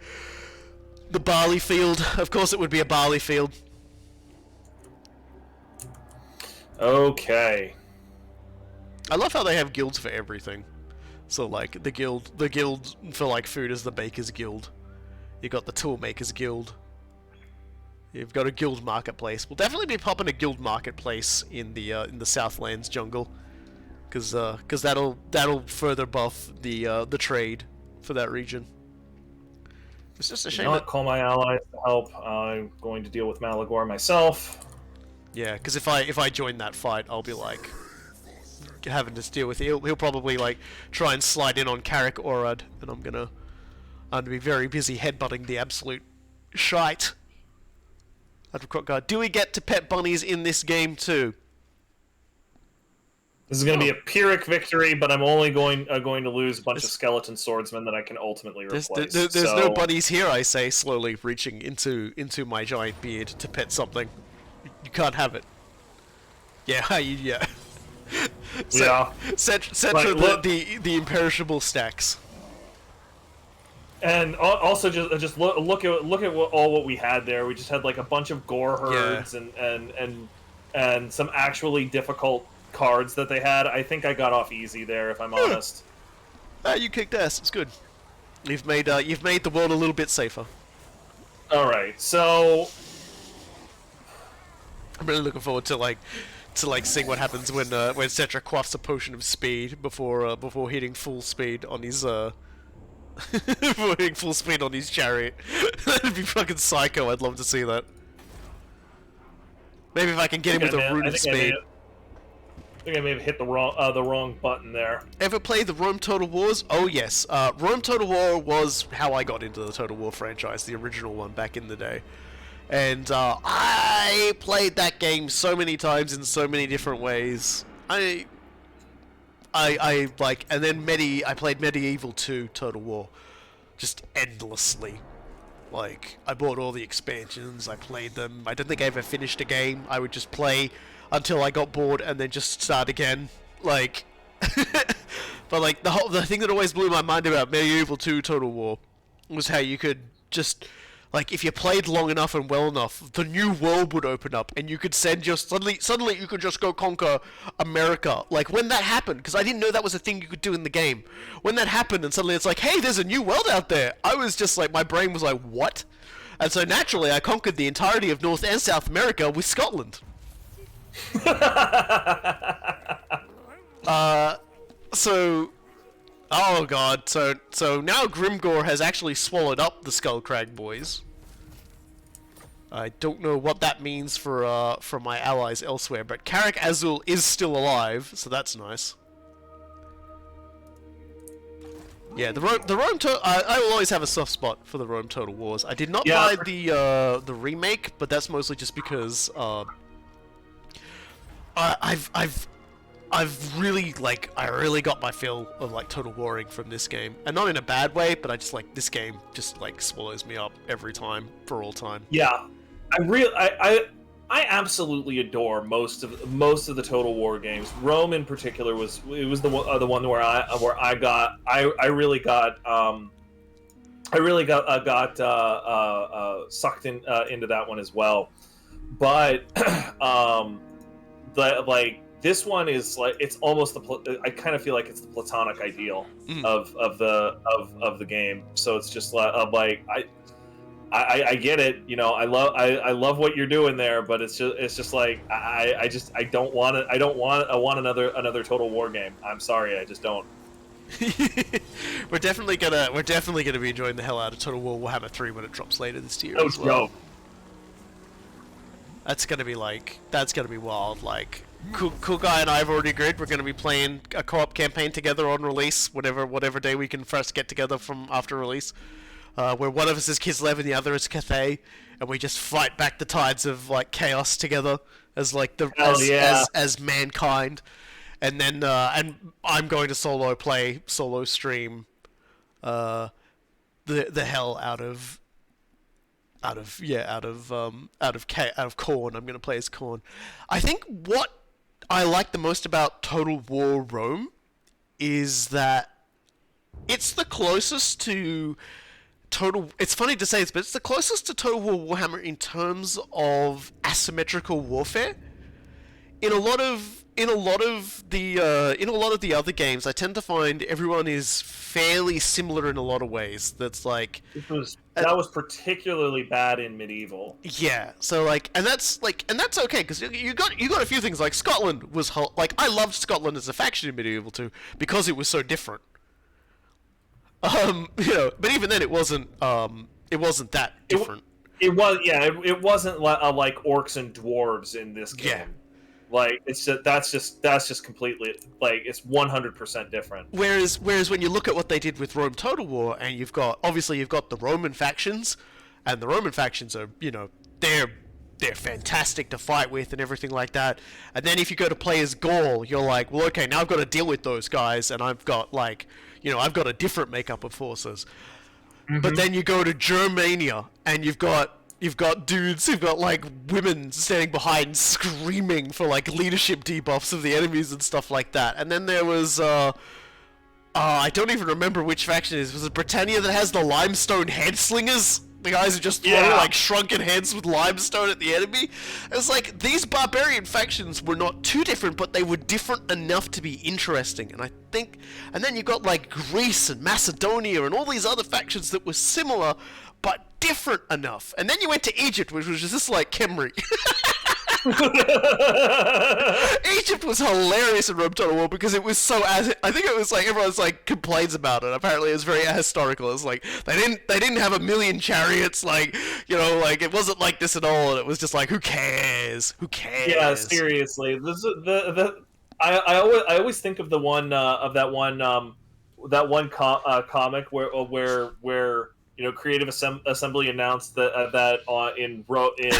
The barley field. Of course, it would be a barley field. Okay. I love how they have guilds for everything. So like the guild for like food is the Baker's Guild. You got the Toolmaker's Guild. You've got a guild marketplace. We'll definitely be popping a guild marketplace in the Southlands jungle, because that'll further buff the trade for that region. It's just a shame. Not call my allies to help. I'm going to deal with Malagor myself. Yeah, because if I join that fight, I'll be like having to deal with it. He'll probably like try and slide in on Karak Orad, and I'm gonna be very busy headbutting the absolute shite. Do we get to pet bunnies in this game too? This is going to be a Pyrrhic victory, but I'm only going to lose a bunch of skeleton swordsmen that I can ultimately replace. There's no bunnies here, I say, slowly reaching into my giant beard to pet something. You can't have it. Yeah, yeah. Settra the imperishable stacks. And also just look at what we had there. We just had like a bunch of gore herds and some actually difficult cards that they had. I think I got off easy there, if I'm honest. You kicked ass. It's good. You've made the world a little bit safer. All right, so I'm really looking forward to seeing what happens when Settra quaffs a potion of speed before hitting full speed on his before hitting full speed on his chariot. That'd be fucking psycho. I'd love to see that. Maybe if I can get him with a rune of speed. I think I may have hit the wrong button there. Ever played the Rome Total Wars? Oh yes. Rome Total War was how I got into the Total War franchise, the original one back in the day. And I played that game so many times in so many different ways. I like, and then I played Medieval 2 Total War, just endlessly. Like, I bought all the expansions, I played them. I don't think I ever finished a game. I would just play until I got bored and then just start again. Like, but like the thing that always blew my mind about Medieval 2 Total War was how you could just, like, if you played long enough and well enough, the new world would open up, and you could suddenly you could just go conquer America. Like, when that happened, because I didn't know that was a thing you could do in the game. When that happened, and suddenly it's like, hey, there's a new world out there. I was just like, my brain was like, what? And so naturally, I conquered the entirety of North and South America with Scotland. Oh god, so now Grimgor has actually swallowed up the Skullcrag boys. I don't know what that means for my allies elsewhere, but Karak Azul is still alive, so that's nice. Yeah, the Rome I will always have a soft spot for the Rome Total Wars. I did not buy the remake, but that's mostly just because I've really, like, I really got my fill of, like, Total Warring from this game. And not in a bad way, but I just, like, this game just, like, swallows me up every time, for all time. Yeah. I absolutely adore most of the Total War games. Rome in particular was the one where I really got sucked into that one as well. But This one is like it's almost I kind of feel like it's the platonic ideal of the game. So it's just like I get it. You know, I love what you're doing there, but it's just like I don't want it. I want another Total War game. I'm sorry, I just don't. we're definitely gonna be enjoying the hell out of Total War Warhammer 3 when it drops later this year as well. Dope. That's gonna be wild. Like, Coolguye and I have already agreed we're gonna be playing a co-op campaign together on release, whatever day we can first get together from after release. Where one of us is Kislev and the other is Cathay, and we just fight back the tides of like chaos together as like as mankind. And then and I'm going to solo stream the hell out of Khorne. I'm gonna play as Khorne. I think what I like the most about Total War Rome is that it's the closest to it's funny to say this, but it's the closest to Total War Warhammer in terms of asymmetrical warfare. In a lot of the other games, I tend to find everyone is fairly similar in a lot of ways. That's like that was particularly bad in medieval. Yeah, so like, and that's okay because you got a few things like Scotland was like I loved Scotland as a faction in medieval too because it was so different. You know, but even then it wasn't that different. It wasn't like orcs and dwarves in this game. Yeah. Like that's just completely like it's 100% different. Whereas when you look at what they did with Rome Total War, and you've got the Roman factions, and the Roman factions are, you know, they're fantastic to fight with and everything like that. And then if you go to play as Gaul, you're like, well, okay, now I've got to deal with those guys, and I've got like, you know, I've got a different makeup of forces. Mm-hmm. But then you go to Germania, and you've got dudes who've got like women standing behind screaming for like leadership debuffs of the enemies and stuff like that. And then there was I don't even remember which faction it is. Was it Britannia that has the limestone head slingers? The guys who just throw like shrunken heads with limestone at the enemy. It was like these barbarian factions were not too different, but they were different enough to be interesting. And I think, and then you got like Greece and Macedonia and all these other factions that were similar, but different enough. And then you went to Egypt, which was just like Khemri. Egypt was hilarious in Rome Total War because it was so I think it was like everyone's like complains about it. Apparently, it was very ahistorical. It's like they didn't have a million chariots, like, you know, like it wasn't like this at all. And it was just like, who cares? Who cares? Yeah, seriously. This is I always think of the one comic where you know, Creative Assembly announced that in Rome 2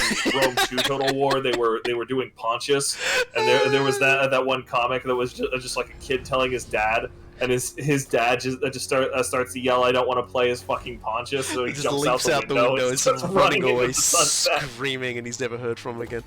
Total War they were doing Pontius, and there was that one comic that was just like a kid telling his dad, and his dad just starts to yell, "I don't want to play as fucking Pontius," so he just jumps leaps out the window and starts running away, screaming, and he's never heard from him again.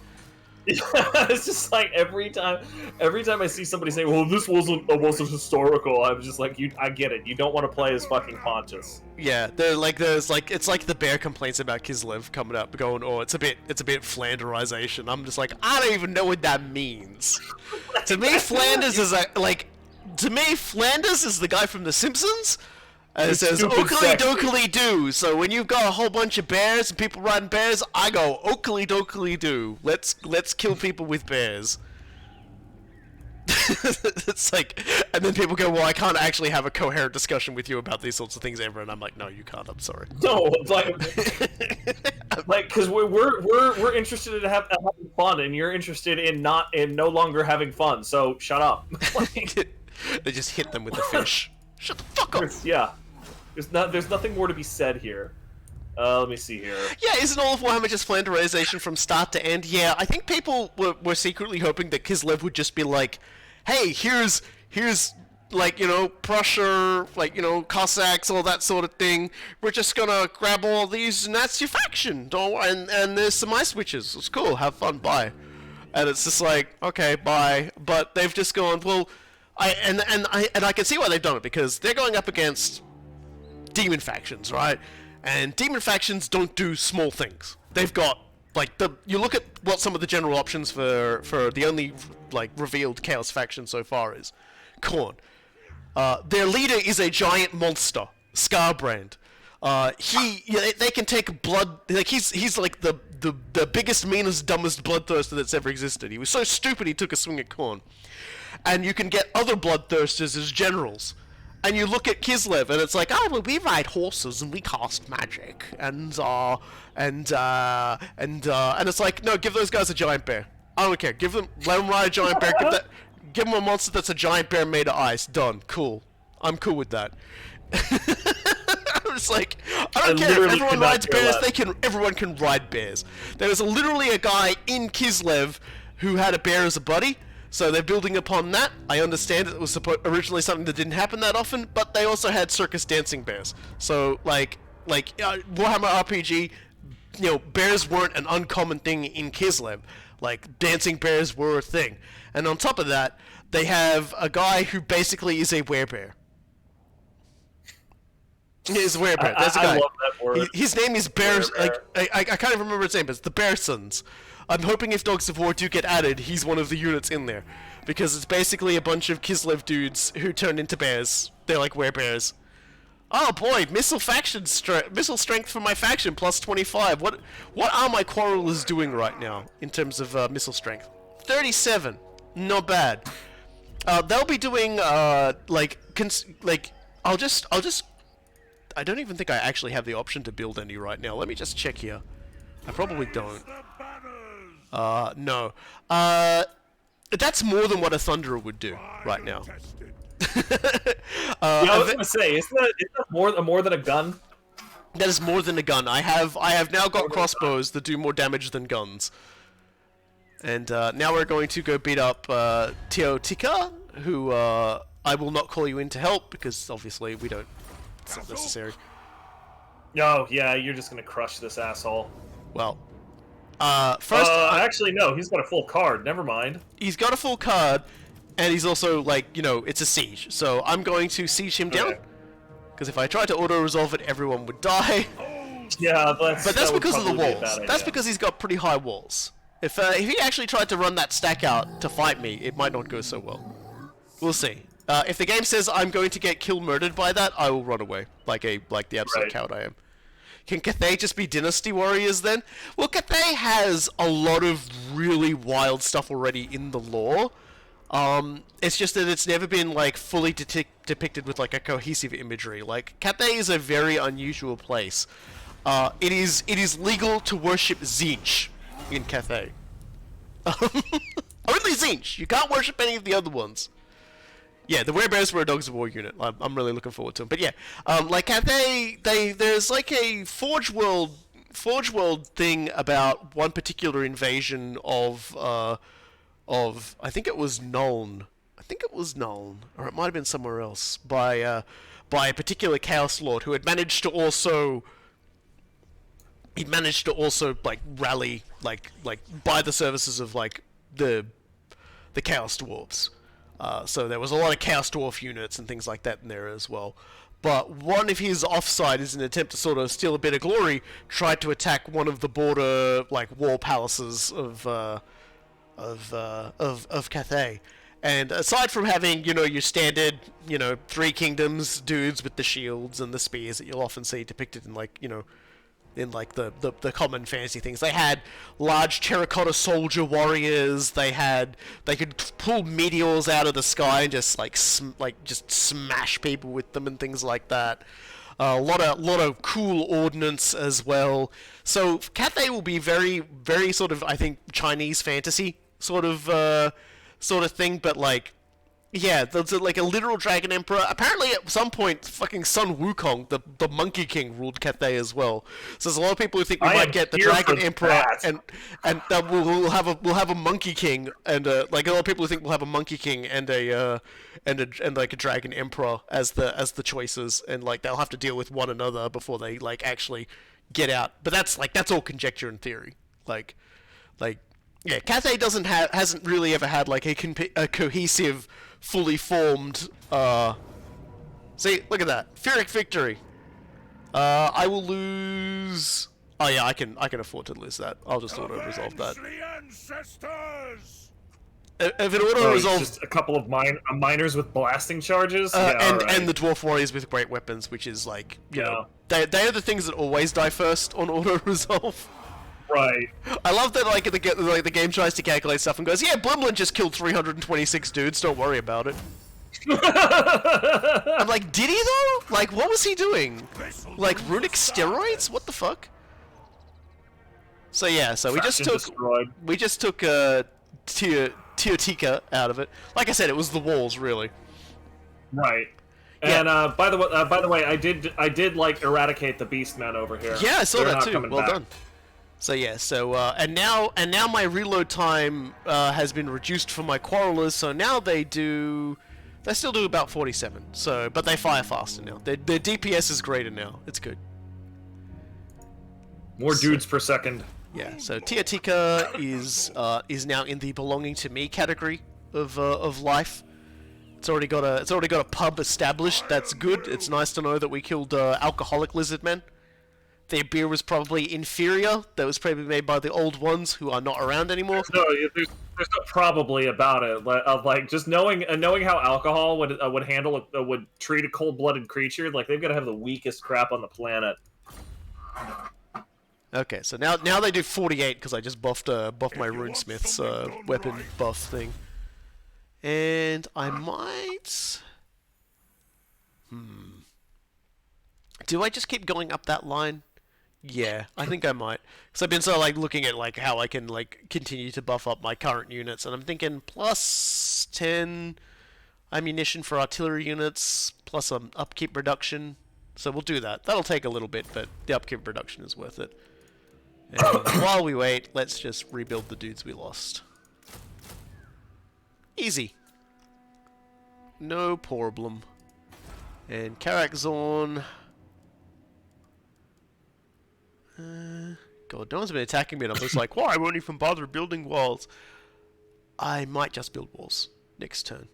It's just like every time I see somebody say, "Well, this wasn't historical," I'm just like, I get it. You don't want to play as fucking Pontius. Yeah, it's like the bear complaints about Kislev coming up, going, "Oh, it's a bit Flanderization." I'm just like, I don't even know what that means. To me, Flanders is Flanders is the guy from The Simpsons. And it says, "Oakley dokley doo." So when you've got a whole bunch of bears and people riding bears, I go, "Oakley dokley doo. Let's kill people with bears." It's like, and then people go, "Well, I can't actually have a coherent discussion with you about these sorts of things ever." And I'm like, "No, you can't. I'm sorry." No, like, because we're interested in having fun, and you're interested in no longer having fun. So shut up. They just hit them with the fish. Shut the fuck up. Yeah. There's nothing more to be said here. Let me see here. Yeah, isn't all of Warhammer just Flanderization from start to end? Yeah, I think people were secretly hoping that Kislev would just be like, "Hey, here's like, you know, Prussia, like, you know, Cossacks, all that sort of thing. We're just gonna grab all these and that's your faction. And there's some ice witches. It's cool. Have fun. Bye." And it's just like, okay, bye. But they've just gone, well, I can see why they've done it, because they're going up against demon factions, right? And demon factions don't do small things. They've got like you look at what some of the general options for the only like revealed Chaos faction so far is Khorne. Their leader is a giant monster, Scarbrand. They can take blood. Like he's like the biggest, meanest, dumbest bloodthirster that's ever existed. He was so stupid he took a swing at Khorne. And you can get other bloodthirsters as generals. And you look at Kislev, and it's like, oh, well, we ride horses and we cast magic, and it's like, no, give those guys a giant bear. I don't care. Let them ride a giant bear. Give them a monster that's a giant bear made of ice. Done. Cool. I'm cool with that. It's like, I don't care if everyone rides bears. Everyone can ride bears. There was literally a guy in Kislev who had a bear as a buddy. So they're building upon that. I understand it was originally something that didn't happen that often, but they also had circus dancing bears. So like Warhammer RPG, bears weren't an uncommon thing in Kislev. Like dancing bears were a thing. And on top of that, they have a guy who basically is a werebear. He's a werebear. There's a guy. I love that word. His name is Bears. Like I can't even remember his name, but it's the Bearsons. I'm hoping if Dogs of War do get added, he's one of the units in there. Because it's basically a bunch of Kislev dudes who turn into bears. They're like werebears. Oh boy, missile strength for my faction, plus 25. What are my quarrelers doing right now, in terms of missile strength? 37. Not bad. They'll be doing, I don't even think I actually have the option to build any right now. Let me just check here. I probably don't. No. That's more than what a Thunderer would do right now. I was gonna say, isn't that more than a gun? That is more than a gun. I have now got crossbows that do more damage than guns. And now we're going to go beat up Teotika, who I will not call you in to help because obviously we don't. It's not necessary. No, yeah, you're just gonna crush this asshole. Well. First, actually, no. He's got a full card. Never mind. He's got a full card, and he's also like, it's a siege. So I'm going to siege him down, because if I tried to auto-resolve it, everyone would die. Yeah, but that's because of the walls. That's because he's got pretty high walls. If he actually tried to run that stack out to fight me, it might not go so well. We'll see. If the game says I'm going to get murdered by that, I will run away, like the absolute coward I am. Can Cathay just be Dynasty Warriors then? Well, Cathay has a lot of really wild stuff already in the lore. It's just that it's never been like fully depicted with like a cohesive imagery. Like Cathay is a very unusual place. It is legal to worship Tzeentch in Cathay. Only Tzeentch. You can't worship any of the other ones. Yeah, the Werebears were a Dogs of War unit. I'm really looking forward to them. But yeah, like there's like a Forge World thing about one particular invasion of I think it was Nuln. Or it might have been somewhere else by a particular Chaos Lord who had managed to also like rally like by the services of like the Chaos Dwarves. So there was a lot of Chaos Dwarf units and things like that in there as well. But one of his offsiders, in an attempt to sort of steal a bit of glory, tried to attack one of the border like wall palaces of Cathay. And aside from having, your standard, 3 kingdoms dudes with the shields and the spears that you'll often see depicted in the common fantasy things. They had large terracotta soldier warriors. They could pull meteors out of the sky and just just smash people with them and things like that. A lot of cool ordnance as well. So Cathay will be very, very sort of, I think, Chinese fantasy sort of thing, but like. Yeah, there's like a literal dragon emperor. Apparently, at some point, fucking Sun Wukong, the Monkey King, ruled Cathay as well. So there's a lot of people who think we might get the dragon emperor, and that we'll have a Monkey King, and like a lot of people who think we'll have a Monkey King and like a dragon emperor as the choices, and like they'll have to deal with one another before they like actually get out. But that's all conjecture and theory. Like yeah, Cathay hasn't really ever had like a cohesive, fully formed. See, look at that, Pyrrhic victory. I will lose Oh yeah, I can afford to lose that. I'll just auto-resolve that. The ancestors! If it auto-resolves... just a couple of miners with blasting charges? and the dwarf warriors with great weapons, which is like, you know... They are the things that always die first on auto-resolve. Right. I love that like the game tries to calculate stuff and goes, yeah, Blimlin just killed 326 dudes, don't worry about it. I'm like, did he though? Like, what was he doing? Like, runic steroids? What the fuck? So yeah, so we just took Teotika out of it. Like I said, it was the walls, really. Right. And by the way, I did like eradicate the beastmen over here. Yeah, I saw They're that not too. coming Well back. done. So yeah, so and now my reload time has been reduced for my quarrelers. So now they still do about 47. So, but they fire faster now. Their DPS is greater now. It's good. More dudes per second. Yeah. So Teotika is now in the belonging to me category of life. It's already got a pub established. That's good. It's nice to know that we killed alcoholic lizard men. Their beer was probably inferior. That was probably made by the old ones who are not around anymore. There's no probably about it. Like just knowing how alcohol would treat a cold-blooded creature. Like they've got to have the weakest crap on the planet. Okay, so now they do 48 because I just buffed my runesmith's weapon buff thing, and I might. Do I just keep going up that line? Yeah, I think I might. Because I've been sort of like looking at like how I can like continue to buff up my current units, and I'm thinking plus 10 ammunition for artillery units, plus some upkeep reduction. So we'll do that. That'll take a little bit, but the upkeep reduction is worth it. And while we wait, let's just rebuild the dudes we lost. Easy. No problem. And Karakzorn... God, no one's been attacking me, and I'm just like, why? I won't even bother building walls. I might just build walls next turn,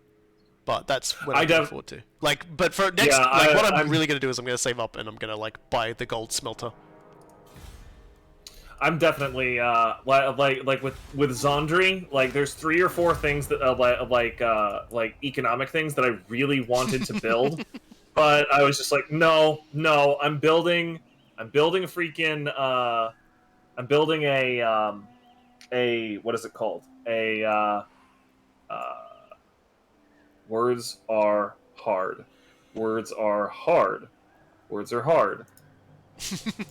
but that's what I'm looking forward to. Like, but for next, what I'm really gonna do is I'm gonna save up and I'm gonna like buy the gold smelter. I'm definitely like with Zondri, like there's 3 or 4 things that like economic things that I really wanted to build, but I was just like, no, I'm building a freaking I'm building a what is it called? Words are hard. Words are hard. Words are hard.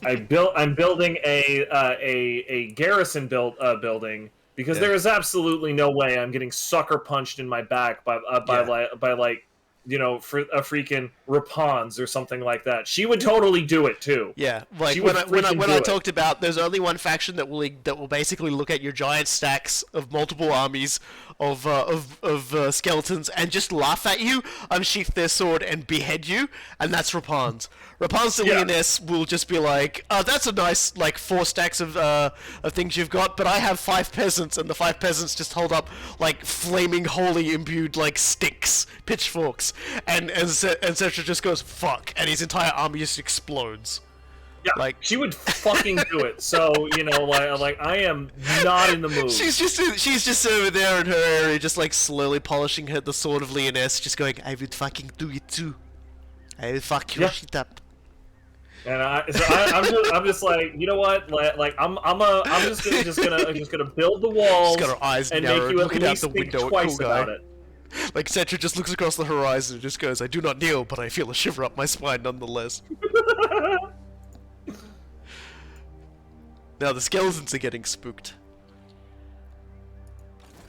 I'm building a garrison building because there is absolutely no way I'm getting sucker punched in my back by like you know, for a freaking Rapons or something like that. She would totally do it too. Yeah, like when I talked about there's only one faction that will basically look at your giant stacks of multiple armies of skeletons and just laugh at you, unsheath their sword and behead you, and that's Rapons. Rapons de Leoness will just be like, oh, that's a nice like 4 stacks of things you've got, but I have 5 peasants, and the 5 peasants just hold up like flaming holy imbued like sticks, pitchforks. And Settra just goes fuck, and his entire army just explodes. Yeah, like she would fucking do it. So you know, like I am not in the mood. She's just over there in her area, just like slowly polishing the sword of Leoness, just going, I would fucking do it too. I will fuck your shit up. And I'm just like, you know what? Like I'm just gonna build the walls and make you at least think twice about it. Like, Settra just looks across the horizon and just goes, I do not kneel, but I feel a shiver up my spine nonetheless. Now the skeletons are getting spooked.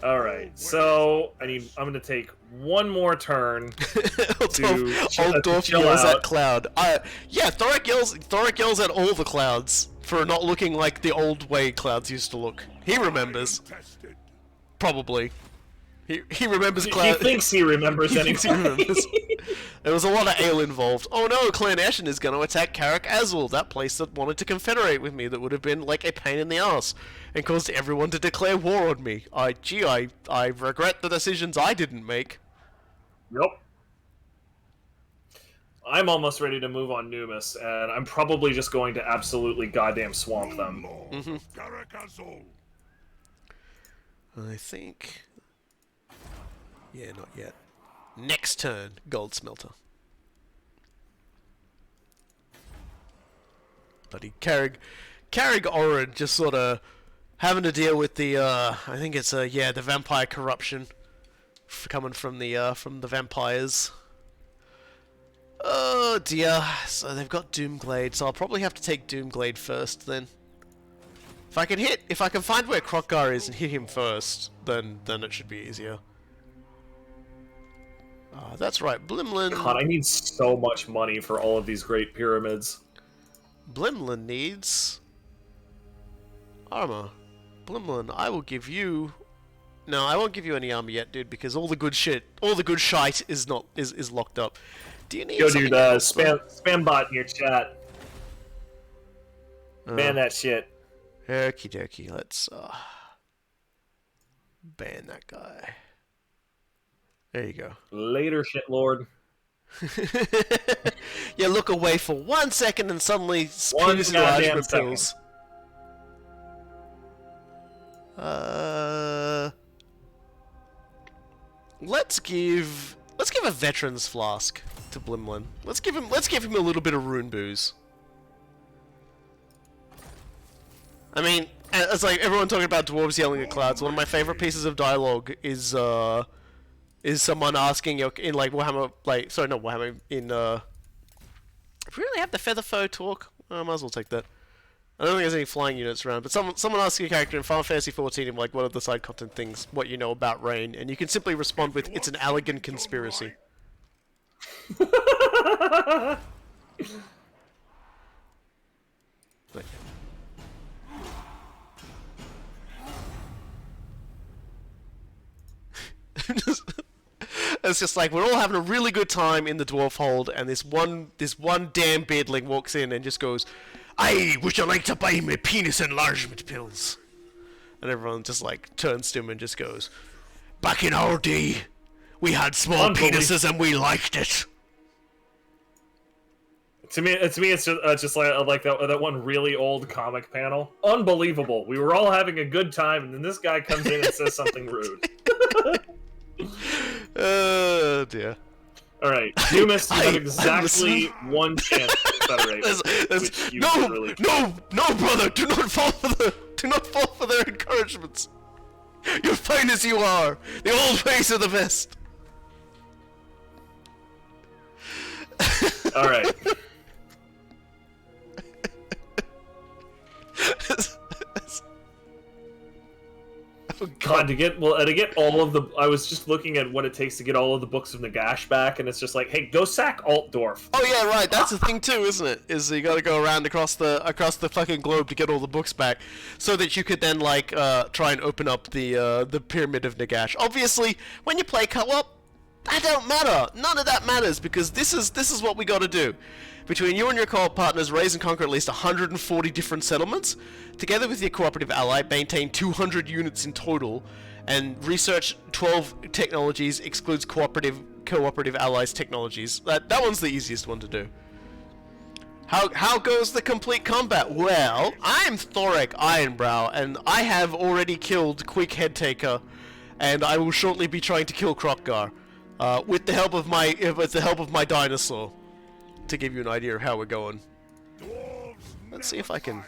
Alright, so I'm gonna take one more turn to Old Dwarf yells at Cloud. Yeah, Thorek yells at all the clouds for not looking like the old way clouds used to look. He remembers. Probably. He remembers Cloud. He thinks he remembers anyway. He remembers. There was a lot of ale involved. Oh no, Clan Ashen is going to attack Karak Azul, that place that wanted to confederate with me, that would have been like a pain in the ass, and caused everyone to declare war on me. I regret the decisions I didn't make. Yep. I'm almost ready to move on Numis, and I'm probably just going to absolutely goddamn swamp them. I think... Yeah, not yet. Next turn, Gold Smelter. Bloody Carrig Orin just sort of having to deal with the, I think it's, the vampire corruption coming from the vampires. Oh dear, so they've got Doomglade, so I'll probably have to take Doomglade first then. If I can find where Kroq-Gar is and hit him first, then it should be easier. That's right, Blimlin... God, I need so much money for all of these great pyramids. Blimlin needs... armor. Blimlin, I will give you... No, I won't give you any armor yet, dude, because all the good shite is locked up. Do you need Yo, dude, else, spam bot in your chat. Ban that shit. Okie dokie, let's ban that guy. There you go. Later, shitlord. You look away for 1 second and suddenly One goddamn pills. Let's give a veteran's flask to Blimlin. Let's give him a little bit of rune booze. I mean, it's like everyone talking about dwarves yelling at clouds. One of my favorite pieces of dialogue is someone asking in like Warhammer, like sorry, not Warhammer, in if we really have the Featherfoe talk, I might as well take that. I don't think there's any flying units around, but someone asking a character in Final Fantasy XIV, like, what are the side content things, what you know about rain, and you can simply respond with, it's an elegant conspiracy. It's just like, we're all having a really good time in the dwarf hold, and this one damn beardling walks in and just goes, "Aye, would you like to buy me penis enlargement pills?" And everyone just like turns to him and just goes, "Back in our day, we had small penises and we liked it." To me, it's just like that one really old comic panel. Unbelievable. We were all having a good time, and then this guy comes in and says something rude. Oh dear. All right, Numis, you have exactly one chance to federate. No, brother! Do not fall for their encouragements. You're fine as you are. The old ways are the best. All right. Oh, God, to get all of the, I was just looking at what it takes to get all of the books of Nagash back, and it's just like, hey, go sack Altdorf. Oh yeah, right. That's the thing too, isn't it? Is you got to go around across the fucking globe to get all the books back, so that you could then like try and open up the pyramid of Nagash. Obviously, when you play co-op, that don't matter. None of that matters because this is what we got to do. Between you and your co-op partners, raise and conquer at least 140 different settlements. Together with your cooperative ally, maintain 200 units in total, and research 12 technologies, excludes cooperative allies technologies. That one's the easiest one to do. How goes the complete combat? Well, I'm Thorek Ironbrow, and I have already killed Quick Headtaker, and I will shortly be trying to kill Kroq-Gar, with the help of my dinosaur. To give you an idea of how we're going. Let's see if I can.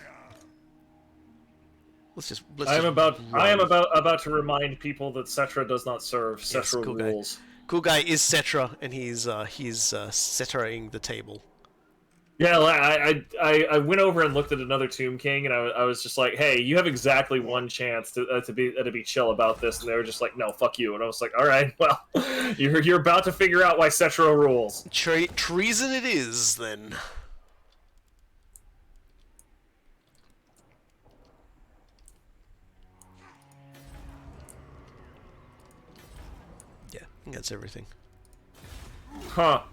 I am about to remind people that Settra does not serve. Settra rules. Coolguye is Settra, and he's Settraing the table. Yeah, I went over and looked at another Tomb King, and I was just like, hey, you have exactly one chance to be chill about this, and they were just like, no, fuck you, and I was like, all right, well, you're about to figure out why Settra rules. Treason it is, then. Yeah, I think that's everything. Huh.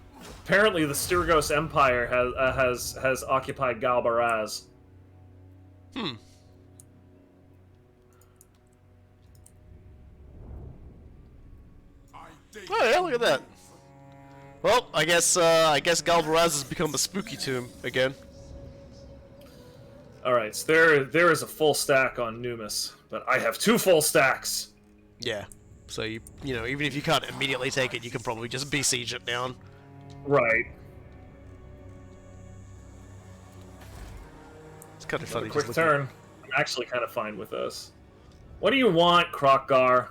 Apparently, the Sturgos Empire has occupied Galbaraz. Oh yeah, look at that. Well, I guess Galvaraz has become a spooky tomb again. Alright, so there is a full stack on Numis, but I have 2 full stacks! Yeah. So you know, even if you can't immediately take it, you can probably just besiege it down. Right. It's kind of funny. Quick turn. I'm actually kind of fine with this. What do you want, Krokgar?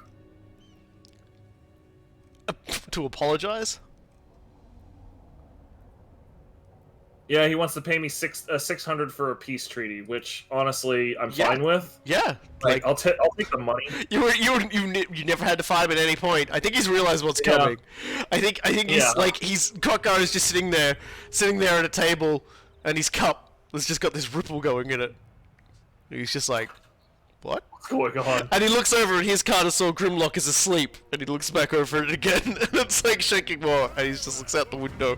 To apologize? Yeah, he wants to pay me 600 for a peace treaty, which honestly I'm fine with. Yeah, Like I'll take the money. You never had to fight him at any point. I think he's realized what's coming. I think he's Krokgar is just sitting there at a table, and his cup has just got this ripple going in it. He's just like, what? What's going on? And he looks over, and his Carnosaur Grimlock is asleep, and he looks back over it again, and it's like shaking more, and he just looks out the window,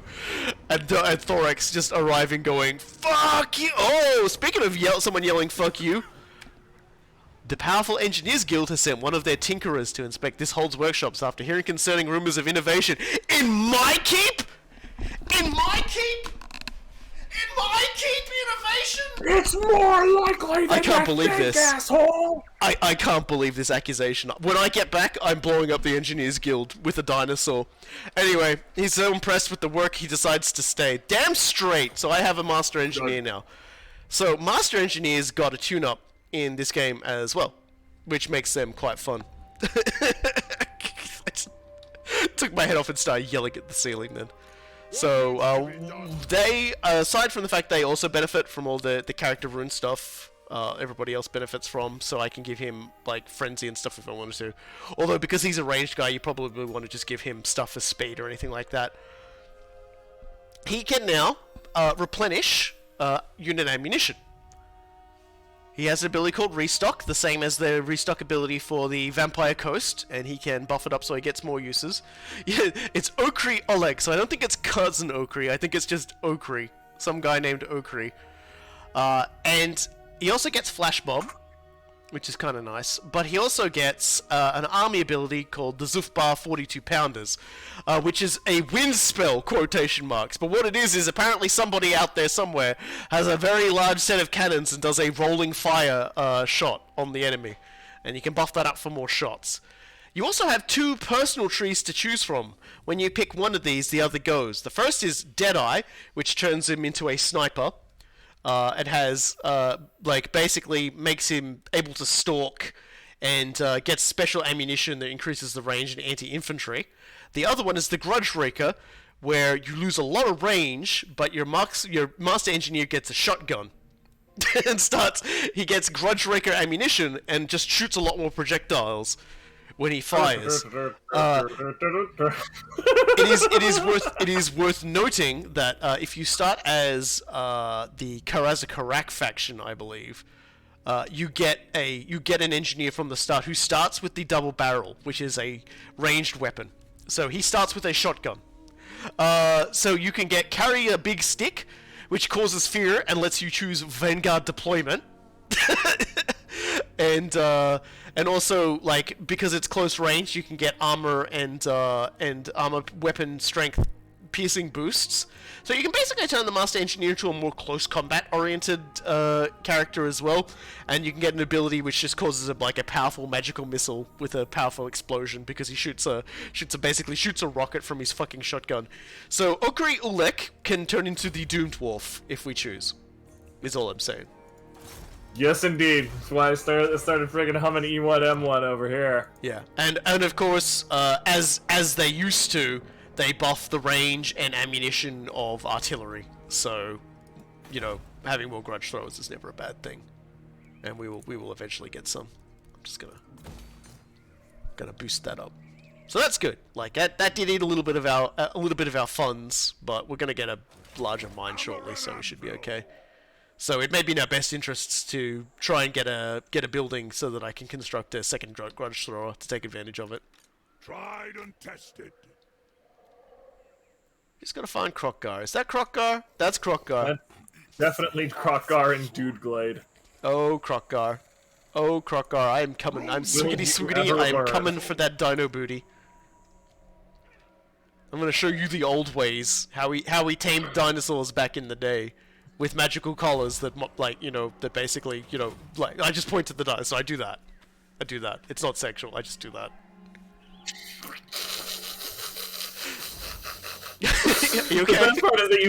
and Thorax just arriving, going, "Fuck you!" Oh, speaking of someone yelling "fuck you," the powerful Engineers Guild has sent one of their tinkerers to inspect this hold's workshops after hearing concerning rumors of innovation in my keep. In my keep. In my keep, innovation! It's more likely than I can't believe this. Asshole! I can't believe this accusation. When I get back, I'm blowing up the Engineers Guild with a dinosaur. Anyway, he's so impressed with the work, he decides to stay. Damn straight! So I have a Master Engineer now. So Master Engineers got a tune-up in this game as well, which makes them quite fun. I just took my head off and started yelling at the ceiling then. So, they, aside from the fact they also benefit from all the character rune stuff, everybody else benefits from, so I can give him, like, frenzy and stuff if I wanted to. Although, because he's a ranged guy, you probably want to just give him stuff for speed or anything like that. He can now, replenish, unit ammunition. He has an ability called Restock, the same as the Restock ability for the Vampire Coast, and he can buff it up so he gets more uses. Yeah, it's Okri Oleg, so I don't think it's cousin Okri, I think it's just Okri. Some guy named Okri. And he also gets Flash Bomb, which is kind of nice, but he also gets an army ability called the Zufbar 42 Pounders, which is a wind spell, quotation marks, but what it is apparently somebody out there somewhere has a very large set of cannons and does a rolling fire shot on the enemy, and you can buff that up for more shots. You also have 2 personal trees to choose from. When you pick one of these, the other goes. The first is Deadeye, which turns him into a sniper. It has, like, basically makes him able to stalk and gets special ammunition that increases the range in anti-infantry. The other one is the Grudge Raker, where you lose a lot of range, but your Master Engineer gets a shotgun. And he gets Grudge Raker ammunition and just shoots a lot more projectiles when he fires. It is worth noting that if you start as the Karazakarak faction, I believe, you get an engineer from the start who starts with the double barrel, which is a ranged weapon. So he starts with a shotgun. So you can carry a big stick, which causes fear and lets you choose Vanguard deployment. And also, like, because it's close range, you can get armor and armor weapon strength piercing boosts. So you can basically turn the Master Engineer into a more close combat oriented character as well, and you can get an ability which just causes like a powerful magical missile with a powerful explosion because he basically shoots a rocket from his fucking shotgun. So Okri Ulek can turn into the Doom Dwarf if we choose. Is all I'm saying. Yes, indeed. That's why I started friggin' humming E1M1 over here. Yeah, and of course, as they used to, they buff the range and ammunition of artillery. So, you know, having more grudge throwers is never a bad thing, and we will eventually get some. I'm just gonna boost that up. So that's good. Like that did eat a little bit of our funds, but we're gonna get a larger mine shortly, so we should be okay. So it may be in our best interests to try and get a building so that I can construct a second grudge thrower to take advantage of it. Tried and tested. Just gotta find Krokgar. Is that Krokgar? That's Krokgar. Definitely Krokgar and Dude Glade. Oh, Krokgar. Oh, Krokgar. I am coming. I'm swiggity. I am coming for that dino booty. I'm gonna show you the old ways. How we tamed dinosaurs back in the day, with magical collars that that basically like I just point to the dinosaur. I do that. It's not sexual. I just do that. You okay? The best part is that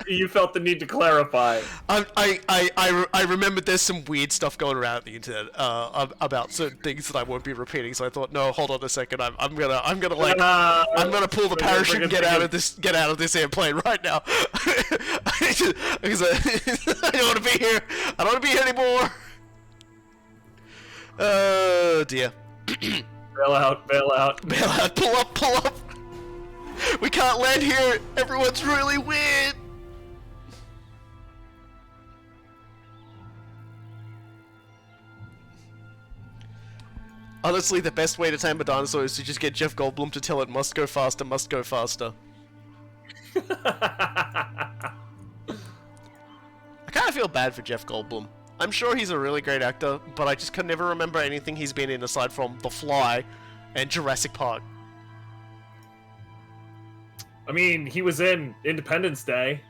you felt the need to clarify. I remembered there's some weird stuff going around the internet about certain things that I won't be repeating. So I thought, no, hold on a second. I'm gonna pull the parachute and get out of this airplane right now because I don't want to be here. I don't want to be here anymore. Oh dear. Bail out. Bail out. Pull up. We can't land here! Everyone's really weird! Honestly, the best way to tame a dinosaur is to just get Jeff Goldblum to tell it must go faster, must go faster. I kinda feel bad for Jeff Goldblum. I'm sure he's a really great actor, but I just can never remember anything he's been in aside from The Fly and Jurassic Park. I mean, he was in Independence Day.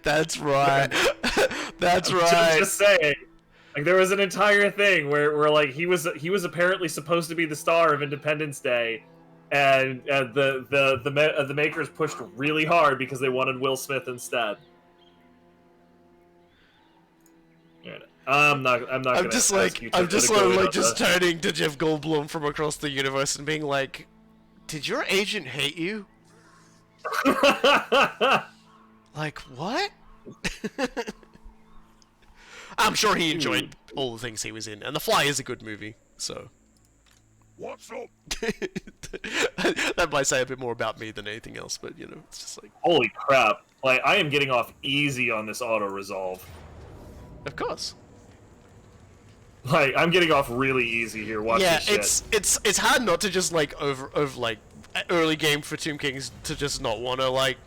That's right. That's right. Just saying. Like there was an entire thing where like he was apparently supposed to be the star of Independence Day, and the makers pushed really hard because they wanted Will Smith instead. I'm just turning to Jeff Goldblum from across the universe and being like, "Did your agent hate you?" Like what? I'm sure he enjoyed all the things he was in, and The Fly is a good movie. So, what's up? That might say a bit more about me than anything else, but it's just like, holy crap! Like I am getting off easy on this auto resolve. Of course. Like I'm getting off really easy here. Watch this shit. It's hard not to just like over like early game for Tomb Kings to just not want to like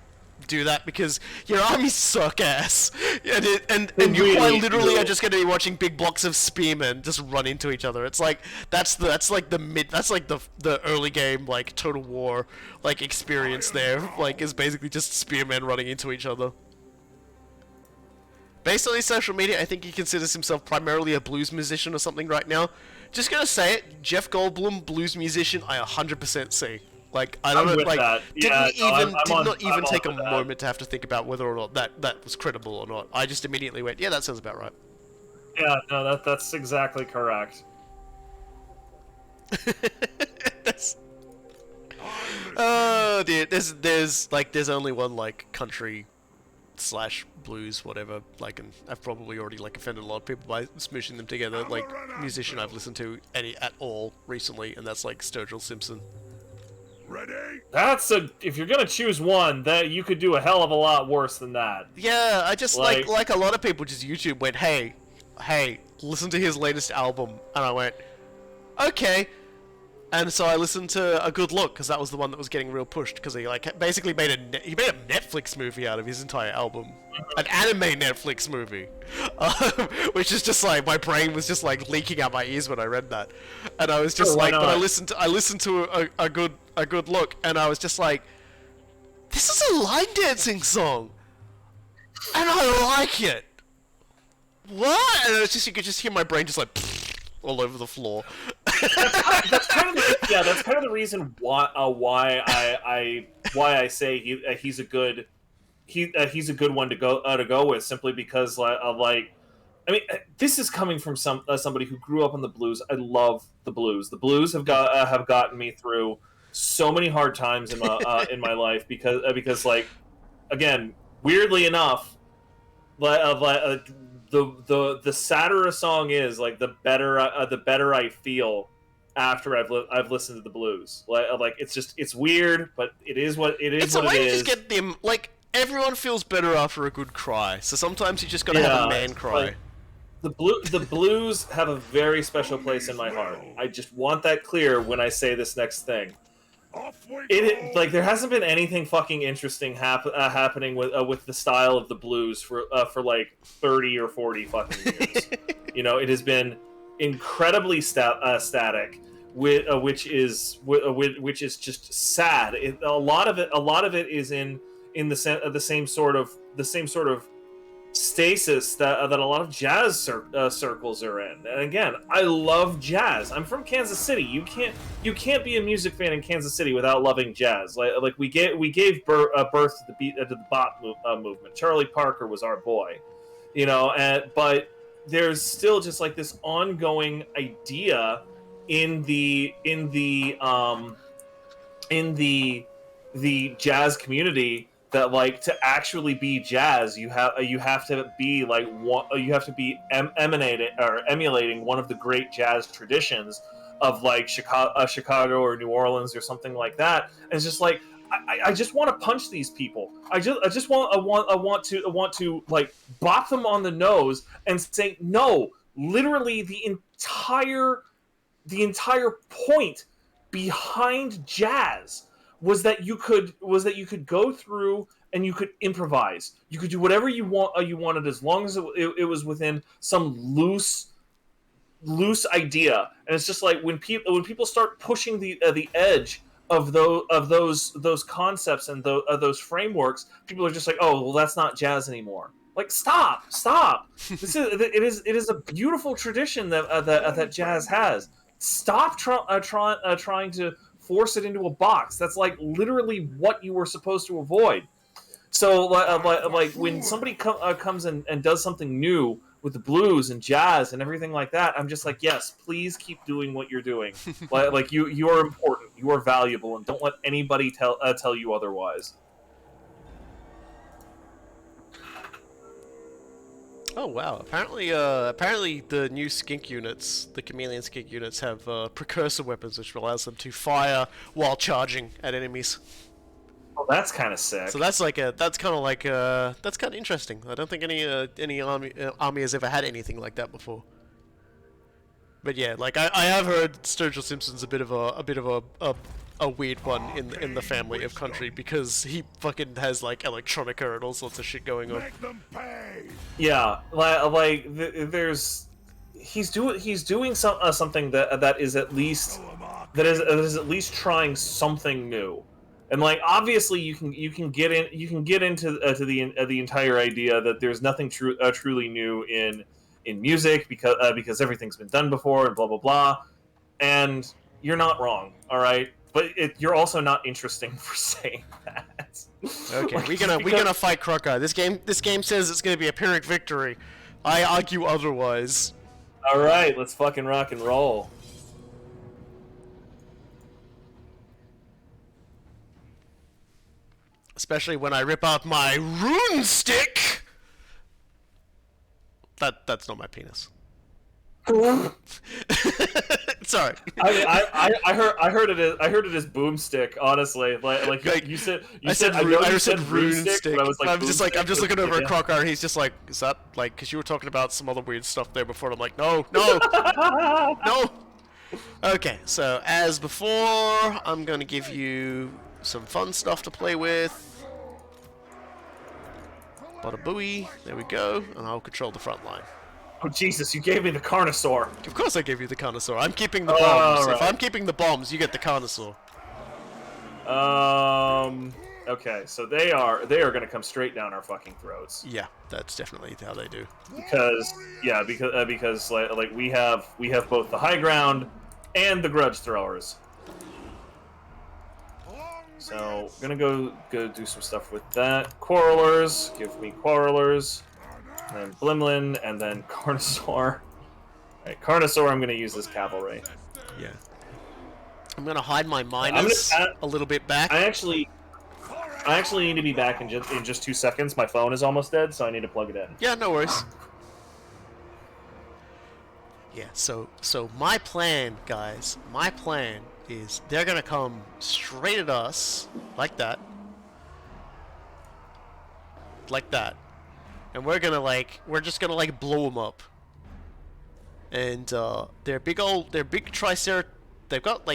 do that because your armies suck ass, and you quite literally are just going to be watching big blocks of spearmen just run into each other. It's like that's the early game like Total War like experience there, like is basically just spearmen running into each other. Based on his social media, I think he considers himself primarily a blues musician or something right now. Just gonna say it, Jeff Goldblum, blues musician, I 100% see. Like, I don't know, like, did not even take a moment to have to think about whether or not that was credible or not. I just immediately went, yeah, that sounds about right. Yeah, no, that's exactly correct. Oh dear, there's only one like country / blues, whatever, like, and I've probably already like offended a lot of people by smooshing them together, like musician I've listened to at all recently, and that's like Sturgill Simpson. Ready? If you're gonna choose one, that you could do a hell of a lot worse than that. Yeah, I just like a lot of people just YouTube went, hey, listen to his latest album, and I went, okay. And so I listened to A Good Look, because that was the one that was getting real pushed, because he like basically made a Netflix movie out of his entire album, an anime Netflix movie, which is just like my brain was just like leaking out my ears when I read that, and I was just but I listened to a good Look, and I was just like, this is a line dancing song, and I like it. What? And it was just you could just hear my brain just like all over the floor. that's kind of the reason why I say he's a good one to go with, simply because I mean, this is coming from somebody who grew up on the blues. I love the blues. The blues have gotten me through so many hard times in my life because like, again, weirdly enough, the sadder a song is, like the better I feel after I've listened to the blues. Like it's weird, but it is what it is. It's a way to just get them, like, everyone feels better after a good cry. So sometimes you just gotta have a man cry. Like, the blues have a very special place in my heart. I just want that clear when I say this next thing. Like, there hasn't been anything fucking interesting happening with the style of the blues for like 30 or 40 fucking years. You know, it has been incredibly static, which is just sad. A lot of it is in the same sort of stasis that a lot of jazz circles are in. And again, I love jazz. I'm from Kansas City. You can't be a music fan in Kansas City without loving jazz. Like we gave birth to the bop movement. Charlie Parker was our boy, you know. But there's still just like this ongoing idea in the jazz community that like to actually be jazz you have to be like emulating one of the great jazz traditions of like Chicago or New Orleans or something like that. And it's just like I just want to punch these people. I want to like bop them on the nose and say no. Literally the entire point behind jazz was that you could go through and you could improvise. You could do whatever you wanted as long as it was within some loose idea. And it's just like when people start pushing the edge of those concepts and those frameworks, people are just like, oh well, that's not jazz anymore. Like stop. It is a beautiful tradition that jazz has. Stop trying to force it into a box. That's like literally what you were supposed to avoid. So like when somebody comes and does something new with the blues and jazz and everything like that, I'm just like, yes, please keep doing what you're doing. like you are important, you are valuable, and don't let anybody tell you otherwise. Oh wow! Apparently the new skink units, the chameleon skink units, have precursor weapons which allows them to fire while charging at enemies. Oh, that's kind of sick. So that's kind of interesting. I don't think any army has ever had anything like that before. But yeah, like I have heard Sturgill Simpson's a bit of a weird one in the family of country because he fucking has like electronica and all sorts of shit going on. Make them pay. Yeah, he's doing something that is at least trying something new. And like obviously you can get into the entire idea that there's nothing truly new in music because everything's been done before and blah blah blah, and you're not wrong, all right. But you're also not interesting for saying that. Okay, like, we're gonna fight Crocodile. This game says it's gonna be a Pyrrhic victory. I argue otherwise. All right, let's fucking rock and roll. Especially when I rip out my rune stick. That's not my penis. Sorry. I heard it as boomstick. Honestly, like you said. I said rune stick. But I was like, I'm just looking over at Crocker, and he's just like, is that like? Because you were talking about some other weird stuff there before. And I'm like, no. Okay, so as before, I'm gonna give you some fun stuff to play with. Bada booey. There we go, and I'll control the front line. Oh Jesus! You gave me the Carnosaur. Of course I gave you the Carnosaur. I'm keeping the bombs. Right. If I'm keeping the bombs, you get the Carnosaur. Okay, so they are going to come straight down our fucking throats. Yeah, that's definitely how they do. Because like we have both the high ground and the grudge throwers. So gonna go do some stuff with that. Quarrelers, give me Quarrelers. And then Blimlin, and then Carnosaur. Alright, Carnosaur, I'm going to use this cavalry. Yeah. I'm going to hide my miners a little bit back. I actually need to be back in just 2 seconds. My phone is almost dead, so I need to plug it in. Yeah, no worries. Yeah, so my plan, guys, is they're going to come straight at us, like that. Like that. And we're just gonna blow them up. And they're big triceratops. They got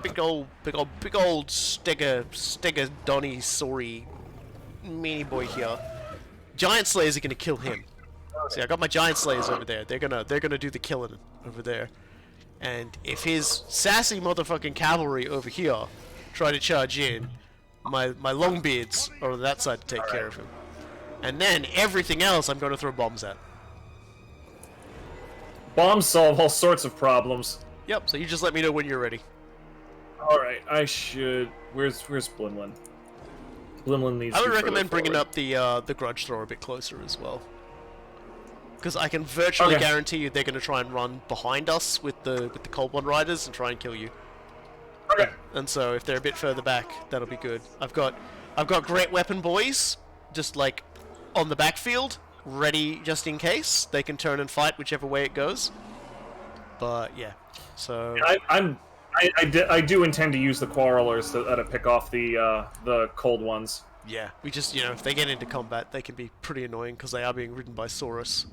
big old Donny sorry meanie boy here. Giant Slayers are gonna kill him. See, I got my Giant Slayers over there. They're gonna do the killing over there. And if his sassy motherfucking cavalry over here try to charge in, my longbeards are on that side to take care of him. And then everything else I'm going to throw bombs at. Bombs solve all sorts of problems. Yep, so you just let me know when you're ready. Alright, I should... Where's Blimlin? Blimlin needs I to would be recommend further bringing forward. up the grudge thrower a bit closer as well. Because I can virtually guarantee you they're going to try and run behind us with the Cold One Riders and try and kill you. Okay. And so if they're a bit further back, that'll be good. I've got great weapon boys, just like on the backfield, ready just in case. They can turn and fight whichever way it goes. But yeah, so I do intend to use the quarrelers to pick off the cold ones. yeah, we just if they get into combat, they can be pretty annoying because they are being ridden by Saurus.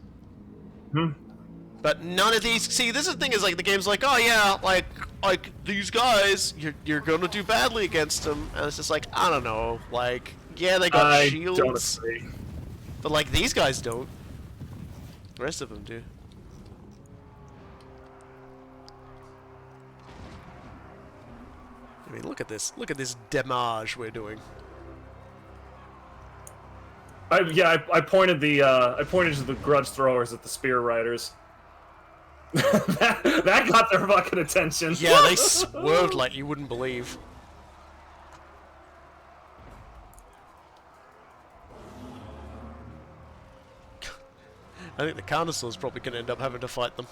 But none of these. See, this is the thing is like the game's like, oh yeah, like these guys, you're gonna do badly against them, and it's just like I don't know, like yeah, they got shields, don't agree. but like these guys don't. The rest of them do. I mean, look at this damage we're doing. I pointed to the grudge throwers at the spear riders. that got their fucking attention. Yeah, they swerved like you wouldn't believe. I think the Carnosaur's probably going to end up having to fight them.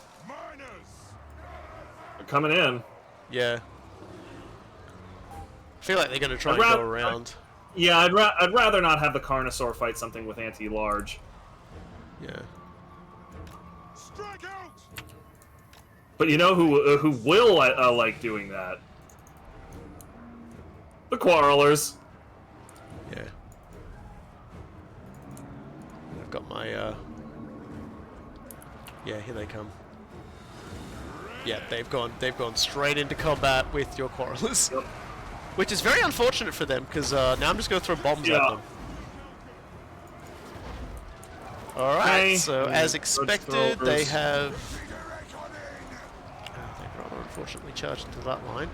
They're coming in. Yeah. I feel like they're going to try and go around. Yeah, I'd rather not have the Carnosaur fight something with anti-large. Yeah. Strike out! But you know who will like doing that? The Quarrelers. Yeah. I've got my, yeah, here they come. Yeah, they've gone straight into combat with your Quarrelers. Yep. Which is very unfortunate for them, because now I'm just going to throw bombs at them. Alright, so as expected, they have... they've rather unfortunately charged into that line.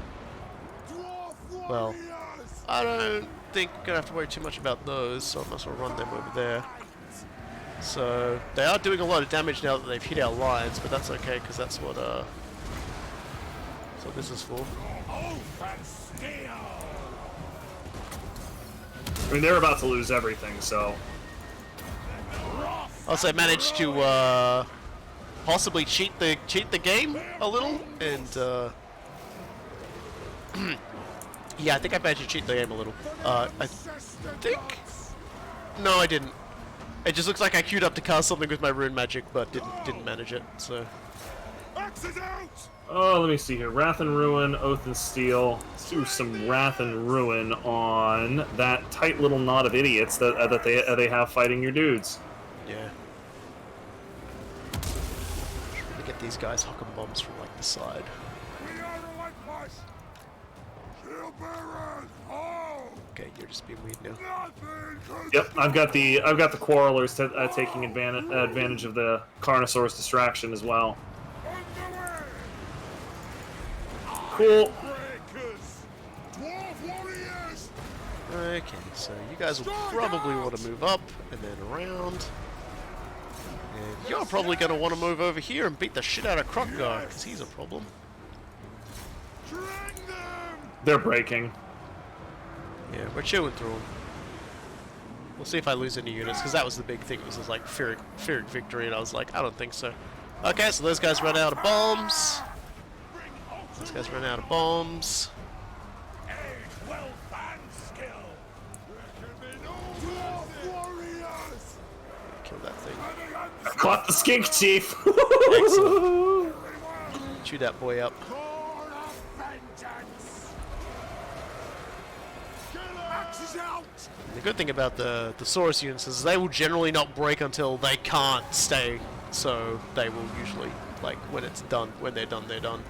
Well, I don't think we're going to have to worry too much about those, so I might as well run them over there. So, they are doing a lot of damage now that they've hit our lines, but that's okay, because that's what this is for. I mean, they're about to lose everything, so... Also, I managed to possibly cheat the game a little, and yeah, I think I managed to cheat the game a little. I think no, I didn't. It just looks like I queued up to cast something with my rune magic, but didn't manage it. So. Oh, let me see here. Wrath and Ruin, Oath and Steel. Let's do some Wrath and Ruin on that tight little knot of idiots that they have fighting your dudes. Yeah. Trying to get these guys hucking bombs from like the side. Okay, you're just being weird now. Yep, I've got the Quarrelers taking advantage of the Carnosaur's distraction as well. Cool. Okay, so you guys will probably want to move up and then around. And you're probably going to want to move over here and beat the shit out of Coolguye, because he's a problem. They're breaking. Yeah, we're chewing through them. We'll see if I lose any units, because that was the big thing. It was just like Pyrrhic victory, and I was like, I don't think so. Okay, so those guys run out of bombs. Those guys run out of bombs. Kill that thing. Caught the skink, Chief! Excellent. Chew that boy up. The good thing about the Saurus units is they will generally not break until they can't stay, so they will usually, like, when they're done, they're done.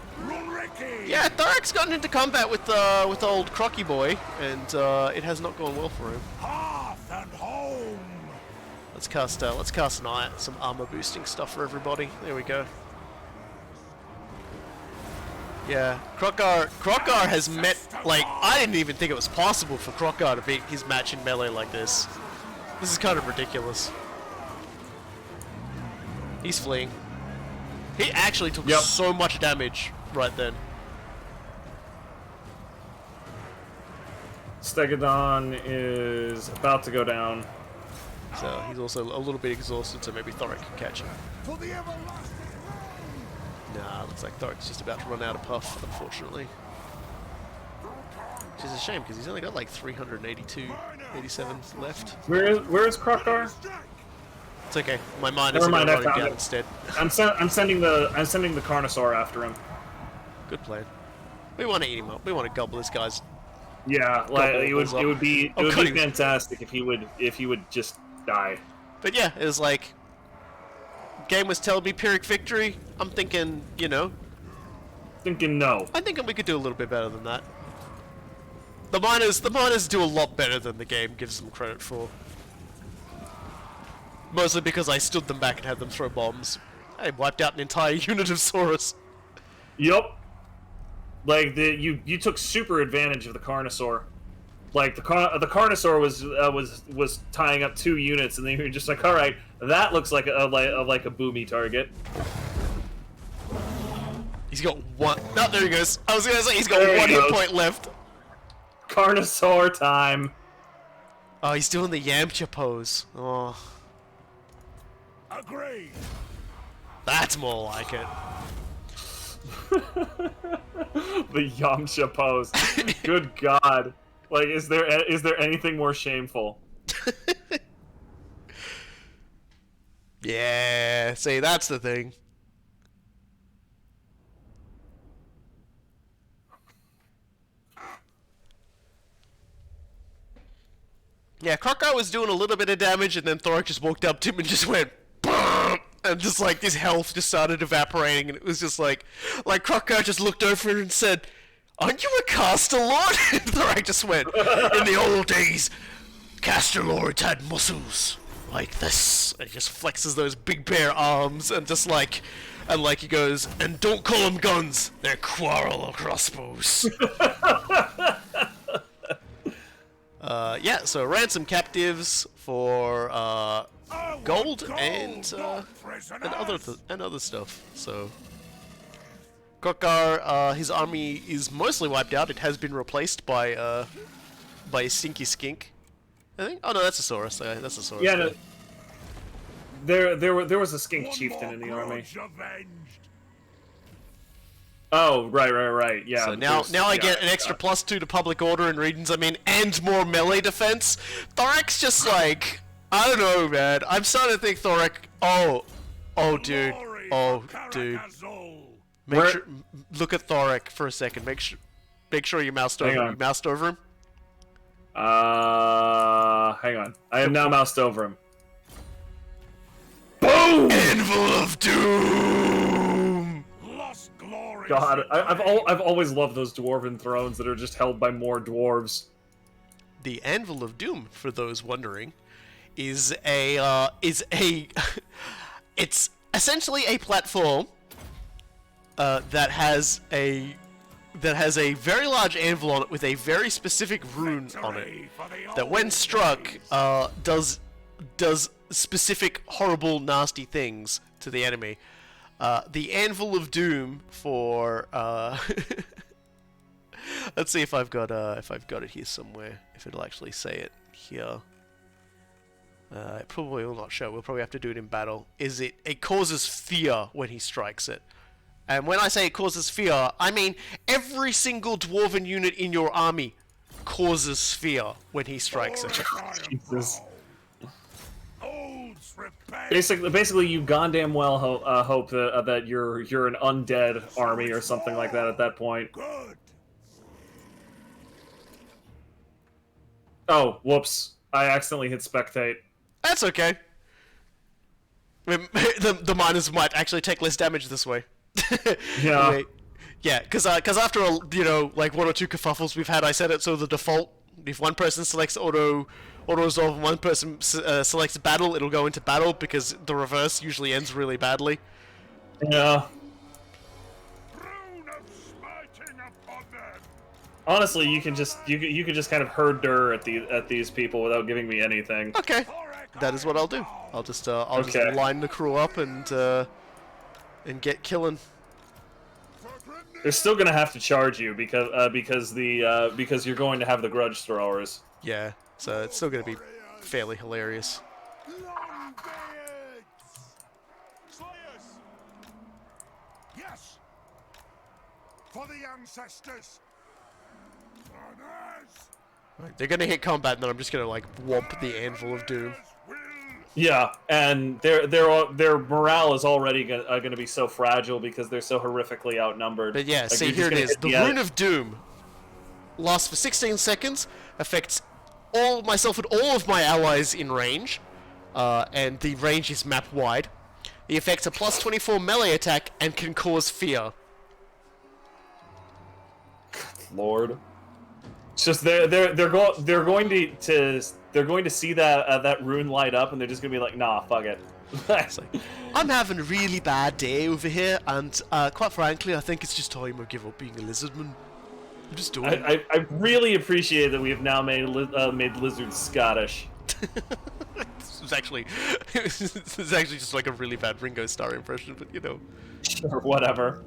Yeah, Thorak's gotten into combat with old Crocky boy, and it has not gone well for him. Hearth and home. Let's cast some armor boosting stuff for everybody. There we go. Yeah, Krokgar has met, like, I didn't even think it was possible for Krokgar to beat his match in melee like this. This is kind of ridiculous. He's fleeing. He actually took so much damage right then. Stegodon is about to go down. So he's also a little bit exhausted, so maybe Thorek can catch him. Nah, looks like Thorek's just about to run out of puff, unfortunately. Which is a shame, because he's only got like 87 left. Where is Krokgar? It's okay. My mind is running down instead. I'm sending the Carnosaur after him. Good plan. We want to eat him up. We want to gobble this guy's. Yeah, like it would be fantastic if he would just die. But yeah, it was like game was telling me Pyrrhic victory. I'm thinking, you know. Thinking no. I'm thinking we could do a little bit better than that. The miners do a lot better than the game gives them credit for. Mostly because I stood them back and had them throw bombs. I wiped out an entire unit of Saurus. Yup. Like you took super advantage of the Carnosaur. Like the Carnosaur was tying up 2 units, and then you were just like, all right, that looks like a boomy target. He's got one. No, there he goes. I was gonna say he's got one hit point left. Carnosaur time. Oh, he's doing the Yamcha pose. Oh. Agreed. That's more like it. The Yamcha pose. Good God. Like, is there anything more shameful? Yeah, see, that's the thing. Yeah, Krokgar was doing a little bit of damage, and then Thorek just walked up to him and just went BAM! And just like his health just started evaporating, and it was just like Krokgar just looked over and said, "Aren't you a caster lord?" And Thorek just went, "In the old days, caster lords had muscles like this." And he just flexes those big bare arms, and just like, he goes, "And don't call them guns, they're quarrel crossbows." Yeah, so ransom captives for gold and other stuff. So Krokgar, his army is mostly wiped out. It has been replaced by a Stinky Skink, I think. Oh no, that's a Saurus. That's a Saurus. Yeah, no, there was a Skink chieftain in the army. Oh, right. Yeah. So now I get an extra +2 to public order and regions. I mean, and more melee defense. Thorek's just like, I don't know, man. I'm starting to think Thorek. Oh, dude. Look at Thorek for a second. Make sure you moused over him. You moused over him. Hang on. I am now moused over him. Boom! Anvil of Doom. God, I've always loved those dwarven thrones that are just held by more dwarves. The Anvil of Doom, for those wondering, is it's essentially a platform that has a very large anvil on it with a very specific rune on it that, when struck, does specific horrible, nasty things to the enemy. The Anvil of Doom for let's see if I've got it here somewhere. If it'll actually say it here. It probably will not show. We'll probably have to do it in battle. It causes fear when he strikes it. And when I say it causes fear, I mean every single dwarven unit in your army causes fear when he strikes it. Jesus. Basically, you goddamn well hope that you're an undead army or something like that at that point. Oh, whoops! I accidentally hit spectate. That's okay. The miners might actually take less damage this way. Yeah. Yeah, because after like 1 or 2 kerfuffles we've had, I set it so the default, if one person selects auto resolve and one person selects battle, it'll go into battle, because the reverse usually ends really badly. Yeah. Honestly, you can just kind of herd dir at these people without giving me anything. Okay, that is what I'll do. I'll just line the crew up and get killing. They're still gonna have to charge you because you're going to have the grudge throwers. Yeah, so it's still gonna be fairly hilarious. Yes. For the ancestors. Right, they're gonna hit combat, and then I'm just gonna like whomp the anvil of doom. Yeah, and their morale is already gonna be so fragile because they're so horrifically outnumbered. But yeah, Like, see, you're here just it is. gonna The hit Rune of Doom lasts for 16 seconds, affects myself and all of my allies in range, and the range is map wide. The effect's a plus 24 melee attack and can cause fear. Lord, it's just they're going to see that rune light up, and they're just gonna be like, nah, fuck it. It's like, I'm having a really bad day over here, and quite frankly, I think it's just time I give up being a lizardman. I'm just doing it. I really appreciate that we have now made lizards Scottish. This was actually just like a really bad Ringo Starr impression, but you know. Sure, whatever.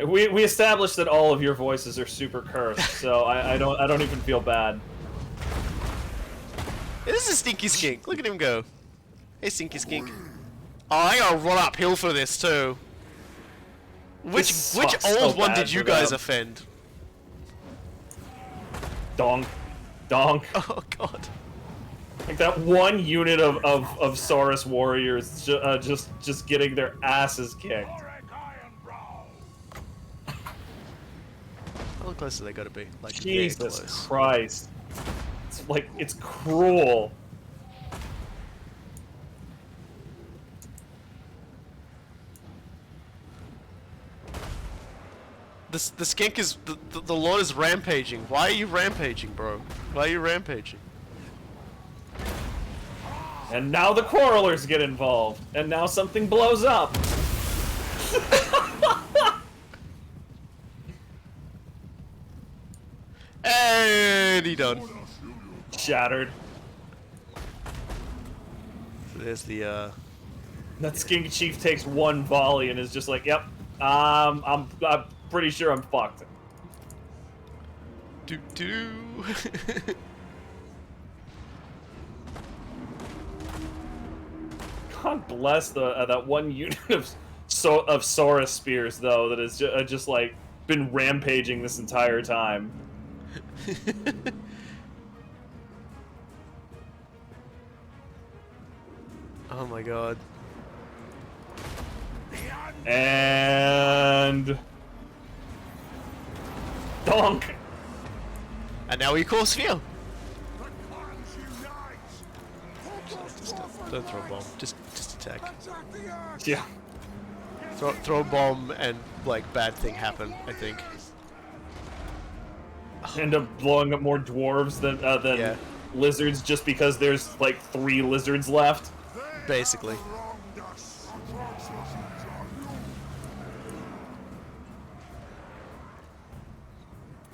We established that all of your voices are super cursed, so I don't even feel bad. Hey, this is Stinky Skink. Look at him go. Hey, Stinky Skink. Oh, I gotta run uphill for this too. Which sucks old so one bad did you for guys them. offend? Donk. Donk. Oh god. Like that one unit of Saurus warriors just getting their asses kicked. How close do they gotta be? Like, Jesus very close. Christ. It's like, it's cruel. The skink is the Lord is rampaging. Why are you rampaging, bro? Why are you rampaging? And now the quarrelers get involved, and now something blows up. And he done. Shattered. So there's the That skink chief takes one volley and is just like, "Yep, I'm pretty sure I'm fucked." do do. God bless that one unit of Saurus spears though that has just like been rampaging this entire time. Oh my god. And donk. And now we cause fear. Don't throw a bomb. Just attack. Yeah. Throw a bomb and like bad thing happen. I think. End up blowing up more dwarves than Yeah. lizards just because there's like 3 lizards left. Basically.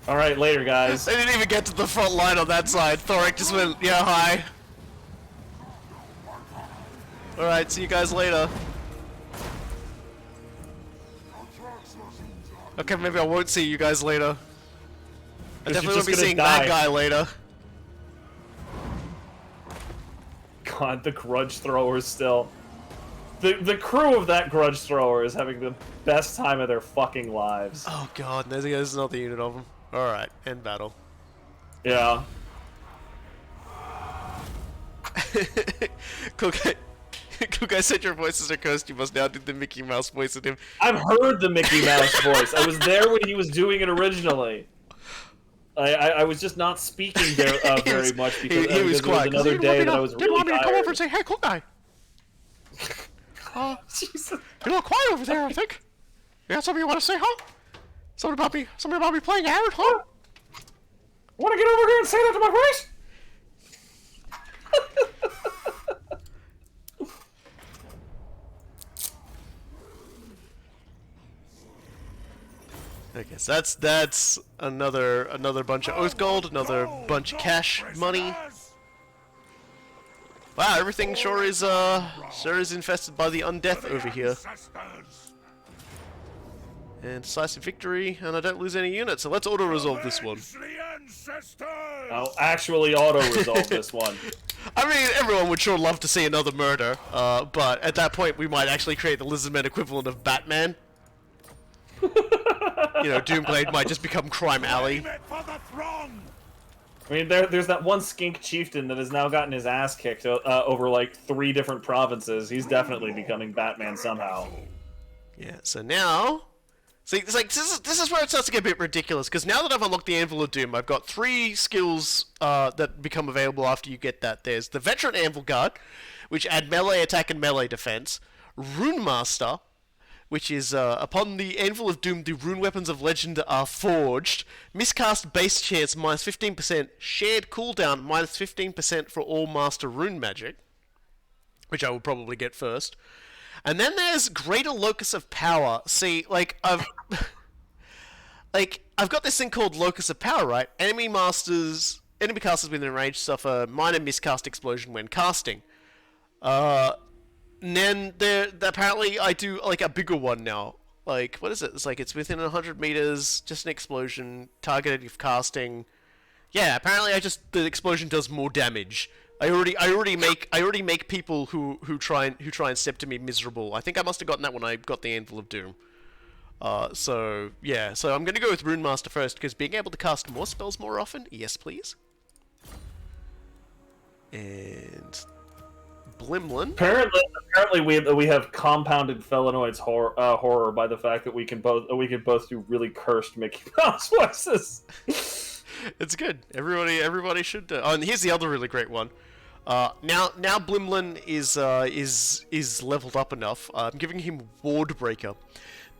All right, later, guys. They didn't even get to the front line on that side. Thorek just went, yeah, hi. Alright, see you guys later. Okay, maybe I won't see you guys later. I definitely won't be seeing that guy later. God, the grudge throwers still. The crew of that grudge thrower is having the best time of their fucking lives. Oh god, there's another unit of them. Alright, end battle. Yeah. Coolguye said your voices are cursed, you must now do the Mickey Mouse voice with him. I've heard the Mickey Mouse voice. I was there when he was doing it originally. I was just not speaking there very much because he was quiet. It was another day that I was really want me to come tired. over and say, hey, Coolguye. Jesus. You're a little quiet over there, I think. You got something you want to say, huh? Something about me playing Aaron, huh? Want to get over here and say that to my face? Okay, so that's another bunch of oath gold, another bunch of cash money. Wow, everything sure is infested by the undeath over here. And decisive victory, and I don't lose any units, so let's auto-resolve this one. I'll actually auto-resolve this one. I mean, everyone would sure love to see another murder, but at that point we might actually create the Lizardman equivalent of Batman. You know, Doomblade might just become Crime Alley. I mean, there's that one skink chieftain that has now gotten his ass kicked over like 3 different provinces. He's definitely becoming Batman somehow. Yeah. So now, see, it's like this is where it starts to get a bit ridiculous. Because now that I've unlocked the Anvil of Doom, I've got 3 skills that become available after you get that. There's the Veteran Anvil Guard, which add melee attack and melee defense. Rune Master, which is, upon the Anvil of Doom, the rune weapons of legend are forged. Miscast base chance, minus 15%. Shared cooldown, minus 15% for all master rune magic, which I will probably get first. And then there's Greater Locus of Power. See, like, I've got this thing called Locus of Power, right? Enemy casters within range suffer minor miscast explosion when casting. And then apparently I do like a bigger one now. Like, what is it? It's like it's within 100 meters, just an explosion, targeted if casting. Yeah, apparently the explosion does more damage. I already make people who try and step to me miserable. I think I must have gotten that when I got the Anvil of Doom. So yeah, so I'm gonna go with Rune Master first because being able to cast more spells more often. Yes, please. And Blimlin. Apparently, we have compounded Felinoid's horror by the fact that we can both do really cursed Mickey Mouse voices. It's good. Everybody should. Oh, and here's the other really great one. Now Blimlin is leveled up enough. I'm giving him Ward Breaker.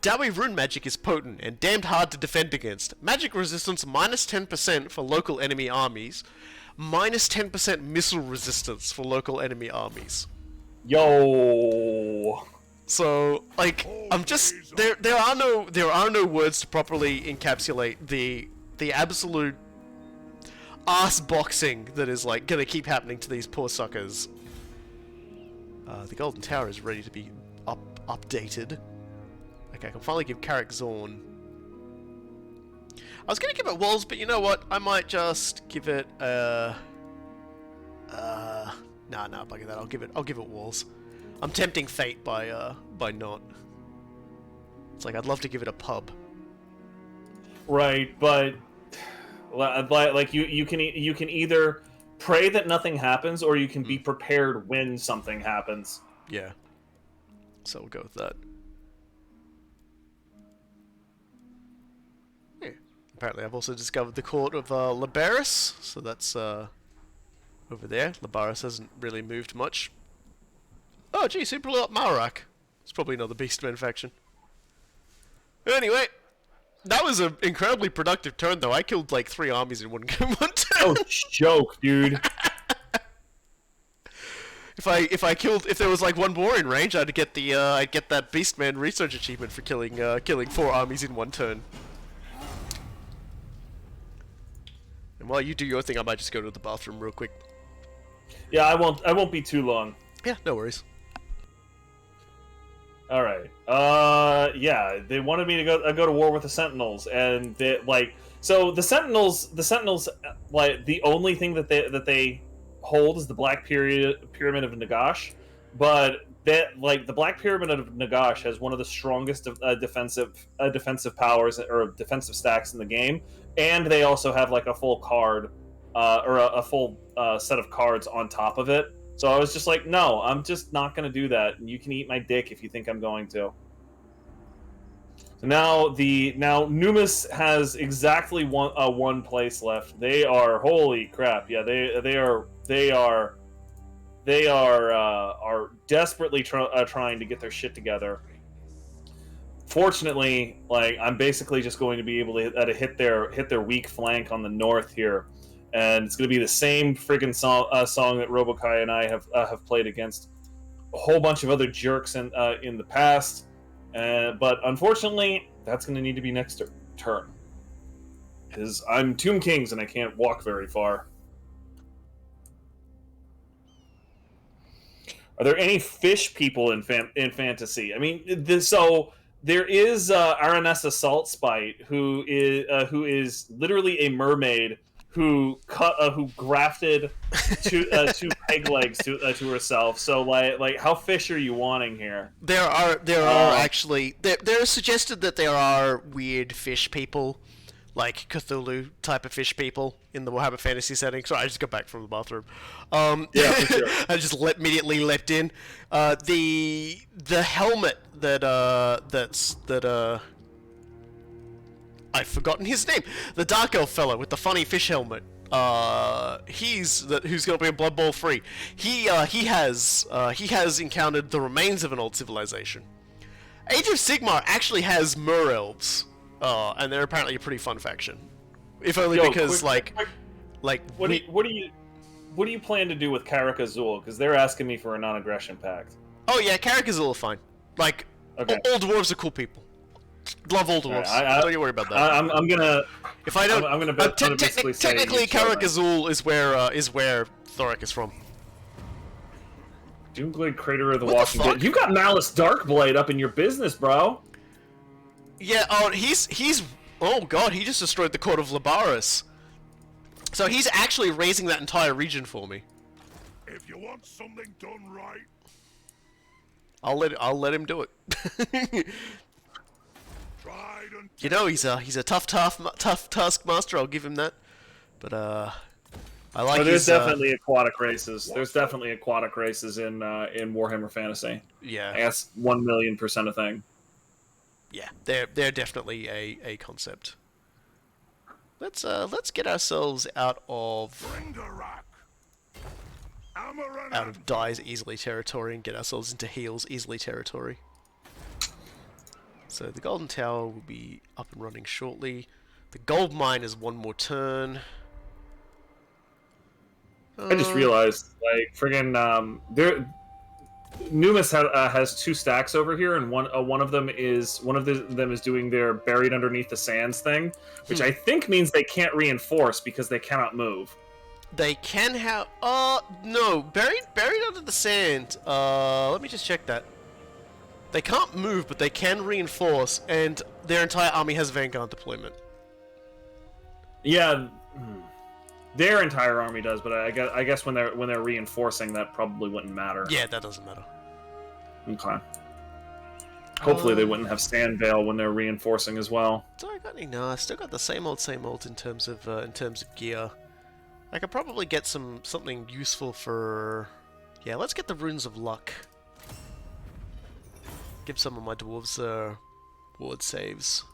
Dawi rune magic is potent and damned hard to defend against. Magic resistance minus 10% for local enemy armies. Minus 10% missile resistance for local enemy armies. Yo. So, like, I'm just there are no words to properly encapsulate the absolute ass boxing that is like gonna keep happening to these poor suckers. The Golden Tower is ready to be updated. Okay, I can finally give Carrick Zorn. I was gonna give it walls, but you know what? I might just give it nah, bugger that. I'll give it walls. I'm tempting fate by not. It's like I'd love to give it a pub. Right, but like you can either pray that nothing happens, or you can be prepared when something happens. Yeah. So we'll go with that. Apparently I've also discovered the court of Labaris, so that's over there. Labaris hasn't really moved much. Oh geez, who blew up Malrak? It's probably another Beastman faction. Anyway, that was an incredibly productive turn though. I killed like 3 armies in one turn. Oh, joke, dude. If there was like one more in range, I'd get that Beastman research achievement for killing 4 armies in one turn. And while you do your thing, I might just go to the bathroom real quick. Yeah, I won't be too long. Yeah, no worries. All right. Yeah, they wanted me to go to war with the Sentinels, and so the Sentinels, like the only thing that they hold is the Black Pyramid of Nagash, but the Black Pyramid of Nagash has one of the strongest defensive powers or defensive stacks in the game. And they also have like a full card, or a full set of cards on top of it. So I was just like, no, I'm just not going to do that. And you can eat my dick if you think I'm going to. So now Numis has exactly one place left. They are, holy crap, yeah, they are desperately trying to get their shit together. Fortunately, like I'm basically just going to be able to hit their weak flank on the north here, and it's going to be the same friggin' song that RoboKy and I have played against a whole bunch of other jerks in the past, but unfortunately, that's going to need to be next turn. Because I'm Tomb Kings and I can't walk very far. Are there any fish people in fantasy? I mean, so there is Aranessa Saltspite, who is literally a mermaid who grafted two peg legs to herself. So like how fish are you wanting here? There are actually there is suggested that there are weird fish people, like Cthulhu type of fish people in the Warhammer fantasy setting. Sorry, I just got back from the bathroom. Yeah, for sure. I just immediately leapt in. The helmet that I've forgotten his name. The Dark Elf fella with the funny fish helmet. Who's going to be a Blood Bowl free. He has encountered the remains of an old civilization. Age of Sigmar actually has mer elves. And they're apparently a pretty fun faction. If only because quick. What do you plan to do with Karak Azul? Because they're asking me for a non-aggression pact. Oh yeah, Karak Azul are fine. Like, okay. all dwarves are cool people. Love all dwarves. Right, Don't you worry about that. I'm gonna. If I don't, I'm gonna basically say technically Karak Azul is where Thorek is from. Doomblade Crater of the What Walking the fuck? Dead. You got Malice Darkblade up in your business, bro. Yeah. Oh, he's. Oh god, he just destroyed the Court of Labaris. So he's actually raising that entire region for me. If you want something done right, I'll let him do it. tried and You know, he's a tough taskmaster. I'll give him that. But I like. But there's his, definitely aquatic races. There's definitely aquatic races in Warhammer Fantasy. Yeah. That's 1,000,000% a thing. Yeah, they're definitely a concept. Let's get ourselves out of Brindarak. Amaranth. dies easily territory and get ourselves into heals easily territory. So the Golden Tower will be up and running shortly. The gold mine is one more turn. I just realized, like, friggin' Numis has 2 stacks over here, and one of them is doing their buried underneath the sands thing, which I think means they can't reinforce because they cannot move. They can have no buried under the sand. Let me just check that. They can't move, but they can reinforce, and their entire army has Vanguard deployment. Yeah, their entire army does, but I guess when they're reinforcing, that probably wouldn't matter. Yeah, that doesn't matter. Okay. Hopefully they wouldn't have Sand Veil when they're reinforcing as well. Do I got any? No, I still got the same old in terms of gear. I could probably get something useful for. Yeah, let's get the Runes of Luck. Give some of my dwarves ward saves.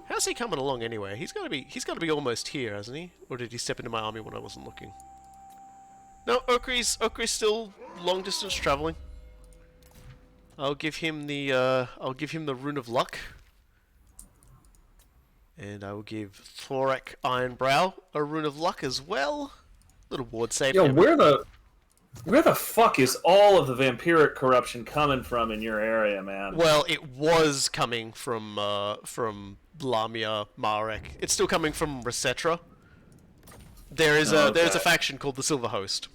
How's he coming along anyway? He's got to be almost here, hasn't he? Or did he step into my army when I wasn't looking? No, Okri's still long distance traveling. I'll give him the Rune of Luck. And I will give Thorek Ironbrow a Rune of Luck as well. Little ward save. Yo, where the fuck is all of the vampiric corruption coming from in your area, man? Well, it was coming from Lamia Marek. It's still coming from Settra. There's a faction called the Silver Host.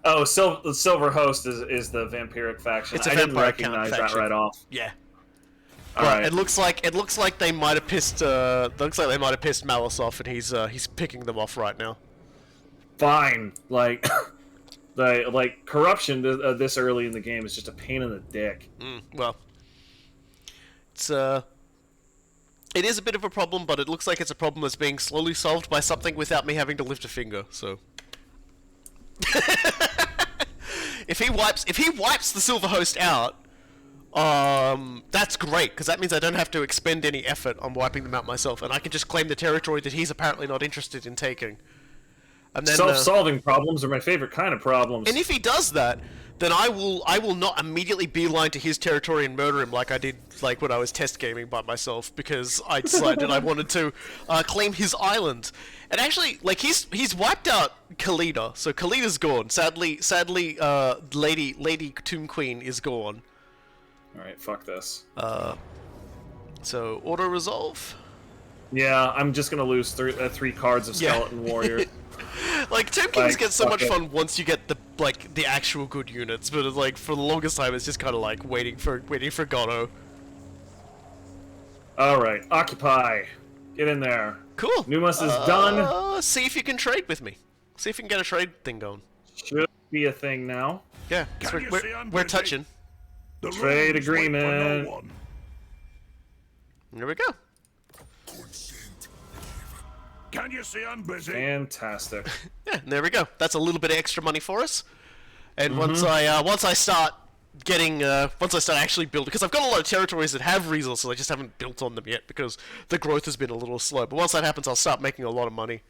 Oh, the Silver Host is the vampiric faction. It's a I didn't vampire recognize that faction. right off. Yeah. All right. It looks like they might have pissed Malice off, and he's picking them off right now. Fine, like corruption this early in the game is just a pain in the dick. Well, it is a bit of a problem, but it looks like it's a problem that's being slowly solved by something without me having to lift a finger. So, if he wipes the Silver Host out, that's great, because that means I don't have to expend any effort on wiping them out myself, and I can just claim the territory that he's apparently not interested in taking. And then, self-solving problems are my favorite kind of problems. And if he does that, then I will not immediately beeline to his territory and murder him like I did when I was test gaming by myself, because I decided I wanted to claim his island. And actually, he's wiped out Khalida, so Khalida's gone. Sadly, Lady Tomb Queen is gone. All right, fuck this. So auto resolve. Yeah, I'm just gonna lose 3 cards of Skeleton Warrior. Like Tomb Kings Like, get so fuck much it. fun once you get the actual good units, but it's like for the longest time it's just kind of like waiting for Gono. All right, occupy. Get in there. Cool. Numas is done. See if you can trade with me. See if you can get a trade thing going. Should be a thing now. Yeah, Can so you we're, see I'm we're busy? touching. The Trade rules wait for no agreement. one. There we go. Can you see I'm busy? Fantastic. Yeah, there we go. That's a little bit of extra money for us. And once I start actually building, because I've got a lot of territories that have resources, I just haven't built on them yet because the growth has been a little slow. But once that happens, I'll start making a lot of money.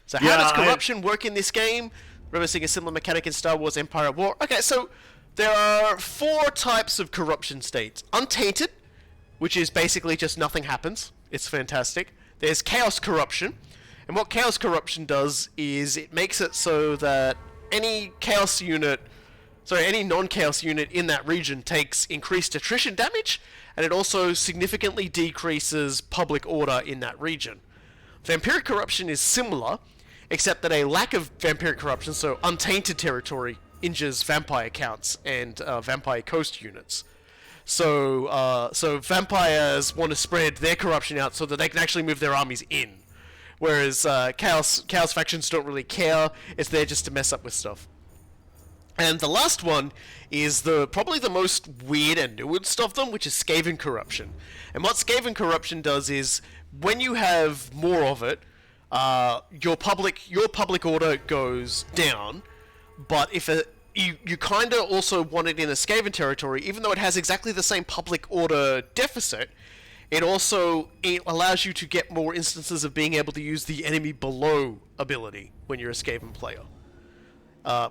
So how does corruption work in this game? Remember seeing a similar mechanic in Star Wars Empire at War? Okay, so there are 4 types of corruption states. Untainted, which is basically just nothing happens. It's fantastic. There's chaos corruption, and what chaos corruption does is it makes it so that any non-chaos unit in that region takes increased attrition damage, and it also significantly decreases public order in that region. Vampiric corruption is similar, except that a lack of vampiric corruption, so untainted territory, injures vampire counts and vampire coast units. So vampires want to spread their corruption out so that they can actually move their armies in, whereas chaos factions don't really care. It's there just to mess up with stuff. And the last one is probably the most weird and nuanced of them, which is Skaven corruption. And what Skaven corruption does is when you have more of it, your public order goes down, but if you kind of also want it in a Skaven territory, even though it has exactly the same public order deficit, it allows you to get more instances of being able to use the enemy below ability when you're a Skaven player,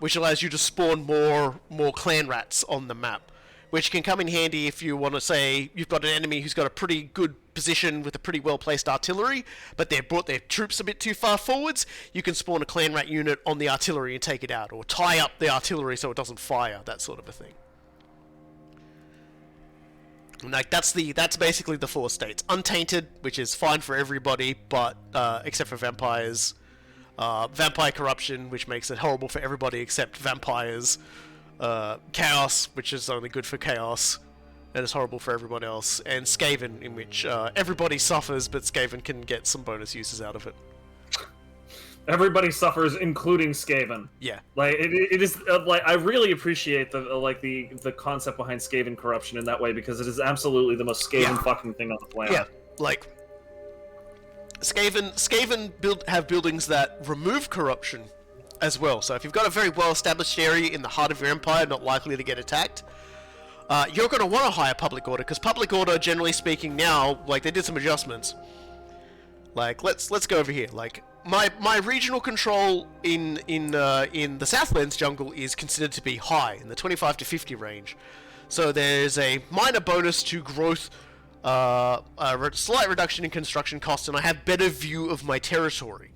which allows you to spawn more clan rats on the map, which can come in handy if you want to say you've got an enemy who's got a pretty good position with a pretty well-placed artillery, but they've brought their troops a bit too far forwards. You can spawn a clan rat unit on the artillery and take it out, or tie up the artillery so it doesn't fire, that sort of a thing. And like that's basically the 4 states. Untainted, which is fine for everybody, but except for vampires. Vampire corruption, which makes it horrible for everybody except vampires. Chaos, which is only good for chaos, and is horrible for everyone else. And Skaven, in which everybody suffers, but Skaven can get some bonus uses out of it. Everybody suffers, including Skaven. Yeah. Like it is like I really appreciate the concept behind Skaven corruption in that way, because it is absolutely the most Skaven fucking thing on the planet. Yeah, like Skaven have buildings that remove corruption as well. So if you've got a very well-established area in the heart of your empire, not likely to get attacked, you're going to want a higher public order, because public order, generally speaking, now, like, they did some adjustments. Like, let's go over here. Like, my regional control in the Southlands jungle is considered to be high, in the 25 to 50 range. So there's a minor bonus to growth, slight reduction in construction costs, and I have better view of my territory.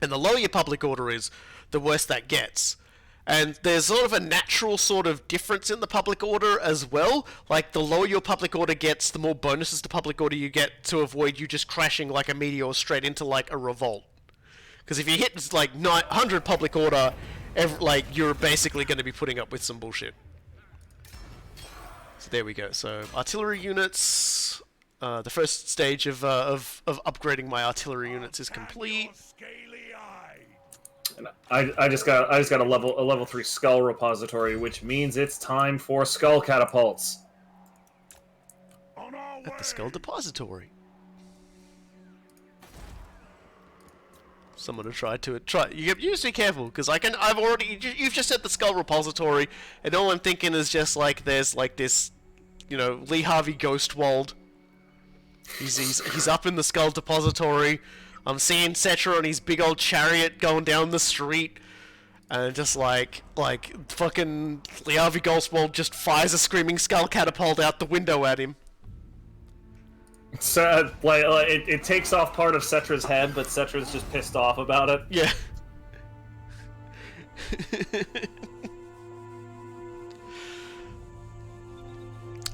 And the lower your public order is, the worse that gets. And there's sort of a natural sort of difference in the public order as well. Like, the lower your public order gets, the more bonuses to public order you get to avoid you just crashing like a meteor straight into, like, a revolt. Because if you hit, like, 900 public order, you're basically going to be putting up with some bullshit. So there we go. So, artillery units... the first stage of upgrading my artillery units is complete. And I just got a level 3 skull repository, which means it's time for skull catapults. At the skull depository. Someone to try. You have to be careful, because you've just said the skull repository, and all I'm thinking is just like there's like this, Lee Harvey Ghostwald. He's up in the skull depository. I'm seeing Settra on his big old chariot going down the street, and just like fucking Lee Harvey Ghostwald just fires a screaming skull catapult out the window at him. So it takes off part of Settra's head, but Settra's just pissed off about it. Yeah.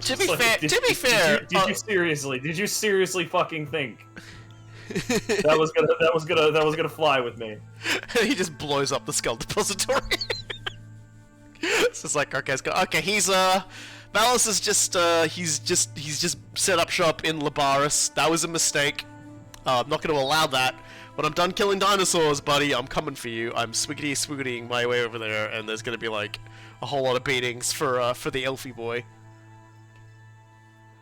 To be fair, did you seriously fucking think that was gonna fly with me? He just blows up the skull depository. So it's like, okay, he's Valis is just he's just set up shop in Labaris. That was a mistake. I'm not going to allow that. When I'm done killing dinosaurs, buddy, I'm coming for you. I'm swiggity-swiggitying my way over there, and there's going to be like a whole lot of beatings for the Elfie boy.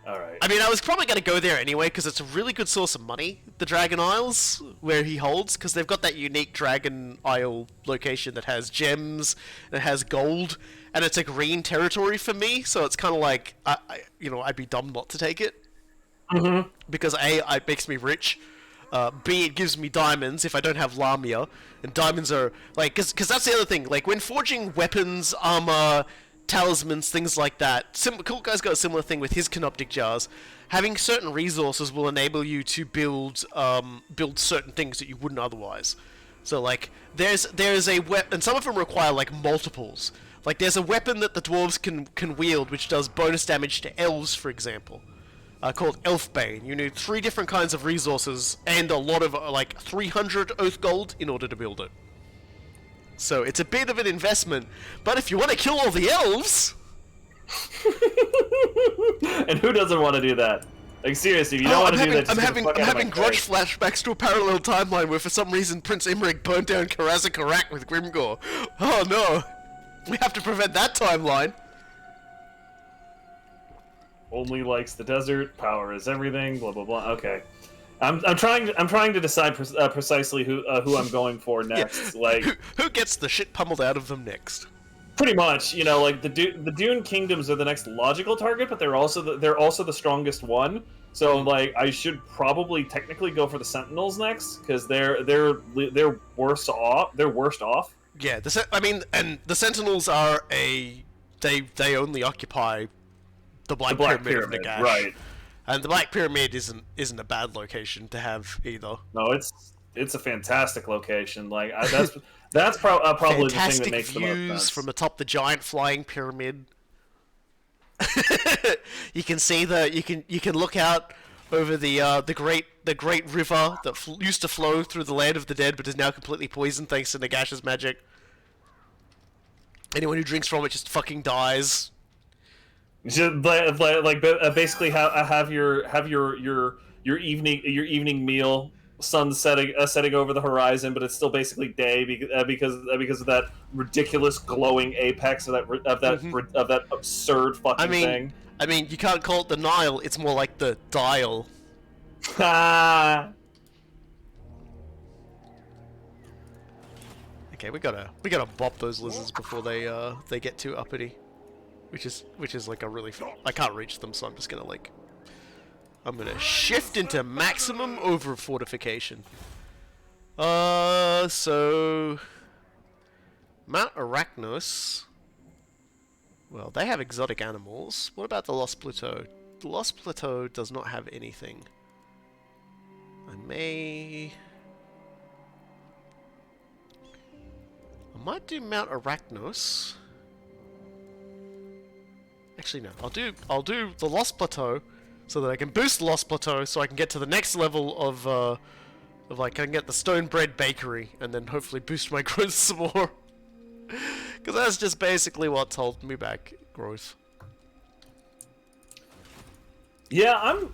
Alright. I mean, I was probably going to go there anyway, because it's a really good source of money, the Dragon Isles, where he holds, because they've got that unique Dragon Isle location that has gems, and it has gold, and it's a green territory for me, so it's kind of like, I'd be dumb not to take it. Mm-hmm. Because A, it makes me rich, B, it gives me diamonds if I don't have Lamia, and diamonds are, like, because that's the other thing, like, when forging weapons, armor, talismans, things like that. Coolguye's got a similar thing with his canoptic jars. Having certain resources will enable you to build certain things that you wouldn't otherwise. So like there's a weapon, and some of them require like multiples. Like there's a weapon that the dwarves can wield which does bonus damage to elves, for example, called Elfbane. You need 3 different kinds of resources and a lot of like 300 oath gold in order to build it. So it's a bit of an investment, but if you want to kill all the elves... And who doesn't want to do that? Like seriously, if you don't want to do that, I'm having grudge flashbacks to a parallel timeline where for some reason Prince Imrik burned down Thorac with Grimgore. Oh no! We have to prevent that timeline! Only likes the desert, power is everything, blah blah blah. Okay. I'm trying to decide precisely who I'm going for next. Yeah. Like who gets the shit pummeled out of them next? Pretty much, you know, like the Dune kingdoms are the next logical target, but they're also the strongest one. So like I should probably technically go for the Sentinels next because they're worse off. They're worst off. Yeah, and the Sentinels are they only occupy the Black Pyramid of Nagash. Right. And the Black Pyramid isn't a bad location to have either. No, it's a fantastic location. Like that's probably fantastic the thing that makes the most sense. Views from atop the giant flying pyramid. You can see you can look out over the great river that used to flow through the land of the dead, but is now completely poisoned thanks to Nagash's magic. Anyone who drinks from it just fucking dies. Just basically have your evening meal, sun setting over the horizon, but it's still basically day because of that ridiculous glowing apex of that absurd fucking thing. I mean, you can't call it the Nile; it's more like the dial. Okay, we gotta bop those lizards before they get too uppity. Which is like a really... I can't reach them, so I'm just gonna like... I'm gonna shift into maximum over fortification. So... Mount Arachnos... Well, they have exotic animals. What about the Lost Plateau? The Lost Plateau does not have anything. I might do Mount Arachnos. Actually, no. I'll do the Lost Plateau, so that I can boost the Lost Plateau, so I can get to the next level of like I can get the Stone Bread Bakery, and then hopefully boost my growth some more. Because that's just basically what's holding me back, growth. Yeah,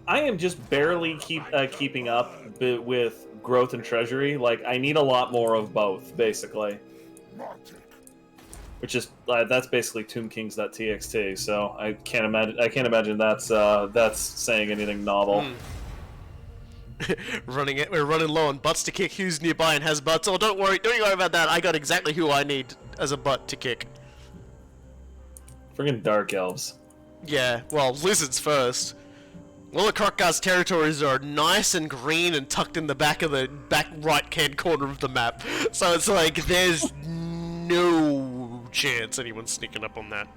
I am just barely keeping up with growth and treasury. Like I need a lot more of both, basically. Which is that's basically TombKings.txt, so I can't imagine that's saying anything novel. We're running low on butts to kick. Who's nearby and has butts? Oh, don't worry about that. I got exactly who I need as a butt to kick. Friggin' dark elves. Yeah, well, lizards first. All the Krokgar's territories are nice and green and tucked in the back right-hand corner of the map, so it's like there's no chance anyone's sneaking up on that.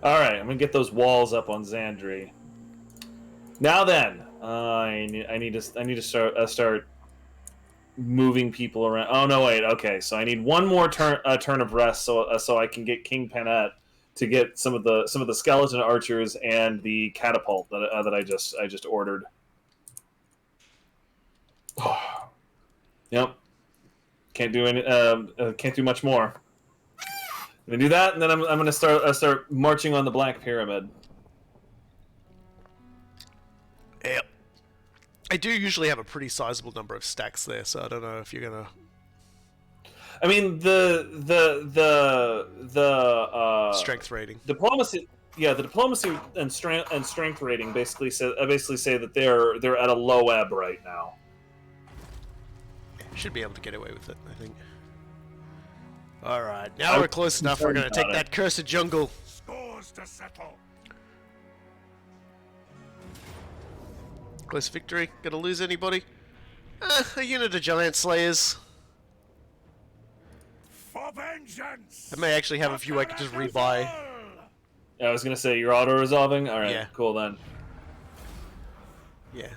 Alright, I'm gonna get those walls up on Xandri. Now then, I need to start moving people around. Oh no, wait. Okay, so I need one more turn of rest so I can get King Penet to get some of the skeleton archers and the catapult that I just ordered. Yep. Can't do much more. I'm gonna do that, and then I'm gonna start marching on the Black Pyramid. Yep. I do usually have a pretty sizable number of stacks there, so I don't know if you're gonna. I mean the Strength rating. diplomacy. Yeah, the diplomacy and strength rating basically say that they're at a low ebb right now. Should be able to get away with it, I think. Alright, now we're close enough. We're gonna take that cursed jungle. Scores to settle. Close victory. Gonna lose anybody? A unit of giant slayers. For vengeance. I may actually have a few I could just rebuy. I was gonna say you're auto resolving. All right, Yeah. cool then. Yeah.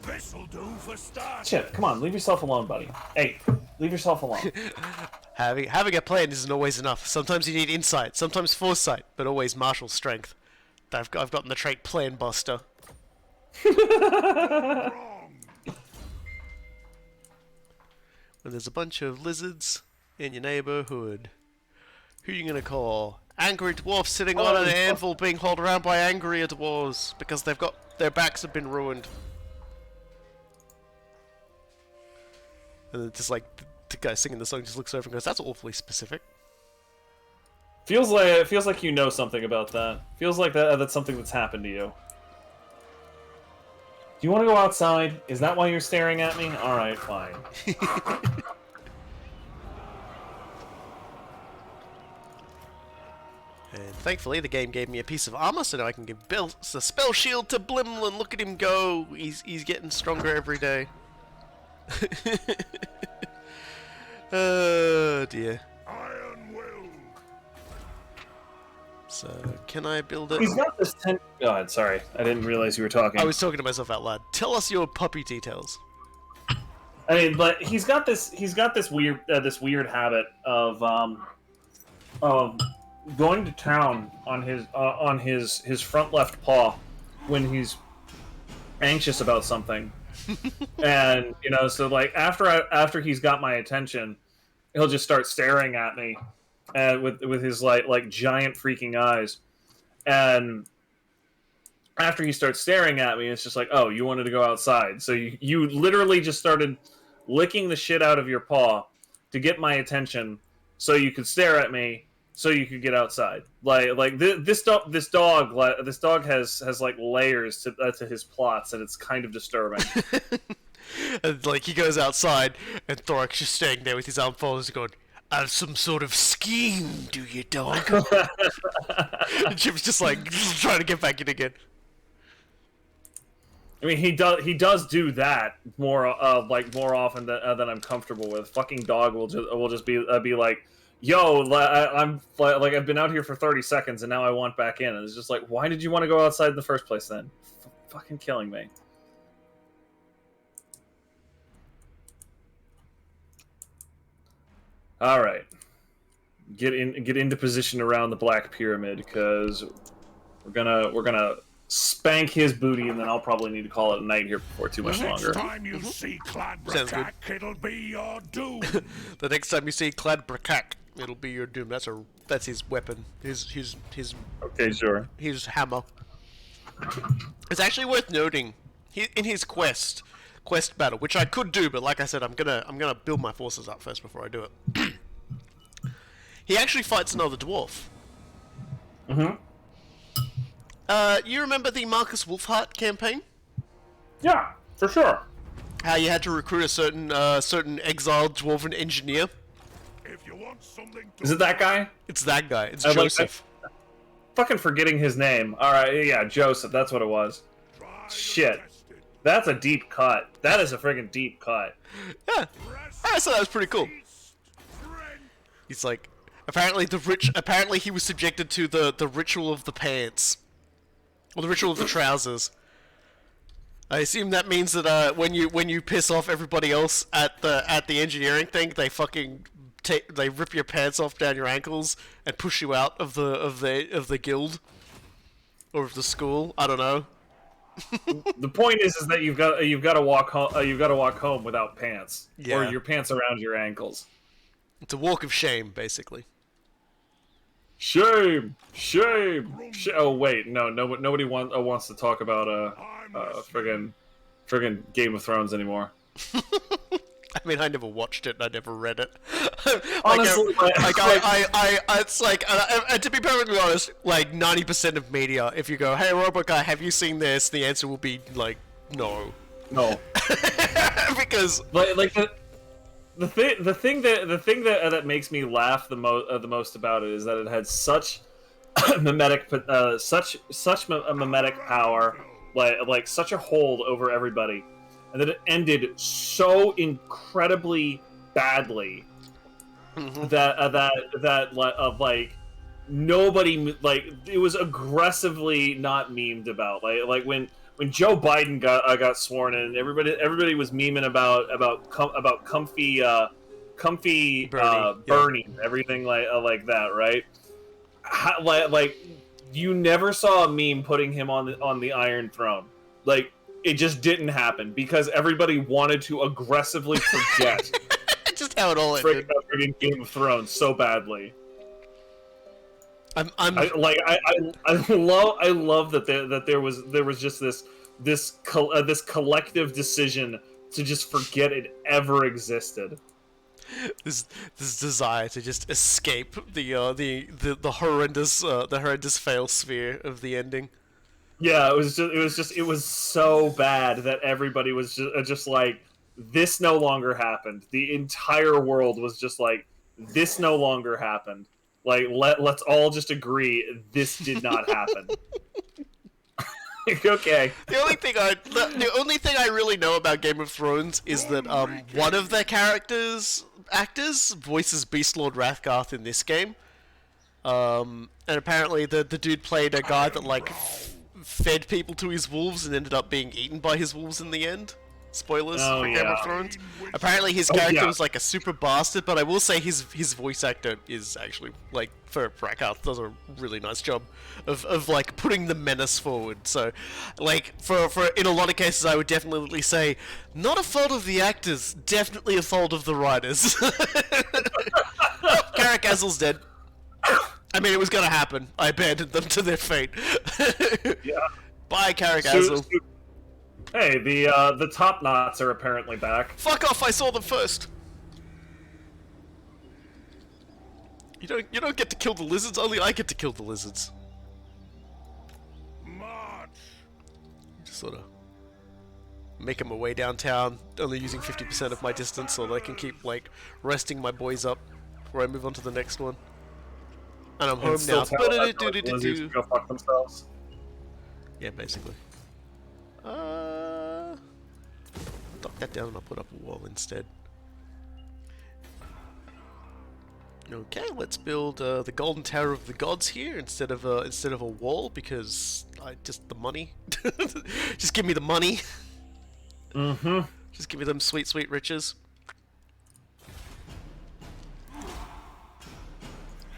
This'll do for start. Chip, come on, leave yourself alone, buddy. Hey, leave yourself alone. Having a plan isn't always enough. Sometimes you need insight, sometimes foresight, but always martial strength. I've gotten the trait Plan Buster. Wrong. When there's a bunch of lizards in your neighborhood, who you gonna call? Angry dwarfs sitting on an anvil being hauled around by angrier dwarves because their backs have been ruined. And then just like the guy singing the song just looks over and goes, "That's awfully specific." Feels like you know something about that. Feels like that's something that's happened to you. Do you want to go outside? Is that why you're staring at me? All right, fine. And thankfully, the game gave me a piece of armor, so now I can give a spell shield to Blimlin. Look at him go! He's getting stronger every day. Oh dear. Iron will. So, can I build it? He's got this God, sorry, I didn't realize you were talking. I was talking to myself out loud. Tell us your puppy details. I mean, but he's got this weird habit of going to town on his front left paw when he's anxious about something. And so like after he's got my attention, he'll just start staring at me with his like giant freaking eyes. And after he starts staring at me, it's just like, oh, you wanted to go outside, so you literally just started licking the shit out of your paw to get my attention so you could stare at me so you could get outside. Like this dog has like layers to his plots, and it's kind of disturbing. And like he goes outside, and Thorak's just staying there with his arm folded, going, "I have some sort of scheme, do you, dog?" And Chip's just like trying to get back in again. I mean, he does do that more often than I'm comfortable with. Fucking dog will just be like, "Yo, I've been out here for 30 seconds and now I want back in." And it's just like, why did you want to go outside in the first place then? Fucking killing me. All right, get into position around the Black Pyramid, because we're gonna spank his booty, and then I'll probably need to call it a night here before too much longer. Next time you see Clad Sounds good. Brakak, it'll be your doom. The next time you see Clad Brakak, it'll be your doom. That's his weapon. His Okay, sure. his hammer. It's actually worth noting, in his quest battle, which I could do, but like I said, I'm gonna build my forces up first before I do it. He actually fights another dwarf. Mm-hmm. You remember the Marcus Wolfheart campaign? Yeah, for sure. How you had to recruit a certain exiled dwarven engineer? If you want something to Is it that guy? It's that guy. It's I like Joseph. Fucking forgetting his name. All right, yeah, Joseph. That's what it was. try Shit. to test it. That's a deep cut. That is a friggin' deep cut. Yeah, I thought that was pretty cool. Strength. He's like, apparently he was subjected to the ritual of the pants, or the ritual of the trousers. I assume that means that when you piss off everybody else at the engineering thing, they fucking they rip your pants off down your ankles and push you out of the guild or of the school. I don't know. The point is that you've got to walk home without pants, or Yeah. your pants around your ankles. It's a walk of shame, basically. Shame. Oh wait, nobody wants to talk about friggin' Game of Thrones anymore. I mean, I never watched it and I never read it. Honestly, it's like, and to be perfectly honest, like 90% of media, if you go, "Hey, RoboKy, have you seen this?" the answer will be like, no. No. Because like the thing that makes me laugh the most about it is that it had such mimetic mimetic power, like such a hold over everybody, and that it ended so incredibly badly that like nobody, like, it was aggressively not memed about, like when Joe Biden got sworn in, everybody was memeing about comfy burning, everything like that, right? Like you never saw a meme putting him on the Iron Throne. Like, it just didn't happen because everybody wanted to aggressively forget just how it all ended. friggin' Game of Thrones so badly. I love that there was just this collective decision to just forget it ever existed. This desire to just escape the horrendous fail sphere of the ending. Yeah, it was so bad that everybody was just like, this no longer happened. The entire world was just like, this no longer happened. Like, let's all just agree this did not happen. Okay. The only thing I really know about Game of Thrones is that one of their actors voices Beast Lord Rathgarth in this game. And apparently the dude played a guy that like fed people to his wolves and ended up being eaten by his wolves in the end. Spoilers for Game of Thrones. Apparently his character was like a super bastard, but I will say his voice actor is actually, like, for Rathgarth, does a really nice job of like putting the menace forward. So, like, for in a lot of cases I would definitely say not a fault of the actors, definitely a fault of the writers. Carrick Azel's dead. I mean, it was gonna happen. I abandoned them to their fate. Yeah. Bye, Carrick Azel. Hey, the top knots are apparently back. Fuck off! I saw them first. You don't get to kill the lizards. Only I get to kill the lizards. March. Just sort of making my way downtown, only using 50% of my distance, so that I can keep like resting my boys up before I move on to the next one. And I'm home now. Lizards go fuck themselves. Yeah, basically. Knock that down and I'll put up a wall instead. Okay, let's build the Golden Tower of the Gods here instead of a wall, because the money. Just give me the money. Mm-hmm. Just give me them sweet, sweet riches.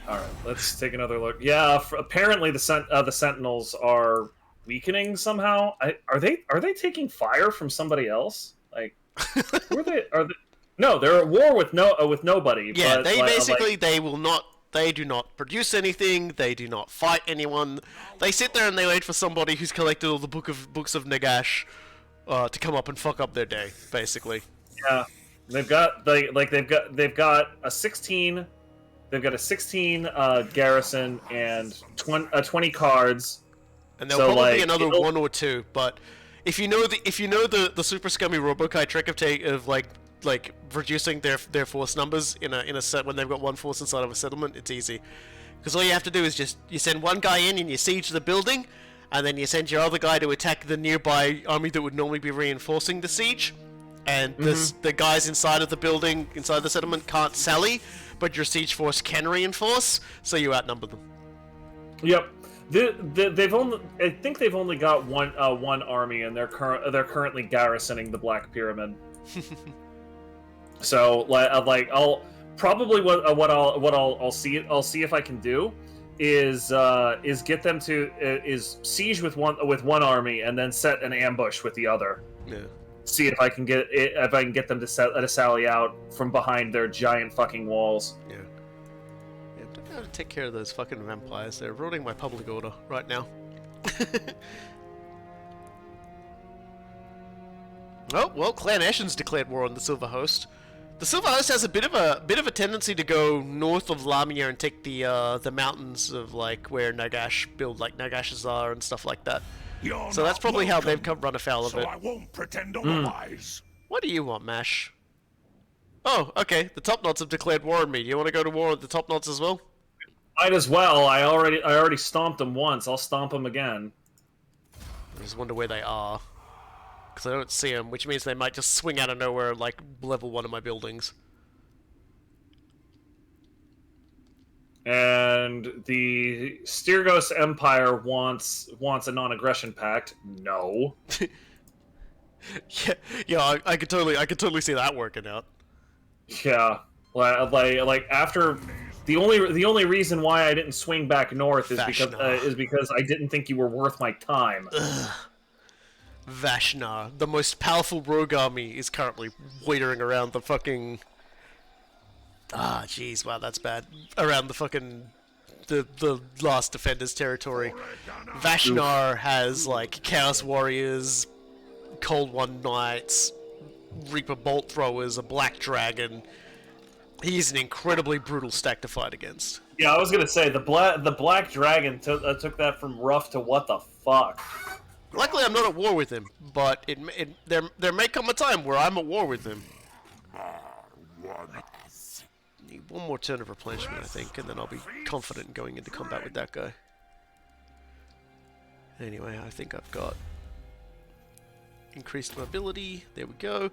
All right, let's take another look. Yeah, apparently the Sentinels are weakening somehow. Are they taking fire from somebody else? Like, who are they? No, they're at war with nobody. Yeah, but, they like, basically they do not produce anything. They do not fight anyone. They sit there and they wait for somebody who's collected all the books of Nagash to come up and fuck up their day, basically. Yeah, they've got a 16. They've got a 16 garrison and 20 cards. And there'll probably be another one or two, but if you know the super scummy RoboKy trick of like reducing their force numbers in a set when they've got one force inside of a settlement, it's easy. Because all you have to do is you send one guy in and you siege the building, and then you send your other guy to attack the nearby army that would normally be reinforcing the siege. And the guys inside of the building, inside the settlement, can't sally, but your siege force can reinforce, so you outnumber them. Yep. I think they've only got one army, and they're currently garrisoning the Black Pyramid. So, like, probably what I'll see if I can do is get them to is siege with one army and then set an ambush with the other. Yeah. See if I can get them to sally out from behind their giant fucking walls. Yeah. Yeah, I'm gonna have to take care of those fucking vampires. They're ruining my public order right now. Oh well, Clan Ashen's declared war on the Silver Host. The Silver Host has a bit of a tendency to go north of Lamia and take the mountains of like where Nagash build like Nagash's are and stuff like that. So that's probably how they've run afoul of it. So I won't pretend otherwise. What do you want, Mash? Oh, okay. The Top Knots have declared war on me. Do you want to go to war with the Top Knots as well? Might as well. I already stomped them once. I'll stomp them again. I just wonder where they are. Because I don't see them, which means they might just swing out of nowhere and, like, level one of my buildings. And the Styrgos Empire wants a non-aggression pact. No. yeah, I could totally see that working out. Yeah, like after the only reason why I didn't swing back north is because I didn't think you were worth my time. Ugh. Vashnar, the most powerful rogue army, is currently loitering around the fucking. Ah, jeez, wow, that's bad. Around the fucking the last defender's territory. Vashnar has like Chaos Warriors, Cold One Knights, Reaper Bolt Throwers, a Black Dragon. He's an incredibly brutal stack to fight against. Yeah, I was gonna say the Black Dragon took that from rough to what the fuck. Luckily, I'm not at war with him, but there may come a time where I'm at war with him. Need one more turn of replenishment, I think, and then I'll be confident in going into combat with that guy. Anyway, I think I've got increased mobility. There we go.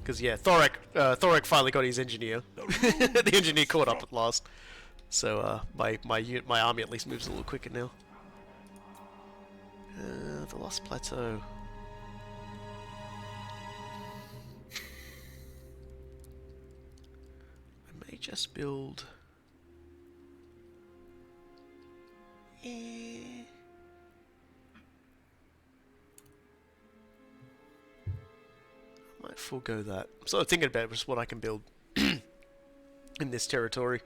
Because yeah, Thorek finally got his engineer. The engineer caught up at last. So my army at least moves a little quicker now. The Lost Plateau. I may just build. I might forego that. So thinking about just what I can build in this territory.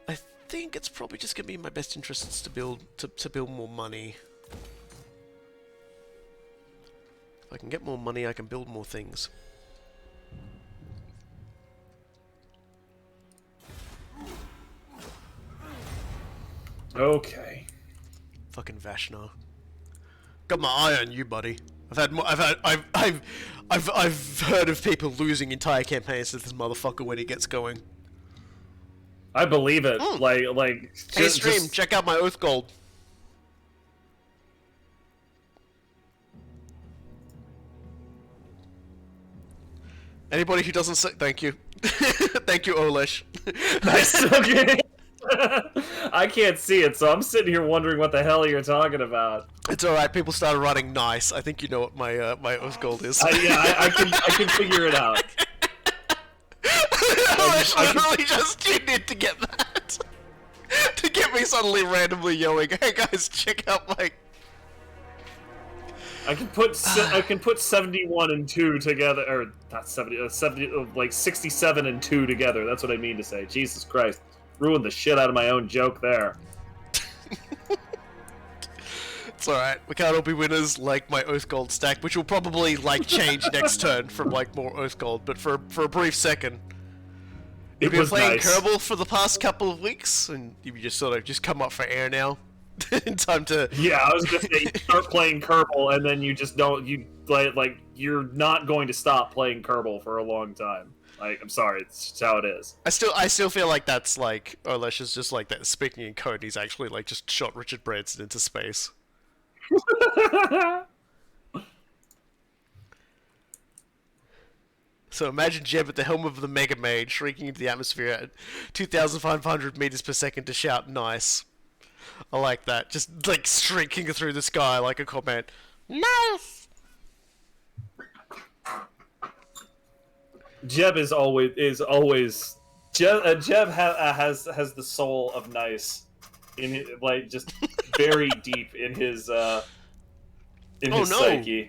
I think it's probably just gonna be in my best interests to build more money. If I can get more money, I can build more things. Okay. Fucking Vashnar. Got my eye on you, buddy. I've heard of people losing entire campaigns to this motherfucker when he gets going. I believe it. Like. Hey, stream, check out my Oath Gold. Anybody who doesn't say thank you, thank you, Olesh. Nice. Okay. I can't see it, so I'm sitting here wondering what the hell you're talking about. It's alright, people started writing nice. I think you know what my my Oath Gold is. I can figure it out. I literally just tuned in to get that. To get me suddenly randomly yelling, hey guys, check out my... I can put 71 and 2 together, or not 70, like 67 and 2 together. That's what I mean to say. Jesus Christ. Ruined the shit out of my own joke there. It's alright, we can't all be winners like my Oath Gold stack, which will probably like change next turn from like more Oath Gold, but for a brief second. You've been playing Kerbal for the past couple of weeks, and you just sort of just come up for air now. In time to... Yeah, I was gonna say, you start playing Kerbal, and then you just don't, like, you're not going to stop playing Kerbal for a long time. Like, I'm sorry, it's just how it is. I still feel like that's like, Olesh is just like that, speaking in code, he's actually like just shot Richard Branson into space. So imagine Jeb at the helm of the Mega Mage, shrieking into the atmosphere at 2,500 meters per second to shout nice. I like that. Just like streaking through the sky like a comment. Nice! Jeb is always Jeb has the soul of nice, like just very deep in his psyche.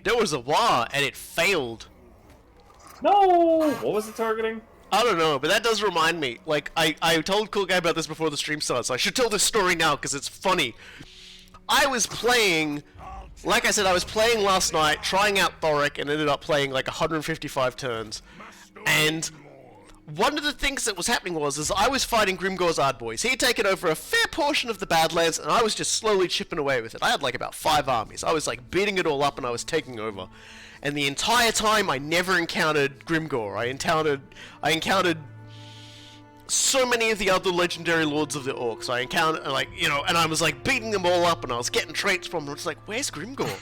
There was a war and it failed. No, what was it targeting? I don't know, but that does remind me. Like, I told Coolguye about this before the stream started, so I should tell this story now because it's funny. I was playing, like I said, I was playing last night, trying out Thorek, and ended up playing like 155 turns. And one of the things that was happening was I was fighting Grimgor's Ardboys. He had taken over a fair portion of the Badlands, and I was just slowly chipping away with it. I had like about 5 armies. I was like beating it all up, and I was taking over. And the entire time, I never encountered Grimgor. I encountered so many of the other legendary lords of the Orcs. I encountered, like, you know, and I was like beating them all up, and I was getting traits from them. It's like, where's Grimgor?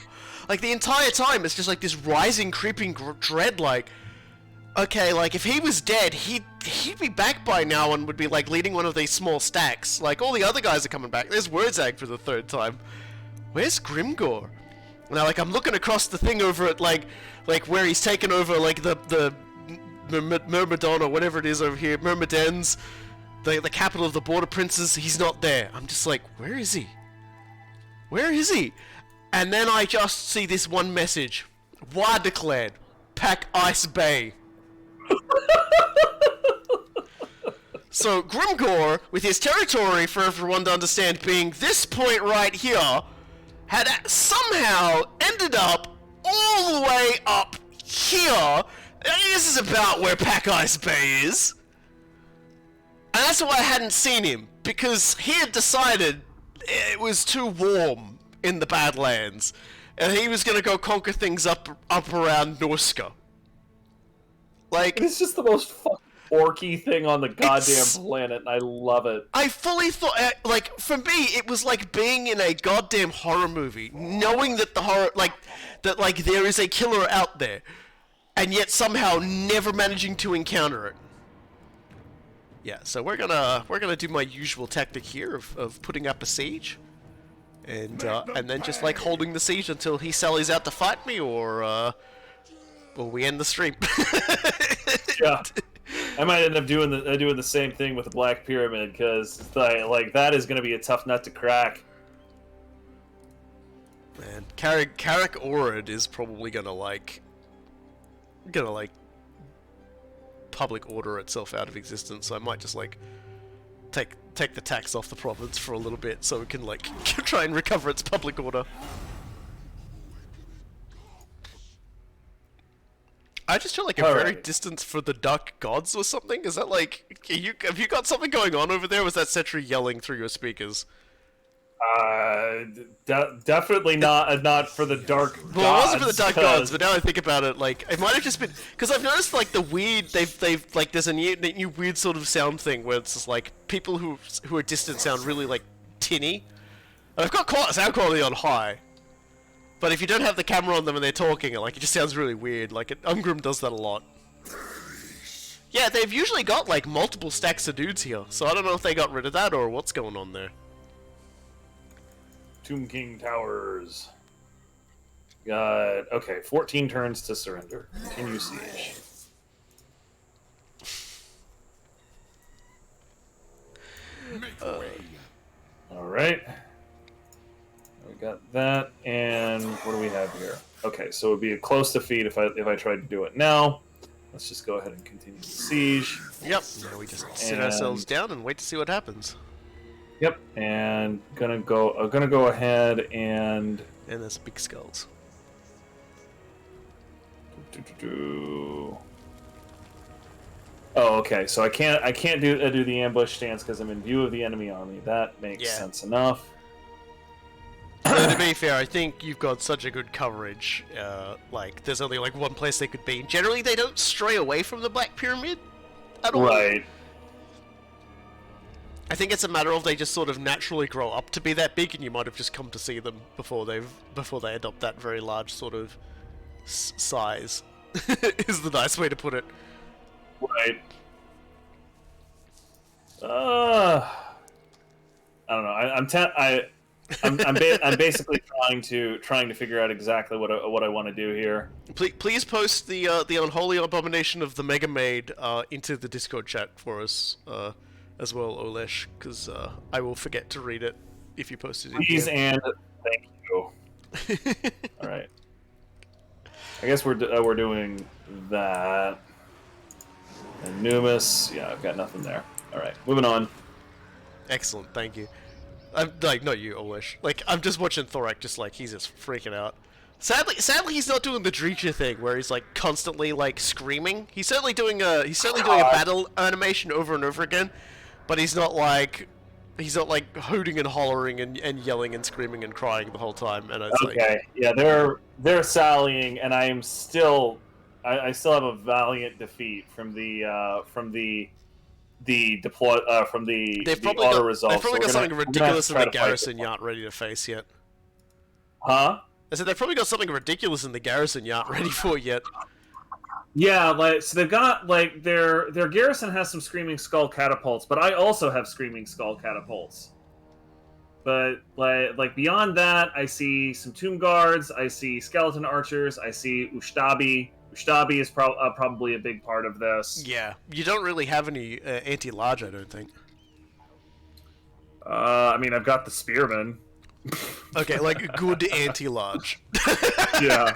Like the entire time, it's just like this rising, creeping dread. Like, okay, like if he was dead, he'd be back by now and would be like leading one of these small stacks. Like all the other guys are coming back. There's Wordzag for the 3rd time. Where's Grimgor? Now, like, I'm looking across the thing over at, like where he's taken over, like, the Myrmidon, or whatever it is over here, Myrmidons, the capital of the Border Princes. He's not there. I'm just like, where is he? Where is he? And then I just see this one message. War declared. Pack Ice Bay. So, Grimgor, with his territory, for everyone to understand, being this point right here, had somehow ended up all the way up here. This is about where Pack Ice Bay is. And that's why I hadn't seen him, because he had decided it was too warm in the Badlands, and he was going to go conquer things up around Norska. Like, it's just the most fucking orky thing on the goddamn planet, and I love it. I fully thought, like, for me, it was like being in a goddamn horror movie, knowing that the horror, like, there is a killer out there, and yet somehow never managing to encounter it. Yeah, so we're gonna do my usual tactic here of putting up a siege, and then just like holding the siege until he sallies out to fight me, or we end the stream. Yeah. I might end up doing the same thing with the Black Pyramid, because like that is going to be a tough nut to crack. Man, Karak Orid is probably gonna public order itself out of existence. So I might just like take the tax off the province for a little bit, so we can like try and recover its public order. I just feel like a very distance for the Dark Gods or something. Is that like... Have you got something going on over there, or was that Settra yelling through your speakers? Definitely not for the Dark Gods. Well, it wasn't for the Dark Gods, but now I think about it, like, it might have just been... Because I've noticed, like, the weird... They've like, there's a new weird sort of sound thing where it's just, like, people who are distant sound really, like, tinny. And I've got sound quality on high. But if you don't have the camera on them and they're talking, like, it just sounds really weird. Like, Ungrim does that a lot. Yeah, they've usually got, like, multiple stacks of dudes here, so I don't know if they got rid of that or what's going on there. Tomb King Towers. Got... Okay, 14 turns to surrender. Continue siege. Alright. We got that, and what do we have here? Okay, so it would be a close defeat if I tried to do it now. Let's just go ahead and continue the siege. Yep. Now we just sit ourselves down and wait to see what happens. Yep, and gonna go ahead and there's big skulls. Oh, okay. So I can't do the ambush stance because I'm in view of the enemy army. That makes sense enough. So to be fair, I think you've got such a good coverage. Like, there's only like one place they could be. Generally, they don't stray away from the Black Pyramid at all. Right. I think it's a matter of they just sort of naturally grow up to be that big, and you might have just come to see them before they adopt that very large sort of size. Is the nice way to put it. Right. I don't know. I'm basically trying to figure out exactly what I want to do here. Please post the unholy abomination of the Mega Maid into the Discord chat for us as well, Olesh, because I will forget to read it if you post it in Please here. and thank you. All right. I guess we're doing that. And Numus, yeah, I've got nothing there. All right, moving on. Excellent, thank you. I'm like, not you, Olesh. Like, I'm just watching Thorek, just like he's just freaking out. Sadly, he's not doing the Drisha thing where he's like constantly like screaming. He's certainly doing a battle animation over and over again, but he's not like hooting and hollering and yelling and screaming and crying the whole time. And it's okay, yeah, they're sallying, and I still have a valiant defeat from the auto resolve. They've probably got something ridiculous in the garrison you aren't ready to face yet. Huh? I said they've probably got something ridiculous in the garrison you aren't ready for yet. Yeah, like so they've got like their garrison has some Screaming Skull catapults, but I also have Screaming Skull catapults. But like beyond that, I see some Tomb Guards, I see Skeleton Archers, I see Ustabi. Ustabi is probably a big part of this. Yeah, you don't really have any anti-large, I don't think. I mean, I've got the Spearmen. Okay, like good anti-large. Yeah.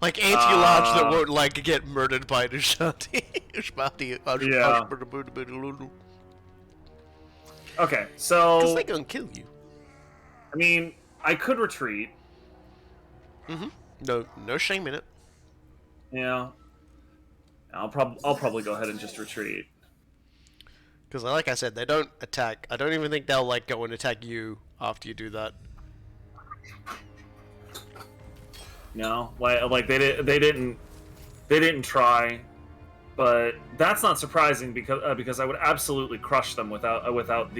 Like anti-large that won't like get murdered by Ushati. Yeah. Okay, so because they gonna kill you. I mean, I could retreat. No shame in it. Yeah. I'll probably go ahead and just retreat. Because like I said, they don't attack. I don't even think they'll like go and attack you after you do that. No, like they didn't try, but that's not surprising because I would absolutely crush them without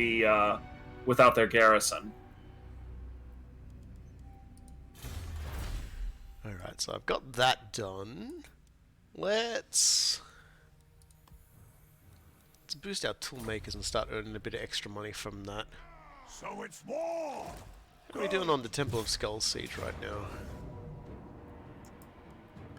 their garrison. Alright, so I've got that done. Let's boost our tool makers and start earning a bit of extra money from that. So it's war. What are we doing on the Temple of Skulls siege right now?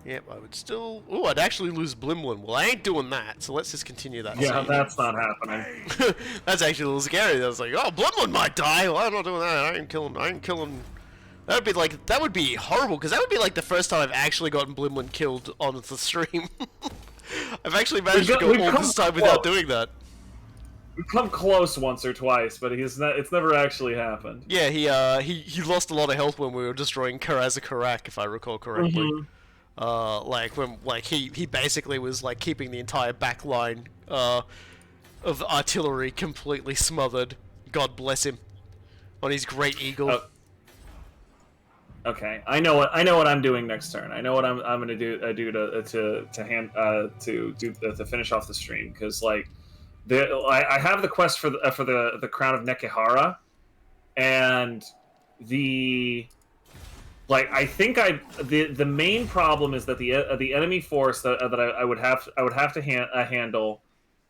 Yep, I would still... Ooh, I'd actually lose Blimlin. Well, I ain't doing that, so let's just continue that Yeah, siege. that's not happening. That's actually a little scary. I was like, oh, Blimlin might die. Well, I'm not doing that. I ain't killing... That would be horrible, because that would be like the first time I've actually gotten Blimlin killed on the stream. I've actually managed to go all this time without doing that. We've come close once or twice, but it's never actually happened. Yeah, he lost a lot of health when we were destroying Thorac, if I recall correctly. He basically was like keeping the entire back line of artillery completely smothered. God bless him. On his great eagle. Okay, I know what I'm doing next turn. I know what I'm gonna do to finish off the stream, because like I have the quest for the Crown of Nekihara, and I think the main problem is that the enemy force that I would have to handle.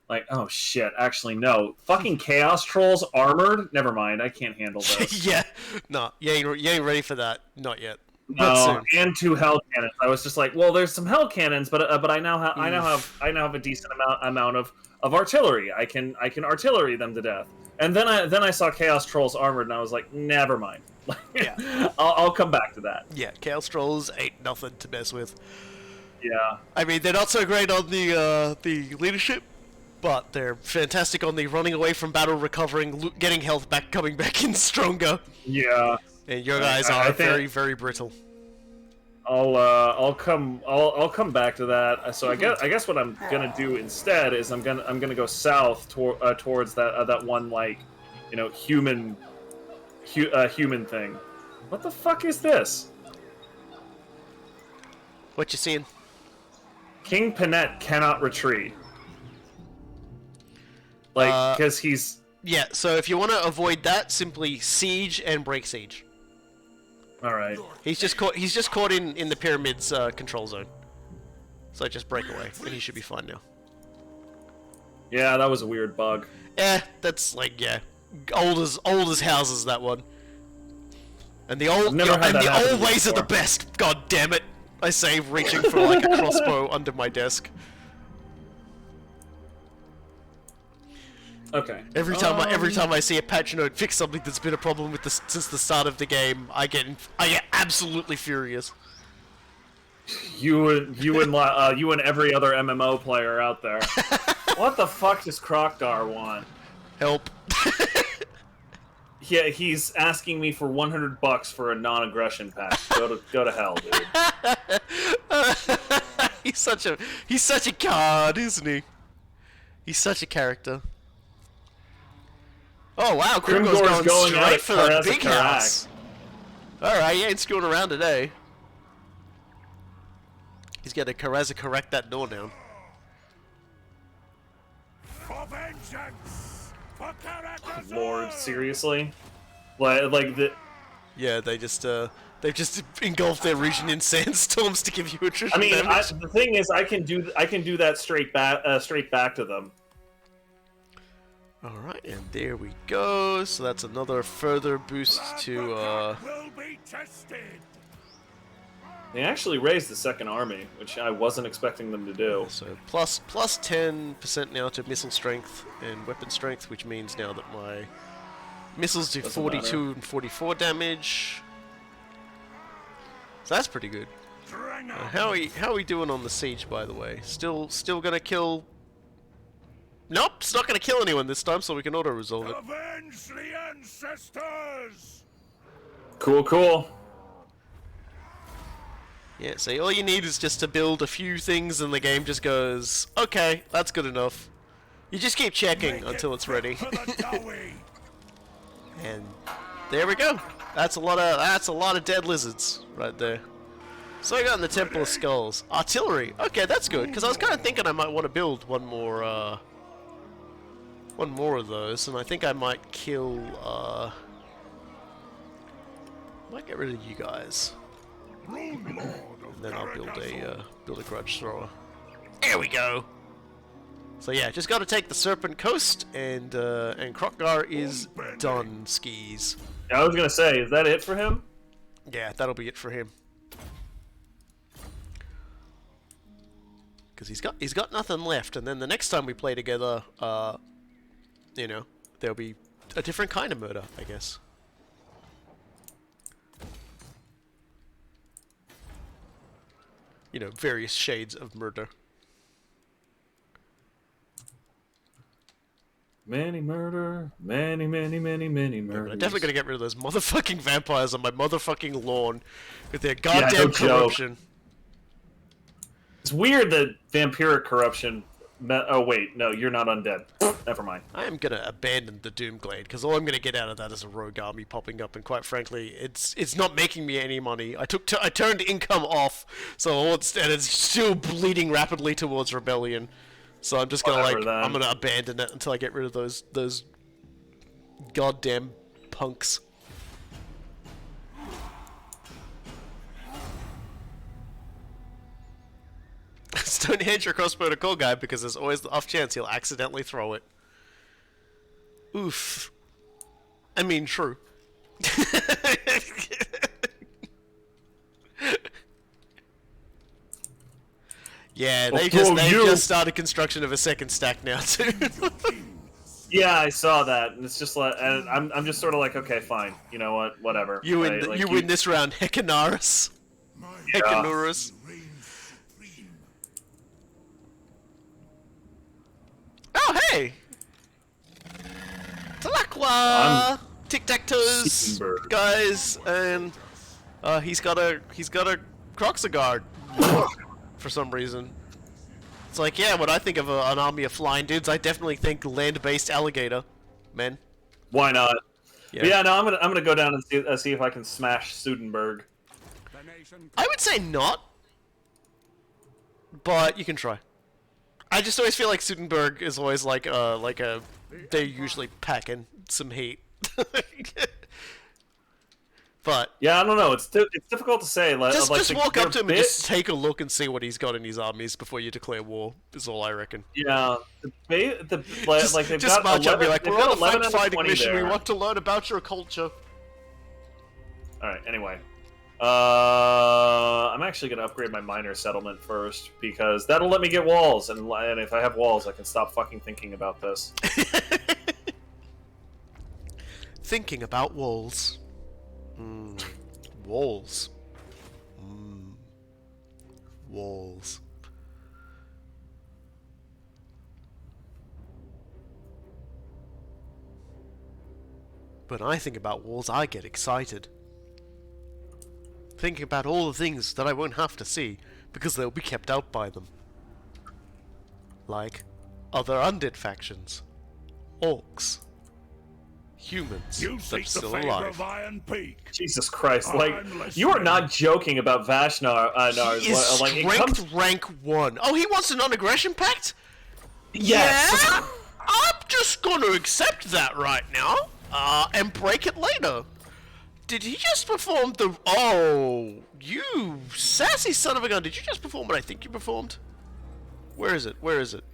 Like, oh shit, actually no. Fucking Chaos Trolls armored? Never mind, I can't handle this. Yeah, no, you ain't ready for that. Not yet. No, and 2 Hell Cannons. I was just like, well, there's some Hell Cannons, but I now have a decent amount of artillery. I can artillery them to death. And then I saw Chaos Trolls armored, and I was like, never mind. Yeah. I'll come back to that. Yeah, Chaos Trolls ain't nothing to mess with. Yeah. I mean, they're not so great on the leadership, but they're fantastic on the running away from battle, recovering, getting health back, coming back in stronger. Yeah. And your guys are very, very brittle. I'll come back to that. So I guess what I'm gonna do instead is I'm gonna go south towards that one, like, you know, human thing. What the fuck is this? What you seeing? King Panette cannot retreat. Like, because he's... Yeah, so if you want to avoid that, simply siege and break siege. Alright. He's just caught in the pyramid's control zone. So just break away, and he should be fine now. Yeah, that was a weird bug. That's like, yeah, old as houses, that one. And the old, never had and that the happen old ways are the before. best. God damn it! I say, reaching for like a crossbow under my desk. Okay. Every time I see a patch note fix something that's been a problem with this since the start of the game, I get absolutely furious. You and every other MMO player out there. What the fuck does Krokdar want? Help. Yeah, he's asking me for $100 for a non-aggression patch. Go to hell, dude. He's such a card, isn't he? He's such a character. Oh wow, Grimgor's going straight for the big house. Alright, he ain't screwing around today. He's gonna correct that door down. For vengeance! For characters! Lord, seriously? Like the... Yeah, they've just engulfed their region in sandstorms to give you attrition damage. The thing is, I can do that straight back to them. Alright, and there we go. So that's another further boost to, Will be tested. They actually raised the second army, which I wasn't expecting them to do. So plus 10% now to missile strength and weapon strength, which means now that my missiles do Doesn't 42 matter. and 44 damage. So that's pretty good. How are we doing on the siege, by the way? Still gonna kill... Nope, it's not gonna kill anyone this time, so we can auto-resolve it. Avenge the ancestors! Cool. Yeah, so all you need is just to build a few things and the game just goes, okay, that's good enough. You just keep checking until it's ready. For the doughy. And there we go. That's a lot of dead lizards right there. So I got in the Temple of Skulls. Artillery. Okay, that's good, because I was kind of thinking I might want to build one more of those, and I think I might kill, might get rid of you guys. And then I'll build a grudge thrower. There we go. So yeah, just got to take the Serpent Coast, and Krokgar is done. Skis. I was gonna say, is that it for him? Yeah, that'll be it for him. Because he's got nothing left, and then the next time we play together, you know, there'll be a different kind of murder, I guess. You know, various shades of murder. Many murder, many murders. I'm definitely gonna get rid of those motherfucking vampires on my motherfucking lawn with their goddamn no joke. corruption. It's weird that vampiric corruption... Oh wait, no, you're not undead. Never mind. I am gonna abandon the Doomglade because all I'm gonna get out of that is a rogue army popping up, and quite frankly, it's not making me any money. I turned income off, so and it's still bleeding rapidly towards rebellion. So I'm just gonna I'm gonna abandon it until I get rid of those goddamn punks. Don't hand your crossbow to Coolguye because there's always the off chance he'll accidentally throw it. Oof. I mean, true. Yeah, they've just started construction of a second stack now too. Yeah, I saw that, and it's just like, and I'm just sort of like, okay, fine, you know what, whatever. You win this round, Hecanaris. Yeah. Hecanurus. Oh hey! Talakwa! Tic-tac-toes, guys, and he's got a Croxagard for some reason. It's like, yeah, when I think of an army of flying dudes, I definitely think land-based alligator men. Why not? Yeah. But yeah, no, I'm gonna go down and see if I can smash Sudenberg. I would say not, but you can try. I just always feel like Sudenberg is always like they're usually packing some heat. But yeah, I don't know. It's difficult to say. Just walk up to him and just take a look and see what he's got in his armies before you declare war. Is all I reckon. Yeah, they've Just got march up and be like, we're on a fact-finding mission. There. We want to learn about your culture. Alright, anyway. I'm actually going to upgrade my minor settlement first, because that'll let me get walls, and if I have walls, I can stop fucking thinking about this. Thinking about walls. Walls. Walls. When I think about walls, I get excited. Thinking about all the things that I won't have to see, because they'll be kept out by them. Like other undead factions. Orcs. Humans You that are seek the still favor alive. of Iron Peak. Jesus Christ, like, I'm you are not joking about Vashnar. He is like, it strength comes... rank 1. Oh, he wants a non-aggression pact? Yes! Yeah? I'm just gonna accept that right now, and break it later. Did he just perform the... Oh, you sassy son of a gun. Did you just perform what I think you performed? Where is it? Where is it?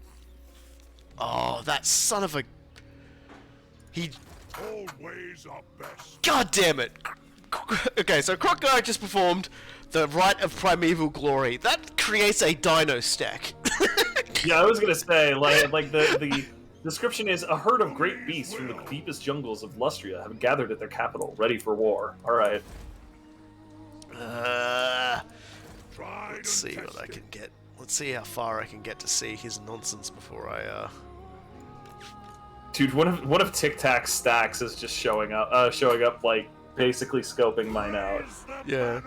Oh, that son of a... He... Always are best. God damn it! Okay, so Crocodile just performed the Rite of Primeval Glory. That creates a dino stack. Yeah, I was gonna say, like the description is a herd of great beasts from the deepest jungles of Lustria have gathered at their capital, ready for war. Alright. Let's see what I can get. Let's see how far I can get to see his nonsense before I, Dude, one of Tic Tac's stacks is just showing up like basically scoping mine out. Yeah.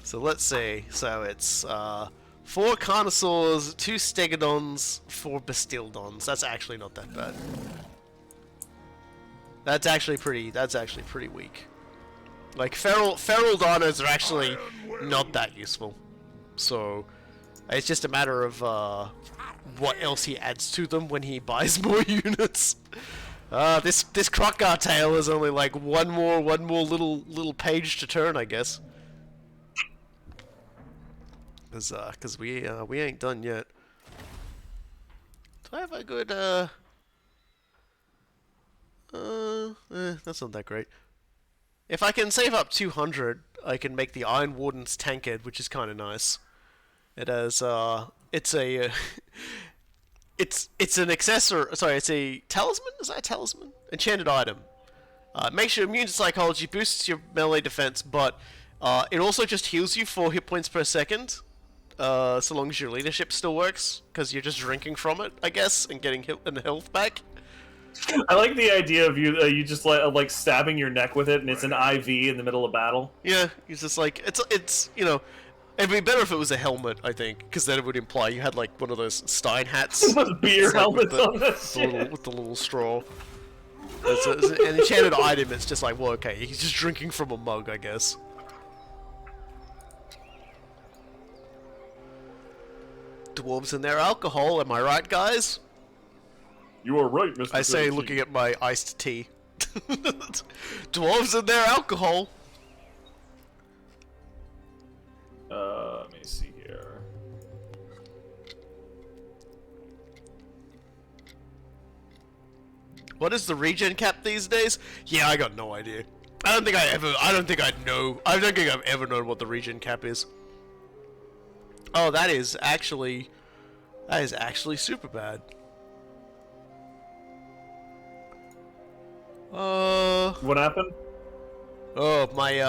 So let's see. So it's 4 Carnosaurs, 2 Stegodons, 4 Bastildons. That's actually not that bad. That's actually pretty weak. Like feral dinos are actually not that useful. So it's just a matter of what else he adds to them when he buys more units. This Crocodile tail is only like one more little page to turn, I guess. Cause we ain't done yet. Do I have a good that's not that great. If I can save up 200, I can make the Iron Warden's tankard, which is kind of nice. It has it's a it's an accessory. Sorry, it's a talisman. Is that a talisman? Enchanted item. Makes you immune to psychology, boosts your melee defense, but it also just heals you 4 hit points per second. So long as your leadership still works, because you're just drinking from it, I guess, and getting health back. I like the idea of you just like stabbing your neck with it, and it's an IV in the middle of battle. Yeah, it's just like it's you know, it'd be better if it was a helmet, I think, because then it would imply you had like one of those Stein hats. Those beer helmets on this with the little straw. It's an enchanted item. It's just like, well, okay, he's just drinking from a mug, I guess. Dwarves and their alcohol, am I right, guys? You are right, Mr. I say, 17. looking at my iced tea. Dwarves and their alcohol. Let me see here. What is the regen cap these days? Yeah, I got no idea. I don't think I've ever known what the regen cap is. Oh, that is actually super bad. What happened? Oh, my,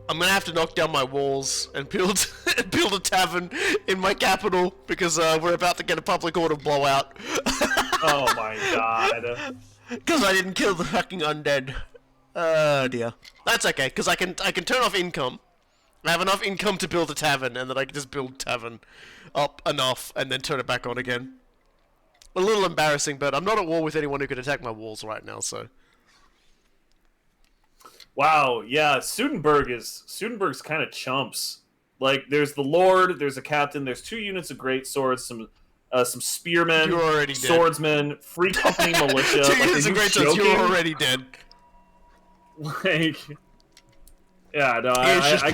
I'm gonna have to knock down my walls and build build a tavern in my capital because we're about to get a public order blowout. Oh my god. Because I didn't kill the fucking undead. Oh dear. That's okay, because I can turn off income. I have enough income to build a tavern, and then I can just build tavern up enough and then turn it back on again. A little embarrassing, but I'm not at war with anyone who could attack my walls right now, so. Wow, yeah, Studenberg's kind of chumps. Like, there's the Lord, there's a captain, there's 2 units of great swords, some spearmen, You're already dead. swordsmen, free company militia. 2 Like, units are of you great swords, you're joking? already dead. Like, yeah, no, I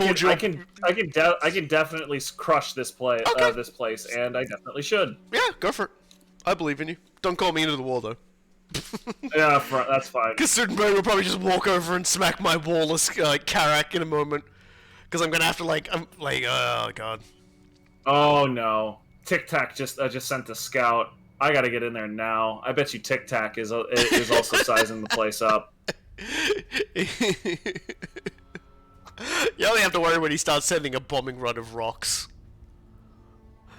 can definitely crush this Okay. this place, and I definitely should. Yeah, go for it. I believe in you. Don't call me into the war, though. Yeah, that's fine. Because Sudenberg will probably just walk over and smack my wallless Karak in a moment. Because I'm gonna have to oh god. Oh no. Tic Tac just sent a scout. I gotta get in there now. I bet you Tic Tac is also sizing the place up. You only have to worry when he starts sending a bombing run of rocks.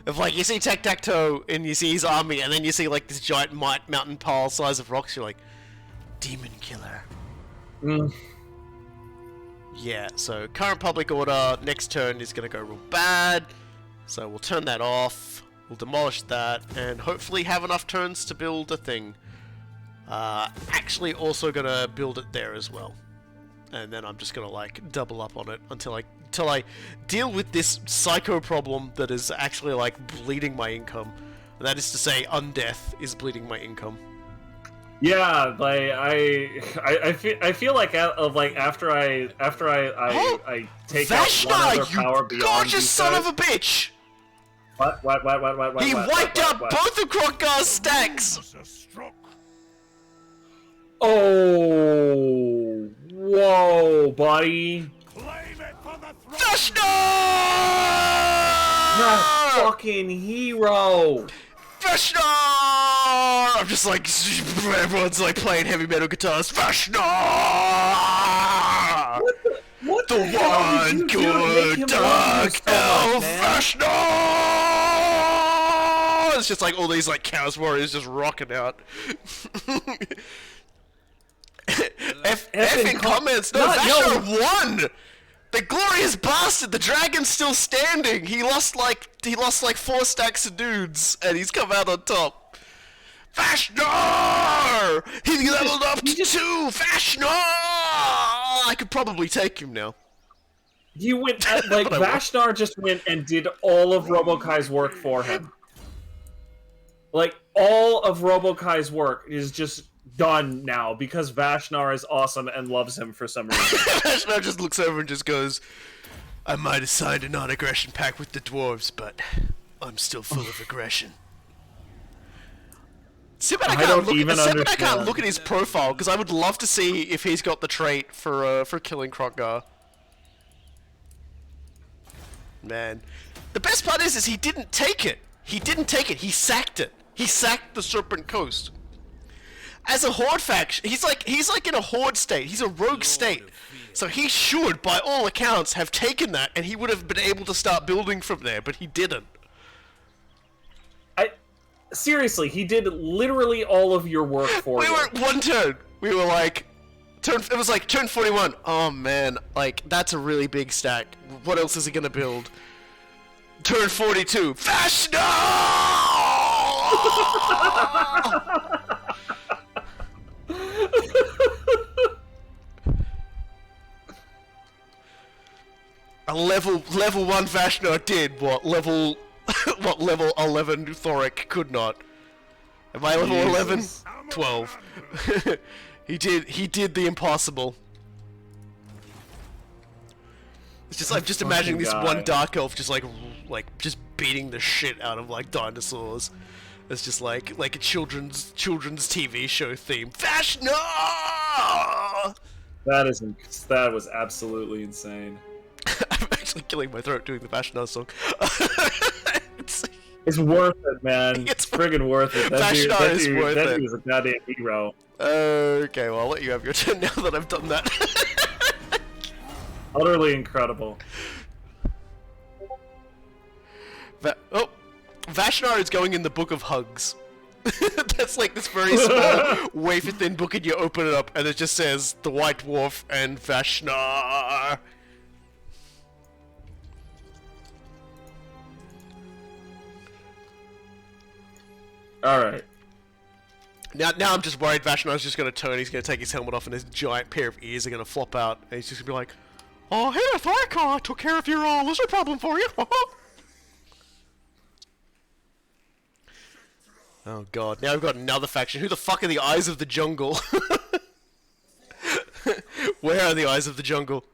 If like you see Tic-Tac-Toe and you see his army, and then you see like this giant mountain pile size of rocks, you're like, demon killer. Yeah. So current public order next turn is gonna go real bad. So we'll turn that off. We'll demolish that, and hopefully have enough turns to build a thing. Actually, also gonna build it there as well. And then I'm just gonna like double up on it until I deal with this psycho problem that is actually like bleeding my income. That is to say, undeath is bleeding my income. Yeah, like I feel like after I take out one other power beyond gorgeous son of a bitch! What? He wiped out both of Krokgar's stacks. Oh, whoa, buddy! Vashnar! That fucking hero! Vashnar! I'm just like, everyone's like playing heavy metal guitars. Vashnar! What the one good dark elf, Vashnar! It's just like all these like Chaos Warriors just rocking out. F in comments, no, Vashnar won! The glorious bastard, the dragon's still standing. He lost like 4 stacks of dudes, and he's come out on top. Vashnar! He leveled up to 2. Vashnar! I could probably take him now. You went like Vashnar just went and did all of RoboKy's work for him. Like all of RoboKy's work is just done now because Vashnar is awesome and loves him for some reason. Vashnar just looks over and just goes, I might have signed a non-aggression pact with the dwarves, but I'm still full of aggression. See, but I can't look at his profile because I would love to see if he's got the trait for killing Krokgar. Man, the best part is he didn't take it. He didn't take it. He sacked it. He sacked the Serpent Coast. As a horde faction, he's like in a horde state. He's a rogue state. So he should, by all accounts, have taken that, and he would have been able to start building from there, but he didn't. Seriously, he did literally all of your work for you. We were at 1 turn. We were like, it was like turn 41. Oh man, like that's a really big stack. What else is he gonna build? Turn 42. Vashnar! A level 1 Vashnar did what level 11 Thorek could not. Am I level 11? 12. He did the impossible. It's just I'm just imagining this one dark elf just like just beating the shit out of like dinosaurs. It's just like a children's TV show theme. Vashnar! That was absolutely insane. I'm actually killing my throat doing the Vashnar song. It's worth it, man. It's friggin' worth it. That dude is a goddamn hero. Okay, well I'll let you have your turn now that I've done that. Utterly incredible. Vashnar is going in the Book of Hugs. That's like this very small, wafer-thin book, and you open it up, and it just says the White Dwarf and Vashnar. Alright. Now I'm just worried Vashnar's just gonna turn, he's gonna take his helmet off, and his giant pair of ears are gonna flop out, and he's just gonna be like, oh, hey, Thorac, I took care of your lizard problem for you. Oh god, now we've got another faction. Who the fuck are the Eyes of the Jungle? Where are the Eyes of the Jungle?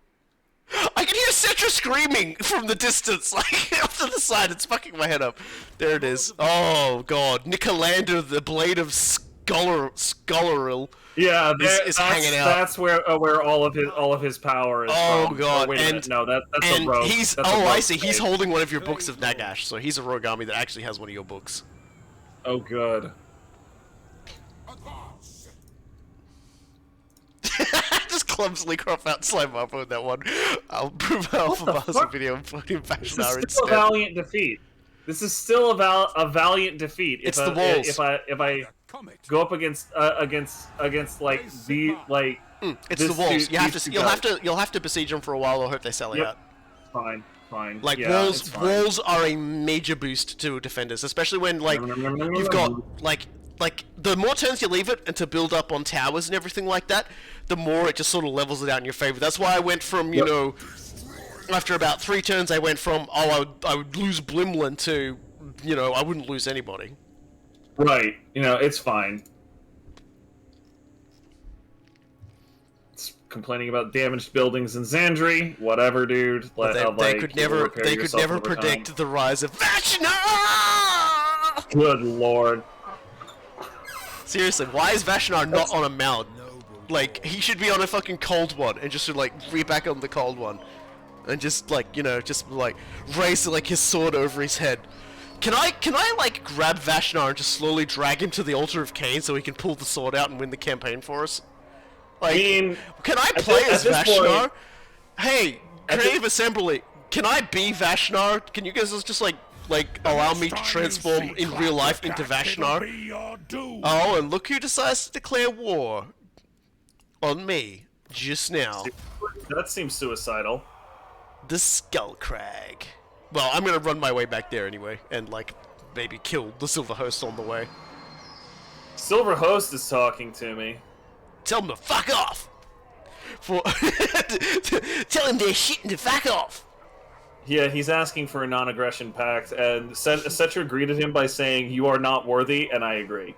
I can hear Settra screaming from the distance, like, off to the side. It's fucking my head up. There it is. Oh god, Nicolander, the Blade of Scholaril Yeah, is hanging out. That's where all of his power is. Oh from. god! Wait a minute, no, that's a rogue. He's That's a rogue I see. He's state. holding one of your books of Nagash, so he's a rogue army that actually has one of your books. Oh good. Just clumsily crop out Slime Up with that one. I'll prove Alpha Bars a video and fucking This Vashnar is still a instead. valiant defeat. This is still a valiant defeat. It's the walls. If I go up against like the like. It's the walls. You'll have to besiege them for a while or hope they sell out. Fine. Like yeah, walls are a major boost to defenders, especially when like you've got like the more turns you leave it and to build up on towers and everything like that, the more it just sort of levels it out in your favor. That's why I went from you know after about 3 turns I went from I would lose Blimlin to you know I wouldn't lose anybody. Right. You know it's fine. Complaining about damaged buildings in Xandri, whatever, dude. They could never predict the rise of Vashnar. Good lord. Seriously, why is Vashnar not on a mount? Like he should be on a fucking cold one and just like re back on the cold one, and just like you know just like raise like his sword over his head. Can I like grab Vashnar and just slowly drag him to the altar of Cain so he can pull the sword out and win the campaign for us? Like, can I play as Vashnar? Hey, Creative Assembly, can I be Vashnar? Can you guys just like allow me to transform in real life into Vashnar? Oh, and look who decides to declare war on me just now. That seems suicidal. The Skullcrag. Well, I'm gonna run my way back there anyway, and like maybe kill the Silver Host on the way. Silver Host is talking to me. Tell him to fuck off! Tell him they're shitting to fuck off! Yeah, he's asking for a non-aggression pact, and Settra greeted him by saying, "You are not worthy," and I agree.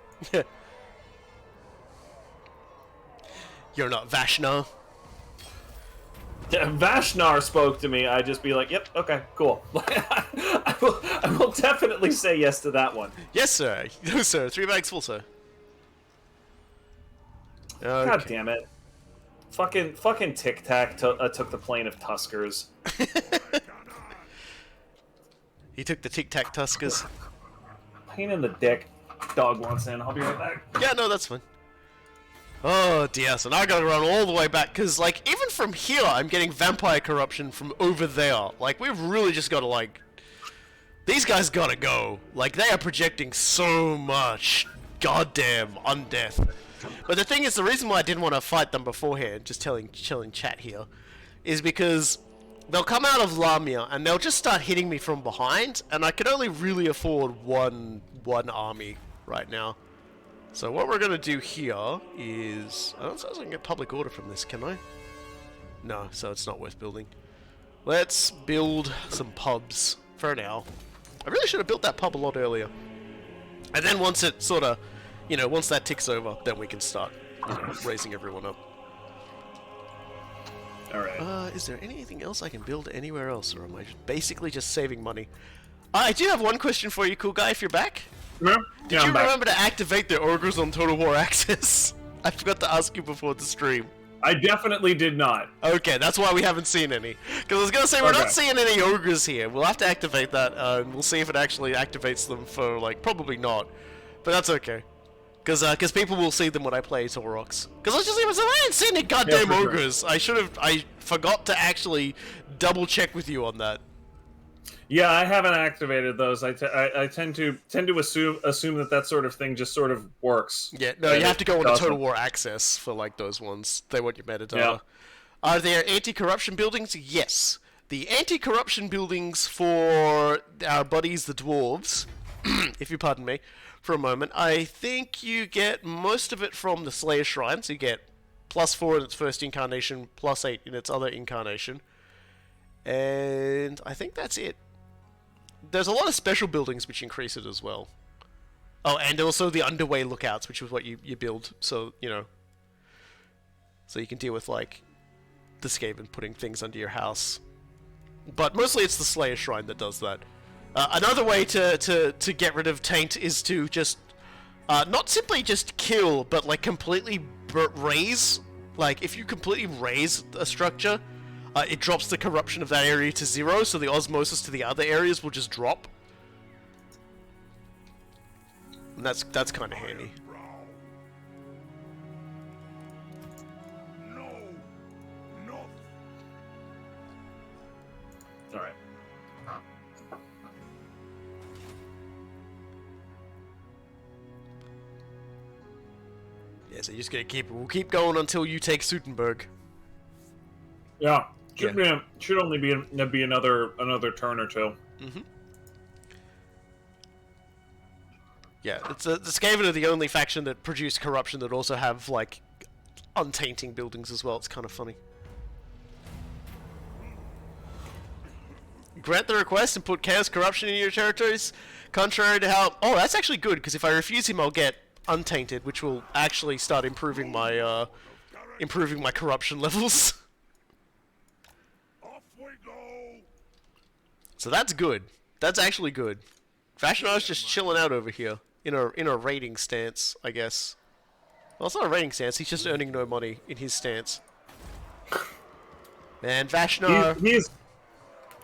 You're not Vashnar. Yeah, Vashnar spoke to me, I'd just be like, "Yep, okay, cool." I will definitely say yes to that one. Yes, sir. No, sir. 3 bags full, sir. Okay. God damn it. Fucking Tic Tac took the plane of Tuskers. He took the Tic Tac Tuskers. Pain in the dick. Dog wants in. I'll be right back. Yeah, no, that's fine. Oh dear, so now I gotta run all the way back, because, like, even from here, I'm getting vampire corruption from over there. Like, we've really just gotta, like... These guys gotta go. Like, they are projecting so much goddamn undeath. But the thing is, the reason why I didn't want to fight them beforehand, just chilling chat here, is because they'll come out of Lamia and they'll just start hitting me from behind, and I can only really afford one army right now. So what we're gonna do here is, I don't suppose I can get public order from this, can I? No, so it's not worth building. Let's build some pubs for now. I really should have built that pub a lot earlier. And then once it sort of, you know, once that ticks over, then we can start, you know, raising everyone up. Alright. Is there anything else I can build anywhere else, or am I basically just saving money? I do have one question for you, Coolguye, if you're back. Yeah, Did you I'm back. remember to activate the ogres on Total War Access? I forgot to ask you before the stream. I definitely did not. Okay, that's why we haven't seen any. Because I was going to say, we're not seeing any ogres here. We'll have to activate that, and we'll see if it actually activates them for, like, probably not. But that's okay. Because people will see them when I play Orcs. Because I was just even saying, I ain't seen any goddamn for sure. ogres. I forgot to actually double check with you on that. Yeah, I haven't activated those. I tend to assume that sort of thing just sort of works. Yeah, no, you have to go on Total War Access for like those ones. They want your metadata. Yeah. Are there anti-corruption buildings? Yes. The anti-corruption buildings for our buddies the Dwarves, if you pardon me for a moment, I think you get most of it from the Slayer Shrine, so you get +4 in its first incarnation, +8 in its other incarnation. And I think that's it. There's a lot of special buildings which increase it as well. Oh, and also the underway lookouts, which is what you build, so, you know, so you can deal with, like, the Skaven putting things under your house. But mostly it's the Slayer Shrine that does that. Another way to get rid of Taint is to just Not simply just kill, but like completely raise. Like if you completely raise a structure, it drops the corruption of that area to 0, so the osmosis to the other areas will just drop. And that's kind of handy. No, no. All right. Yeah, so you're just gonna we'll keep going until you take Sutenberg. Yeah. Should only be another turn or two. Mm-hmm. Yeah, the Skaven are the only faction that produce corruption that also have, like, untainting buildings as well. It's kind of funny. Grant the request and put chaos corruption in your territories, contrary to how... Oh, that's actually good, because if I refuse him, I'll get untainted, which will actually start improving my corruption levels. Off we go. So that's good. That's actually good. Vashnar's just chilling out over here. In a raiding stance, I guess. Well, it's not a raiding stance, he's just earning no money in his stance. Man, Vashnar... He is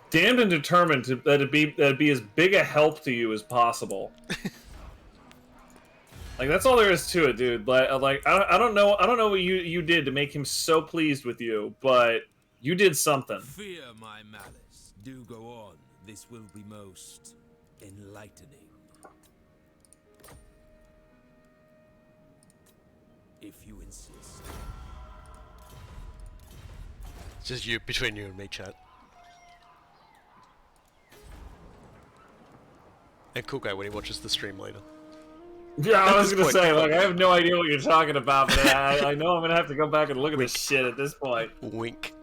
damned and determined that it'd be as big a help to you as possible. Like, that's all there is to it, dude. Like I don't know what you did to make him so pleased with you, but you did something. Fear my malice. Do go on. This will be most enlightening. If you insist. It's just between you and me, chat. And Coolguye when he watches the stream later. Yeah, I was gonna say, like, I have no idea what you're talking about, but I know I'm gonna have to go back and look at this shit at this point. Wink.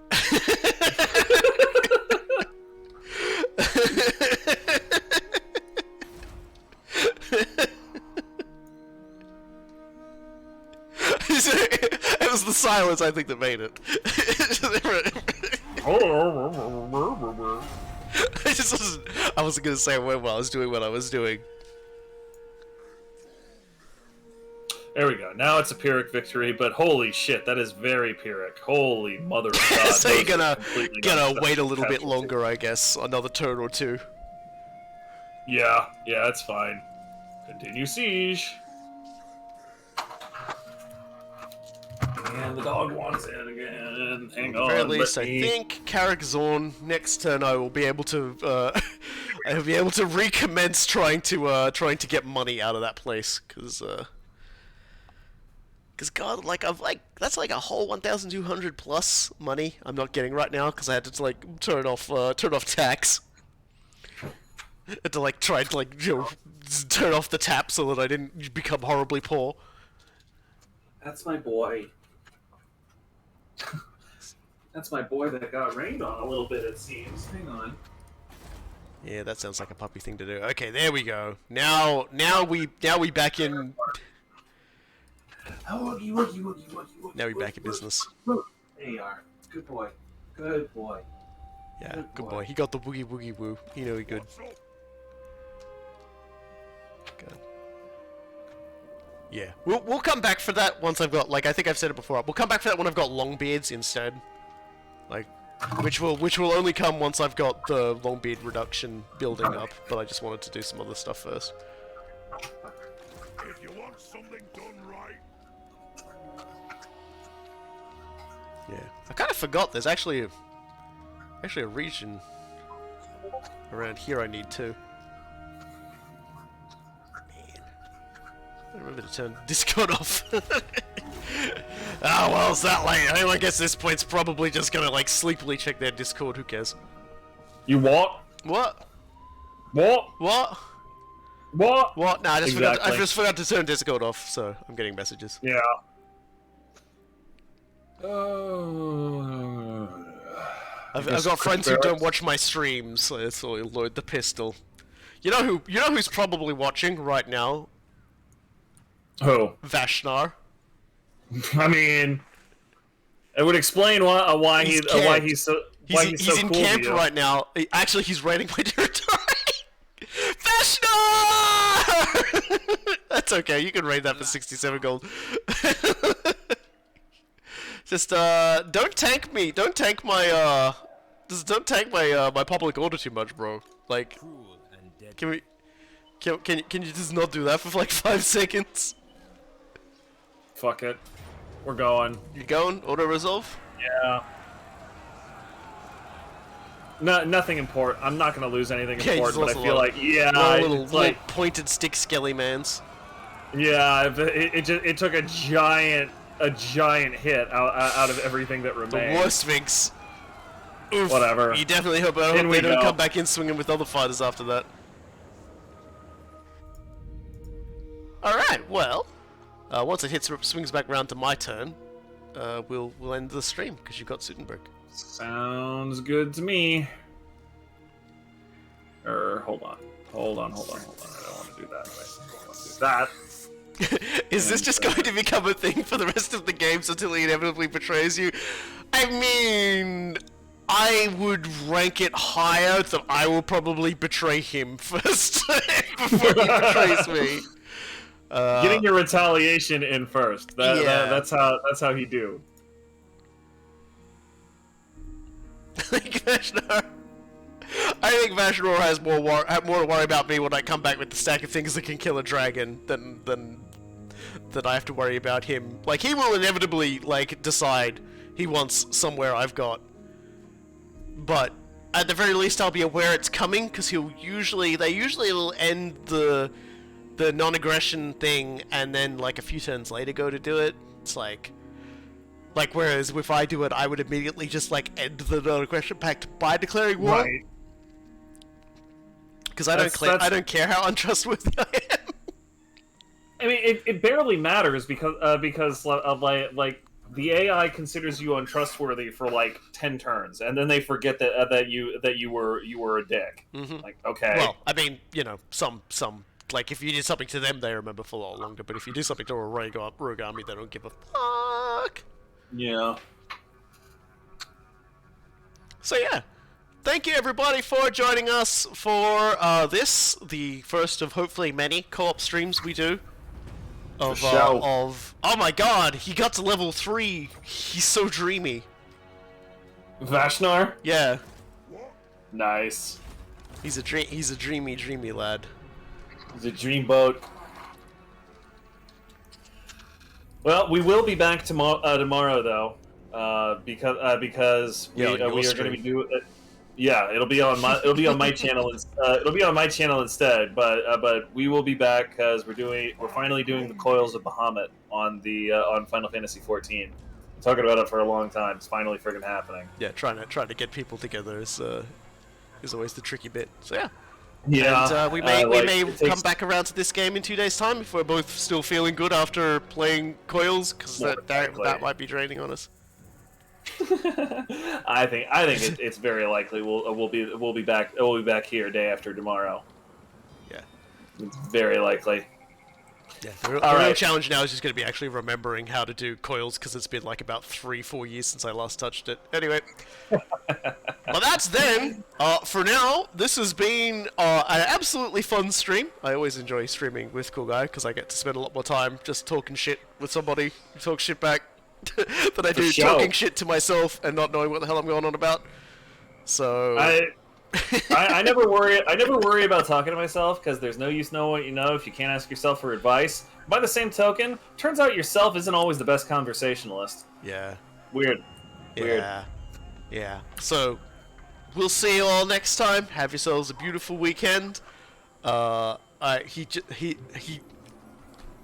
It was the silence, I think, that made it. I wasn't gonna say a word while I was doing what I was doing. There we go. Now it's a Pyrrhic victory, but holy shit, that is very Pyrrhic. Holy mother of God. So you're gonna gonna wait a little bit longer, I guess, another turn or two. Yeah, that's fine. Continue siege. And the dog wants in again. Hang on. At the very least, I think Carrick Zorn next turn I will be able to I'll be able to recommence trying to get money out of that place, because God, that's like a whole 1,200 plus money I'm not getting right now because I had to like turn off tax. Had to like try to like turn off the tap so that I didn't become horribly poor. That's my boy. That's my boy that got rained on a little bit, it seems. Hang on. Yeah, that sounds like a puppy thing to do. Okay, there we go. Now we back in. Now we back in business. There you are. Good boy. Good boy. Yeah, good boy. He got the woogie woogie woo. You know he good. Good. Yeah, we'll come back for that once I've got, like, I think I've said it before. We'll come back for that when I've got Longbeards instead. Like, which will only come once I've got the Longbeard reduction building up. But I just wanted to do some other stuff first. If you want something done right, Yeah, I kind of forgot. There's actually a region around here I need too. Man, I remember to turn Discord off. Oh well, it's that late. I guess this point's probably just gonna like sleepily check their Discord. Who cares? You what? What? What? What? What? What? Nah, I Exactly. just forgot to turn Discord off, so I'm getting messages. Yeah. I've got friends who don't watch my streams, so I load the pistol. You know who's probably watching right now? Who? Vashnar. I mean, it would explain why he's so He's in cool to camp you. right now. Actually, he's raiding my territory. Vashnar! That's okay. You can raid that for 67 gold. Just don't tank me. Don't tank my just don't tank my my public order too much, bro. Like, Cruel and deadly. can we? Can you just not do that for like 5 seconds? Fuck it. We're going. You going? Auto resolve? Yeah. No, nothing important. I'm not gonna lose anything Yeah, important, but I just feel lost a like yeah, little it's like pointed stick skelly mans. yeah, it took a giant hit out of everything that The remained. war sphinx. Oof. Whatever. You definitely hope In we they don't go. come back in swinging with other fighters after that. Alright, well, once it swings back round to my turn, we'll end the stream, because you've got Sutenberg. Sounds good to me. Hold on. I don't want to do that. I don't want to do that. Is this just going to become a thing for the rest of the games until he inevitably betrays you? I mean, I would rank it higher that I will probably betray him first before he betrays me. Getting your retaliation in first. Yeah. That's how he do. I think Vashnor has more to worry about me when I come back with the stack of things that can kill a dragon than I have to worry about him. Like, he will inevitably, like, decide he wants somewhere I've got. But at the very least I'll be aware it's coming, because they usually will end the non-aggression thing and then like a few turns later go to do it. It's like whereas if I do it, I would immediately just like end the non-aggression pact by declaring war. Right. Because I don't care how untrustworthy I am. I mean, it barely matters because of like the AI considers you untrustworthy for like 10 turns, and then they forget that you were a dick. Mm-hmm. Like, okay. Well, I mean, you know, some like if you did something to them, they remember for a lot longer. But if you do something to a rogue army, they don't give a fuck. Yeah. So yeah, thank you everybody for joining us for the first of hopefully many co-op streams we do. Oh my god, he got to level 3. He's so dreamy. Vashnar? Yeah, Nice. he's a dreamy lad. It's a dreamboat. Well, we will be back tomorrow though, because we are going to be doing. Yeah, it'll be on my channel. It'll be on my channel instead. But we will be back because we're finally doing the Coils of Bahamut on Final Fantasy XIV. I'm talking about it for a long time. It's finally friggin' happening. Yeah, trying to get people together is always the tricky bit. So yeah. Yeah. And we may come back around to this game in 2 days' time if we're both still feeling good after playing Coils, because that might be draining on us. I think it's very likely we'll be back here day after tomorrow. Yeah. It's very likely. Yeah. The real challenge now is just going to be actually remembering how to do Coils, because it's been like about 3-4 years since I last touched it. Anyway. Well, that's then. For now, this has been an absolutely fun stream. I always enjoy streaming with Coolguye because I get to spend a lot more time just talking shit with somebody who talks shit back than I do talking shit to myself and not knowing what the hell I'm going on about. So I never worry about talking to myself because there's no use knowing what you know if you can't ask yourself for advice. By the same token, turns out yourself isn't always the best conversationalist. Yeah. Weird. Yeah. So we'll see you all next time. Have yourselves a beautiful weekend. He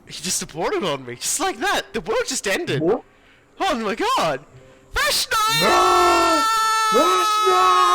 just aborted on me, just like that. The world just ended. What? Oh my god! Vashnar! No! Vashnar!